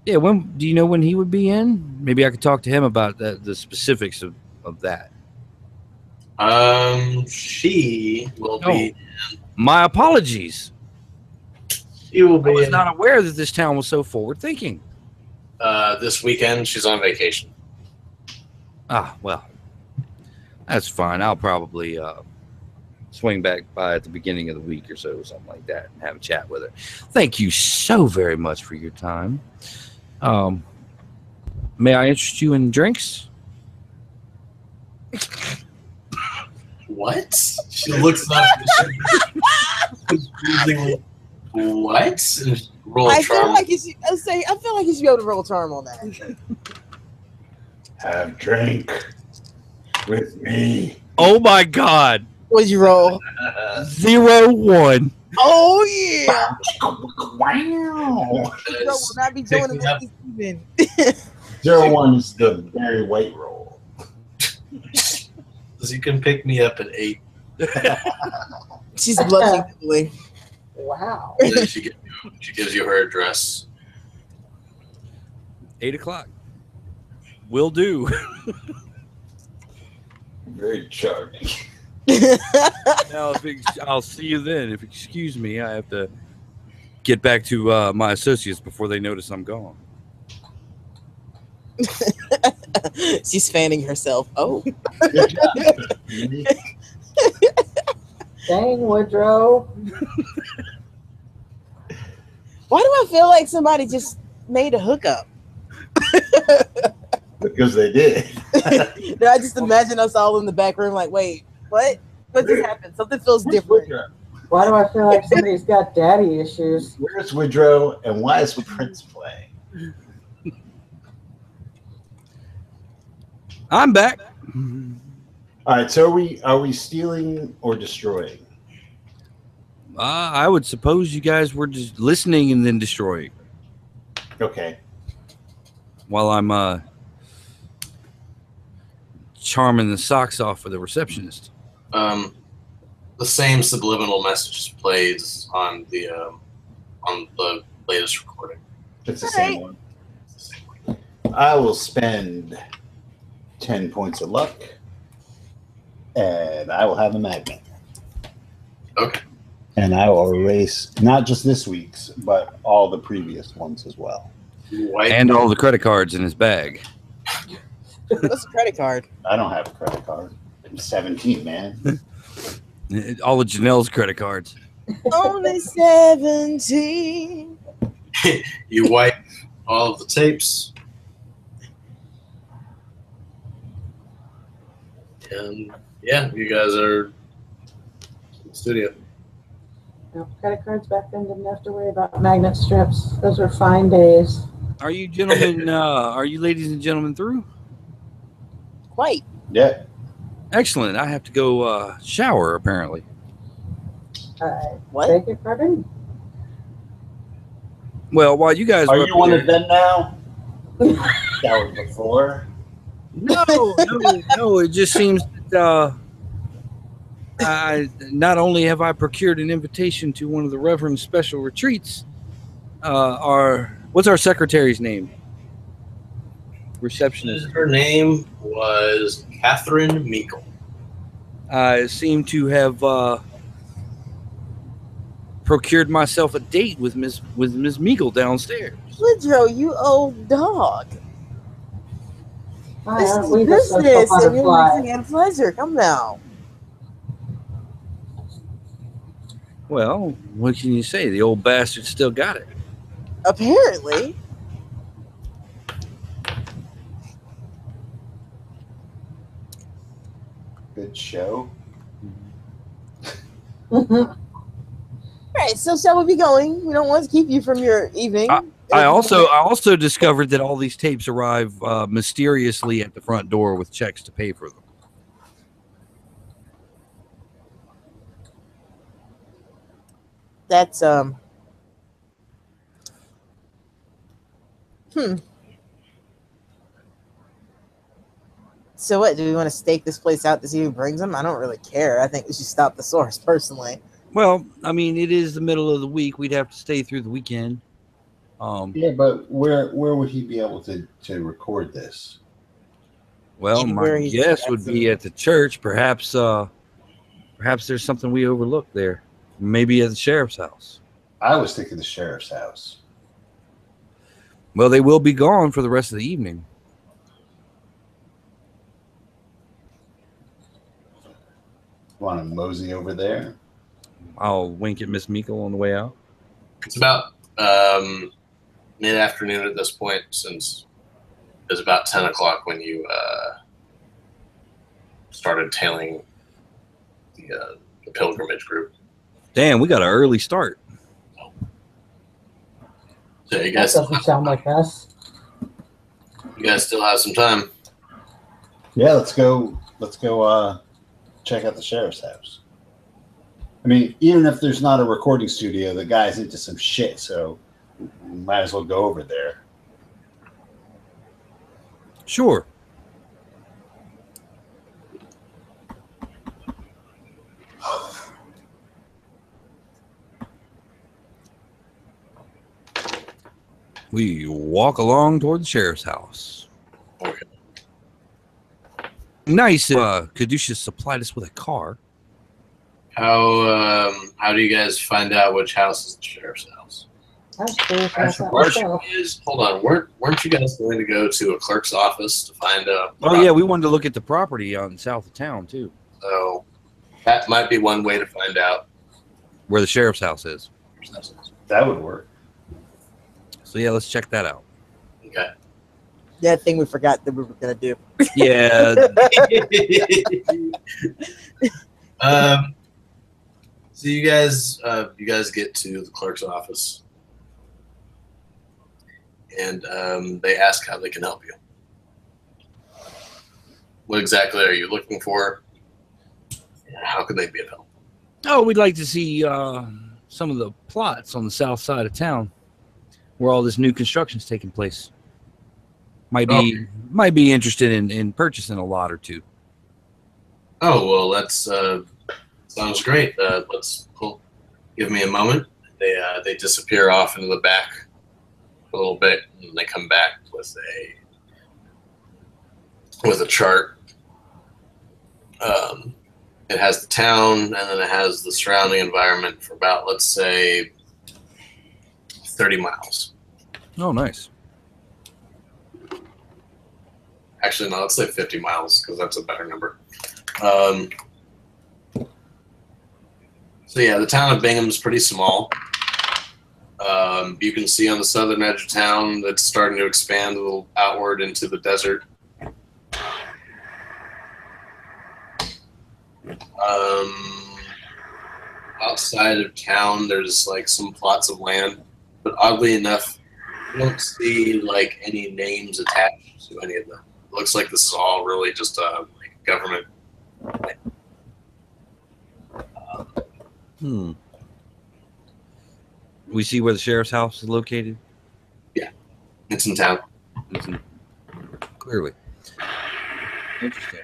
Yeah. When do you know when he would be in? Maybe I could talk to him about the specifics of that. She will be. My apologies. She will I be was in, not aware that this town was so forward thinking. this weekend. She's on vacation. Ah, well, that's fine. I'll probably swing back by at the beginning of the week or so, something like that, and have a chat with her. Thank you so very much for your time. May I interest you in drinks? What? She looks up. Confusingly. What? Roll I feel charm. like you should. I feel like you should be able to roll charm on that. Have drink with me. Oh my God! What'd you roll? 0-1. Oh yeah. Wow. Bro will not be joining us this evening. 0-1 is the very white roll. You can pick me up at 8. She's blushing heavily. Wow. And then she gives you her address. 8 o'clock. Will do. Very charming. Now, I'll see you then. If you excuse me, I have to get back to my associates before they notice I'm gone. She's fanning herself. Oh. Dang, Woodrow. Why do I feel like somebody just made a hookup? Because they did. I just imagine us all in the back room like, wait, what? What just happened? Something feels different. Why do I feel like somebody's got daddy issues? Where's Woodrow and why is Prince playing? I'm back. All right, so are we stealing or destroying? I would suppose you guys were just listening and then destroying Okay. while I'm charming the socks off for the receptionist. The same subliminal message plays on the latest recording. It's the same one. I will spend 10 points of luck, and I will have a magnet. Okay. And I will erase not just this week's, but all the previous ones as well. White. And all the credit cards in his bag. What's a credit card? I don't have a credit card. I'm 17, man. All of Janelle's credit cards. Only 17. You wipe all of the tapes. And yeah, you guys are in the studio. No, credit cards back then didn't have to worry about magnet strips. Those were fine days. Are you gentlemen, are you ladies and gentlemen through? Quite. Yeah. Excellent. I have to go shower, apparently. What? Beg your pardon? Well, while you guys Are were you up one there- of them now? Showered before. No. It just seems that I not only have I procured an invitation to one of the Reverend's special retreats. What's our secretary's name? Receptionist. Her name was Catherine Meekle. I seem to have procured myself a date with Miss Meagle downstairs. Woodrow, you old dog. Why This aren't is we the social business, and you're butterfly? mixing in pleasure. Come now. Well, what can you say? The old bastard still got it. Apparently. Good show. All right, so shall we be going? We don't want to keep you from your evening. I also discovered that all these tapes arrive mysteriously at the front door with checks to pay for them. That's So what? Do we want to stake this place out to see who brings them? I don't really care. I think we should stop the source personally. Well, I mean, it is the middle of the week. We'd have to stay through the weekend. Yeah, but where would he be able to record this? Well, Anywhere my he's guess would at. be at the church. Perhaps there's something we overlooked there. Maybe at the sheriff's house. I was thinking the sheriff's house. Well, they will be gone for the rest of the evening. Want to mosey over there? I'll wink at Miss Meekle on the way out. It's about mid-afternoon at this point, since it was about 10 o'clock when you started tailing the pilgrimage group. Damn, we got an early start. So you That guys, doesn't sound like us. still have some time. Yeah, let's go. Check out the sheriff's house. I mean, even if there's not a recording studio, the guy's into some shit, so we might as well go over there. Sure. We walk along toward the sheriff's house. Okay. Nice. Caduceus supplied us with a car. How do you guys find out which house is the sheriff's house? I was curious That's about the that question. myself. Hold on, weren't you guys going to go to a clerk's office to find out? Oh yeah, we wanted to look at the property on south of town too, So that might be one way to find out. where the sheriff's house is. That would work. So yeah, let's check that out. Okay. That thing we forgot that we were gonna do. Yeah. So you guys get to the clerk's office, and they ask how they can help you. What exactly are you looking for? How can they be of help? Oh, we'd like to see some of the plots on the south side of town, where all this new construction's taking place. Might be interested in purchasing a lot or two. Oh well, that's sounds great. Give me a moment. They disappear off into the back a little bit, and they come back with a chart. It has the town, and then it has the surrounding environment for about, let's say, 30 miles. Oh, nice. Actually, no, let's say 50 miles because that's a better number. So yeah, the town of Bingham is pretty small. You can see on the southern edge of town that's starting to expand a little outward into the desert. Outside of town, there's like some plots of land, but oddly enough, you don't see like any names attached to any of them. It looks like this is all really just like government. We see where the sheriff's house is located. It's in town. Clearly. Interesting.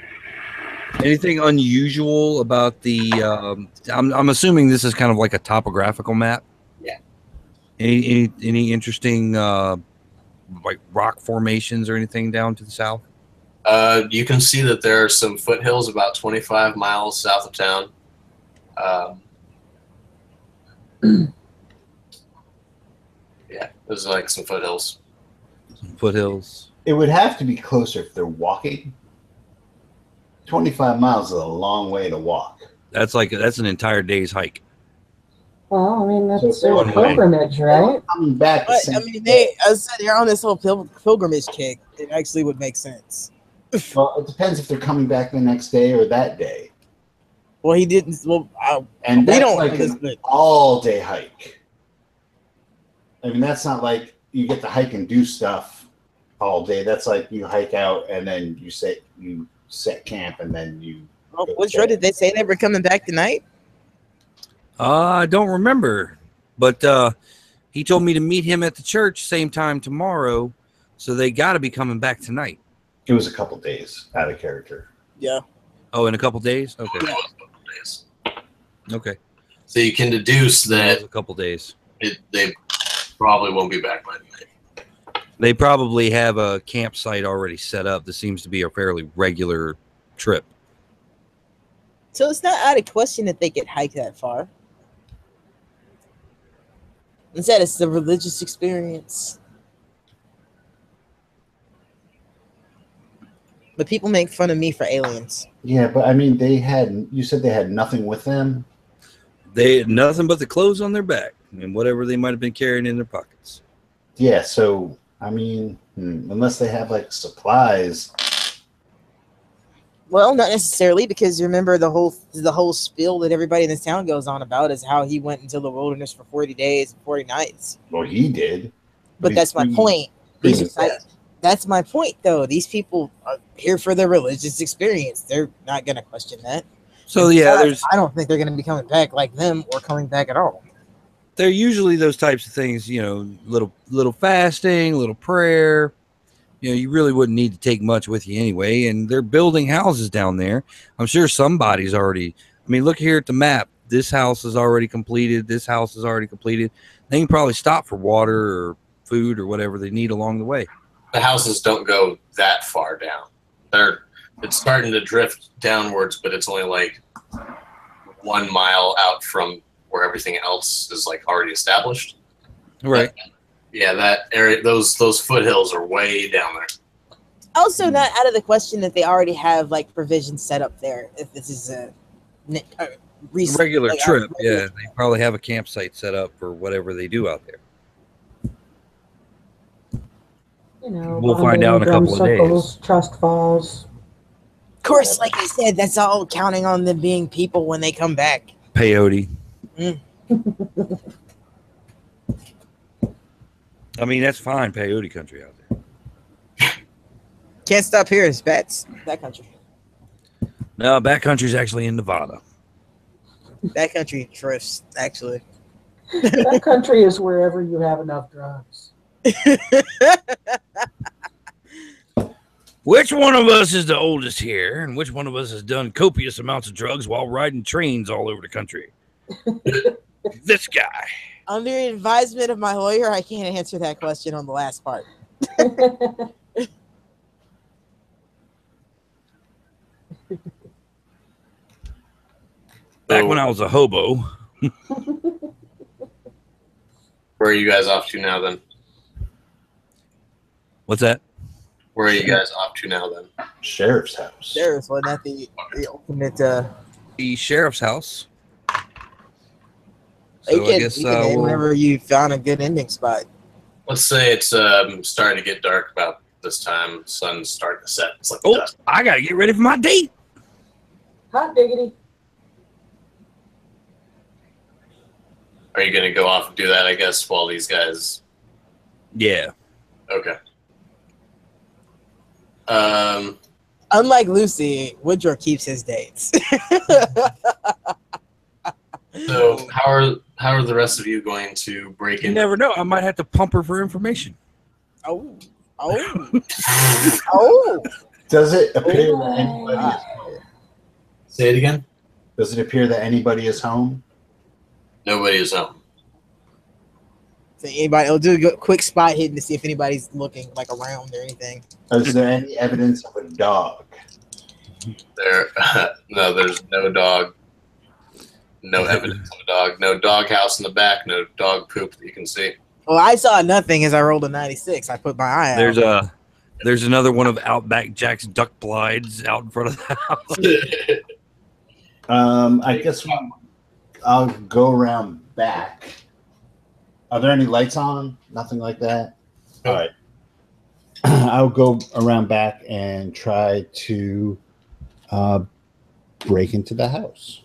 Anything unusual about the? I'm assuming this is kind of like a topographical map. Yeah. Any interesting like rock formations or anything down to the south? You can see that there are some foothills about 25 miles south of town. Yeah, there's like some foothills. Some foothills. It would have to be closer if they're walking. 25 miles is a long way to walk. That's an entire day's hike. Well, I mean, that's So a one way. pilgrimage, right? Coming back the But same I mean, day. as I said, they're on this whole pilgrimage kick. It actually would make sense. Well, it depends if they're coming back the next day or that day. Well, he didn't. Well, And we that's don't like this, an but all-day hike. I mean, that's not like you get to hike and do stuff all day. That's like you hike out and then you set camp and then you. which road did they say they were coming back tonight? I don't remember, but he told me to meet him at the church same time tomorrow, so they got to be coming back tonight. It was a couple days out of character. Yeah. Oh, in a couple days. Okay. It was a couple days. Okay. So you can deduce That that was a couple days. they probably won't be back by tonight. They probably have a campsite already set up. This seems to be a fairly regular trip. So it's not out of question that they could hike that far. Instead, it's the religious experience. But people make fun of me for aliens. Yeah, but I mean, you said they had nothing with them? They had nothing but the clothes on their back and whatever they might have been carrying in their pockets. Yeah, so, I mean, unless they have, like, supplies. Well, not necessarily, because remember the whole spiel that everybody in this town goes on about is how he went into the wilderness for 40 days and 40 nights. Well, he did. But that's my point. That's my point, though. These people are here for their religious experience. They're not going to question that. So, yeah, I don't think they're going to be coming back like them or coming back at all. They're usually those types of things, you know, little fasting, little prayer. You know, you really wouldn't need to take much with you anyway. And they're building houses down there. I'm sure somebody's already. I mean, look here at the map. This house is already completed. This house is already completed. They can probably stop for water or food or whatever they need along the way. The houses don't go that far down. It's starting to drift downwards, but it's only like 1 mile out from where everything else is like already established. Right. Yeah, that area, those foothills are way down there. Also, not out of the question that they already have like provisions set up there. If this is a regular trip, yeah, they probably have a campsite set up for whatever they do out there. You know, we'll find out in a couple of days. Trust falls. Of course, like I said, that's all counting on them being people when they come back. Peyote. I mean, that's fine. Peyote country out there. Can't stop here. It's bats. That country. No, backcountry's actually in Nevada. That country drifts, actually. That country is wherever you have enough drugs. Which one of us is the oldest here, and which one of us has done copious amounts of drugs while riding trains all over the country? This guy. Under advisement of my lawyer, I can't answer that question on the last part. Back when I was a hobo. Where are you guys off to now, then? What's that? Where are you guys off to now, then? Sheriff's house. Sheriff's, wasn't that the ultimate... The sheriff's house. So you can whenever you found a good ending spot. Let's say it's starting to get dark about this time. Sun's starting to set. It's like dusk. I gotta get ready for my date. Hot diggity. Are you gonna go off and do that? I guess while these guys. Yeah. Okay. Unlike Lucy, Woodrow keeps his dates. So how are the rest of you going to break in? You never know. I might have to pump her for information. Oh. Does it appear that anybody is home? Say it again? Does it appear that anybody is home? Nobody is home. So I'll do a quick spot hidden to see if anybody's looking like around or anything. Is there any evidence of a dog? No, there's no dog. No evidence of a dog. No dog house in the back. No dog poop that you can see. Well, I saw nothing as I rolled a 96. I put my eye out. There's another one of Outback Jack's duck blides out in front of the house. I guess I'll go around back. Are there any lights on? Nothing like that? All right. I'll go around back and try to break into the house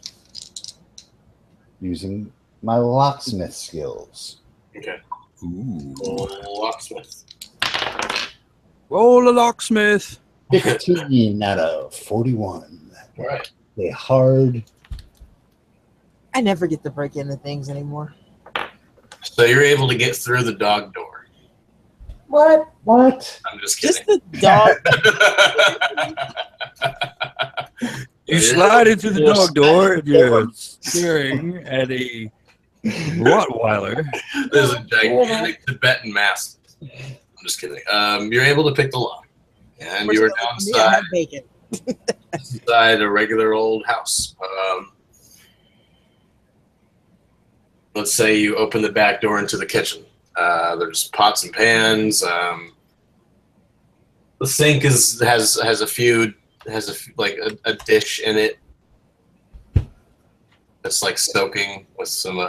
using my locksmith skills. Okay. Ooh. Locksmith. Roll a locksmith. 15 out of 41. All right. A hard. I never get to break into things anymore. So you're able to get through the dog door. What? I'm just kidding. Just the dog. You slide into the dog door and you're staring at a Rottweiler. There's a gigantic Tibetan mastiff. I'm just kidding. You're able to pick the lock, and you are now Yeah, I inside, have bacon. inside a regular old house. Let's say you open the back door into the kitchen. There's pots and pans. The sink has a dish in it that's like soaking with some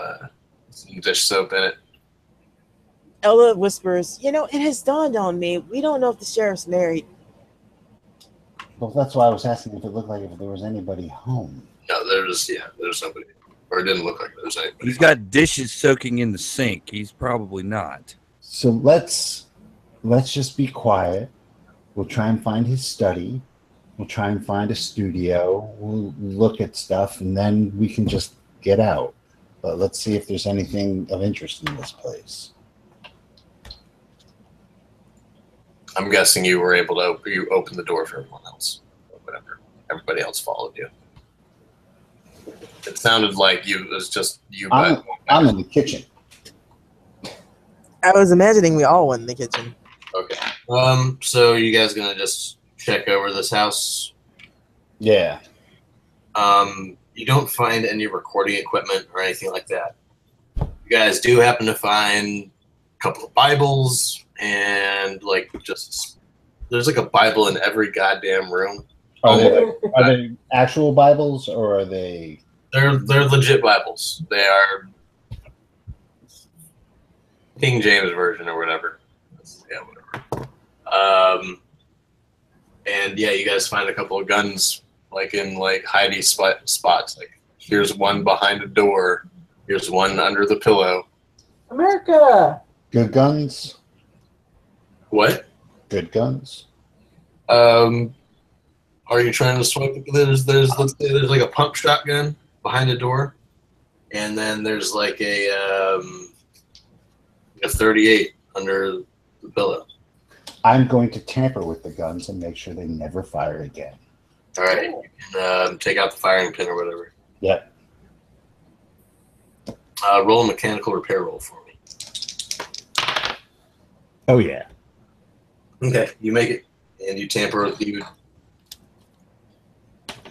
dish soap in it. Ella whispers, "You know, it has dawned on me. We don't know if the sheriff's married." Well, that's why I was asking if it looked like if there was anybody home. No, there's nobody, or it didn't look like there was anybody. He's got dishes soaking in the sink. He's probably not. So let's just be quiet. We'll try and find his study. We'll try and find a studio. We'll look at stuff, and then we can just get out. But let's see if there's anything of interest in this place. I'm guessing you were able to open the door for everyone else, or whatever. Everybody else followed you. It sounded like it was just you. I'm in the kitchen. I was imagining we all went in the kitchen. Okay. So you guys gonna just check over this house? Yeah. You don't find any recording equipment or anything like that. You guys do happen to find a couple of Bibles and there's like a Bible in every goddamn room. Are they actual Bibles or are they? They're legit Bibles. They are King James version or whatever. Yeah, whatever. And yeah, you guys find a couple of guns like in like hidey spots. Like here's one behind a door. Here's one under the pillow. America. Good guns. What? Good guns. Are you trying to swipe? Let's say there's like a pump shotgun behind the door, and then there's like a 38 under the pillow. I'm going to tamper with the guns and make sure they never fire again. All right, you can take out the firing pin or whatever. Yep. Roll a mechanical repair roll for me. Oh yeah. Okay, you make it, and you tamper with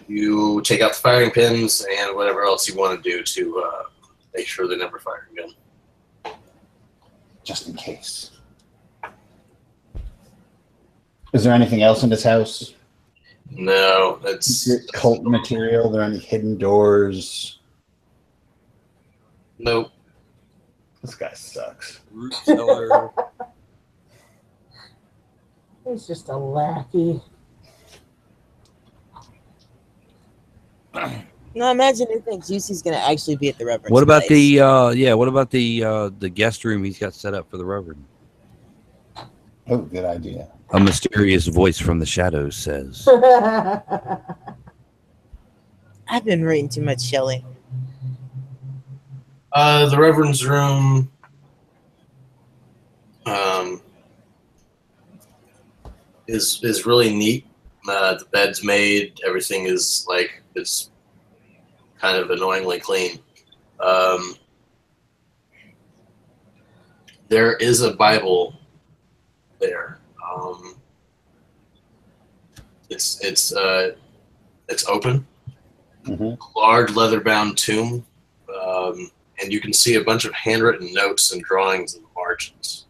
you take out the firing pins and whatever else you want to do to make sure they never fire again. Just in case. Is there anything else in this house? No, that's cult material. Are there any hidden doors? Nope. This guy sucks. Root cellar. He's just a lackey. No, imagine he thinks Juicy's gonna actually be at the Reverend's What about place. the guest room he's got set up for the Reverend? Oh, good idea. A mysterious voice from the shadows says. I've been reading too much Shelley. The Reverend's room. Is really neat. The bed's made. Everything is like it's kind of annoyingly clean. There is a Bible there. It's open. Mm-hmm. Large leather-bound tomb, and you can see a bunch of handwritten notes and drawings in the margins.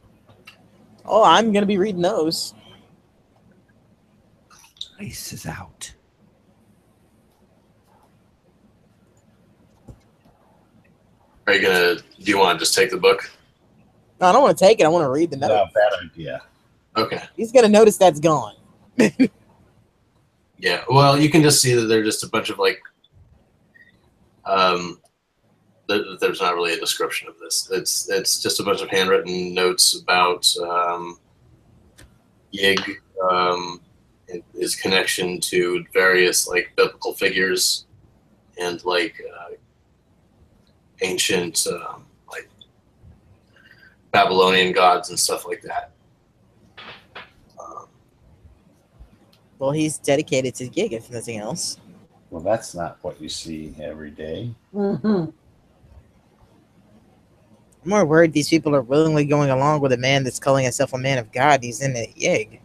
Oh, I'm gonna be reading those. Ice is out. Are you gonna? Do you want to just take the book? No, I don't want to take it. I want to read the note. No, bad idea. Okay. He's gonna notice that's gone. Yeah. Well, you can just see that they're just a bunch of like. There's not really a description of this. It's just a bunch of handwritten notes about Yig, his connection to various like biblical figures and like ancient like Babylonian gods and stuff like that. Well, he's dedicated to gig, if nothing else. Well, that's not what you see every day. Mm-hmm. I'm more worried these people are willingly going along with a man that's calling himself a man of God. He's in a yeg.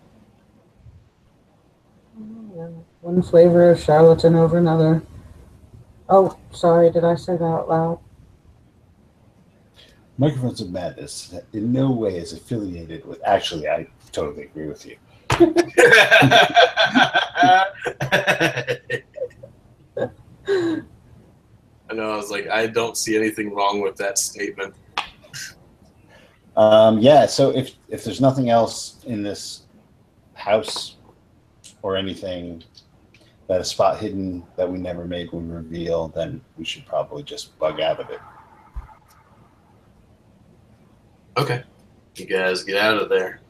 One flavor of charlatan over another. Oh, sorry, did I say that out loud? Microphones of Madness in no way is affiliated with. Actually, I totally agree with you. I know. I was like, I don't see anything wrong with that statement. Yeah. So if there's nothing else in this house or anything that a spot hidden that we never made would reveal, then we should probably just bug out of it. Okay. You guys get out of there.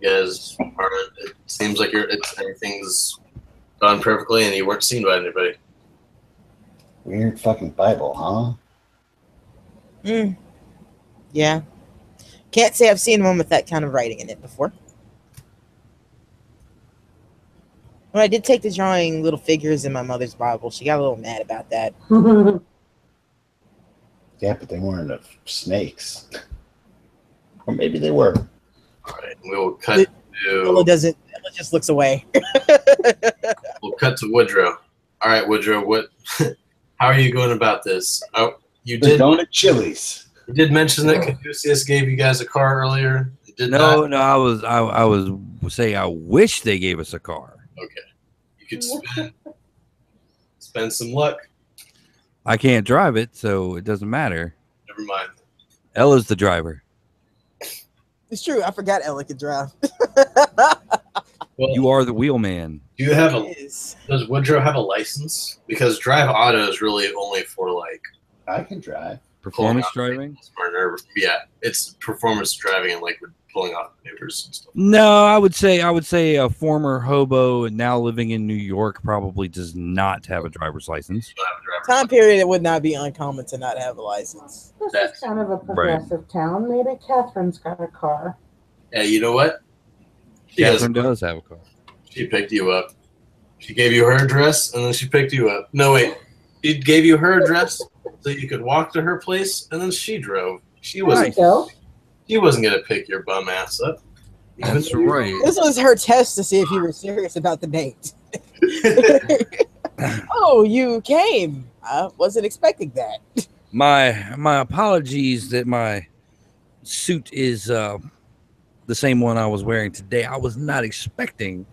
You guys are. It seems like everything's gone perfectly, and you weren't seen by anybody. Weird fucking Bible, huh? Yeah. Can't say I've seen one with that kind of writing in it before. Well, I did take to drawing little figures in my mother's Bible. She got a little mad about that. Yeah, but they weren't of snakes. Or maybe they were. All right, we will cut Ella to. Ella just looks away. We'll cut to Woodrow. All right, Woodrow. What? How are you going about this? Oh, you They're did. going to Chili's. You did mention that Caduceus gave you guys a car earlier. You did No, not? no, I was saying I wish they gave us a car. Okay. You could spend some luck. I can't drive it, so it doesn't matter. Never mind. Ella's the driver. It's true. I forgot Ella could drive. Well, You are the wheelman. do you have It is. Does Woodrow have a license? Because drive auto is really only for like I can drive. Performance pulling off driving? or yeah, it's performance driving and like pulling off maneuvers and stuff. No, I would say a former hobo and now living in New York probably does not have a driver's license. You don't have a driver's Time period, it would not be uncommon to not have a license. This is kind of a progressive town. Maybe Catherine's got a car. Yeah, you know what? She has- Catherine does have a car. She picked you up. She gave you her address, and then she picked you up. No, wait. She gave you her address so you could walk to her place, and then she drove. She wasn't. Go. She wasn't gonna pick your bum ass up. That's right. This was her test to see if you were serious about the date. Oh, you came. I wasn't expecting that. My apologies that my suit is the same one I was wearing today. I was not expecting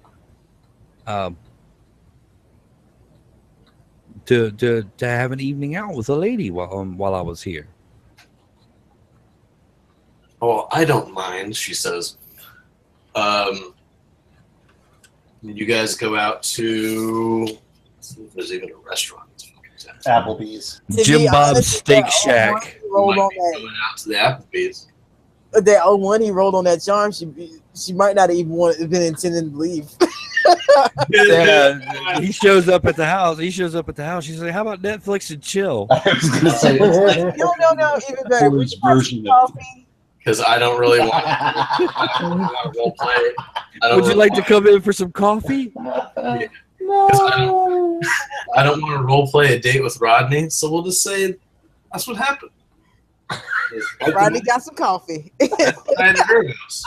to have an evening out with a lady while I was here. Oh, I don't mind, she says. You guys go out to. See if there's even a restaurant. Applebee's. To be Jim Bob's honest, Steak that Shack. old one he rolled Might on be going out to the Applebee's. that old one he rolled on that charm. She might not even want have been intending to leave. Yeah, he shows up at the house. She's like, "How about Netflix and chill?" I was going to say it's like No, even better. Would Polish you like version some of- coffee? Because I don't really want to role play. Would you like to come in for some coffee? No. I don't want to role play a date with Rodney, so we'll just say that's what happened. Rodney got some coffee. At her house.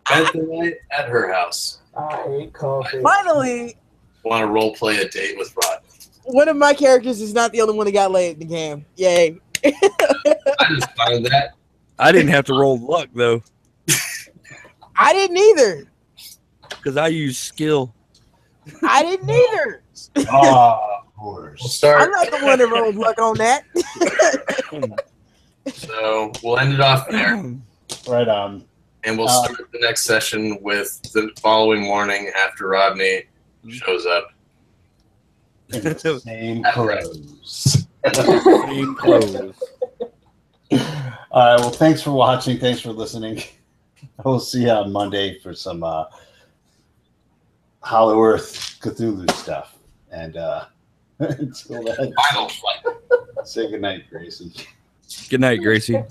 Spent the night at her house. I hate coffee. Finally, Want to role play a date with Rodney? one of my characters is not the only one that got laid in the game. Yay. I just find that. I didn't have to roll luck though, I didn't either. because I use skill. I didn't either. of We'll course. start. I'm not the one that rolled luck on that. So we'll end it off there, Right on. and we'll start the next session with the following morning after Rodney shows up. In the same clothes. Same clothes. All right. Well, thanks for watching. Thanks for listening. We'll see you on Monday for some Hollow Earth Cthulhu stuff. And until then, Final fight. say goodnight, Gracie. Good night, Gracie.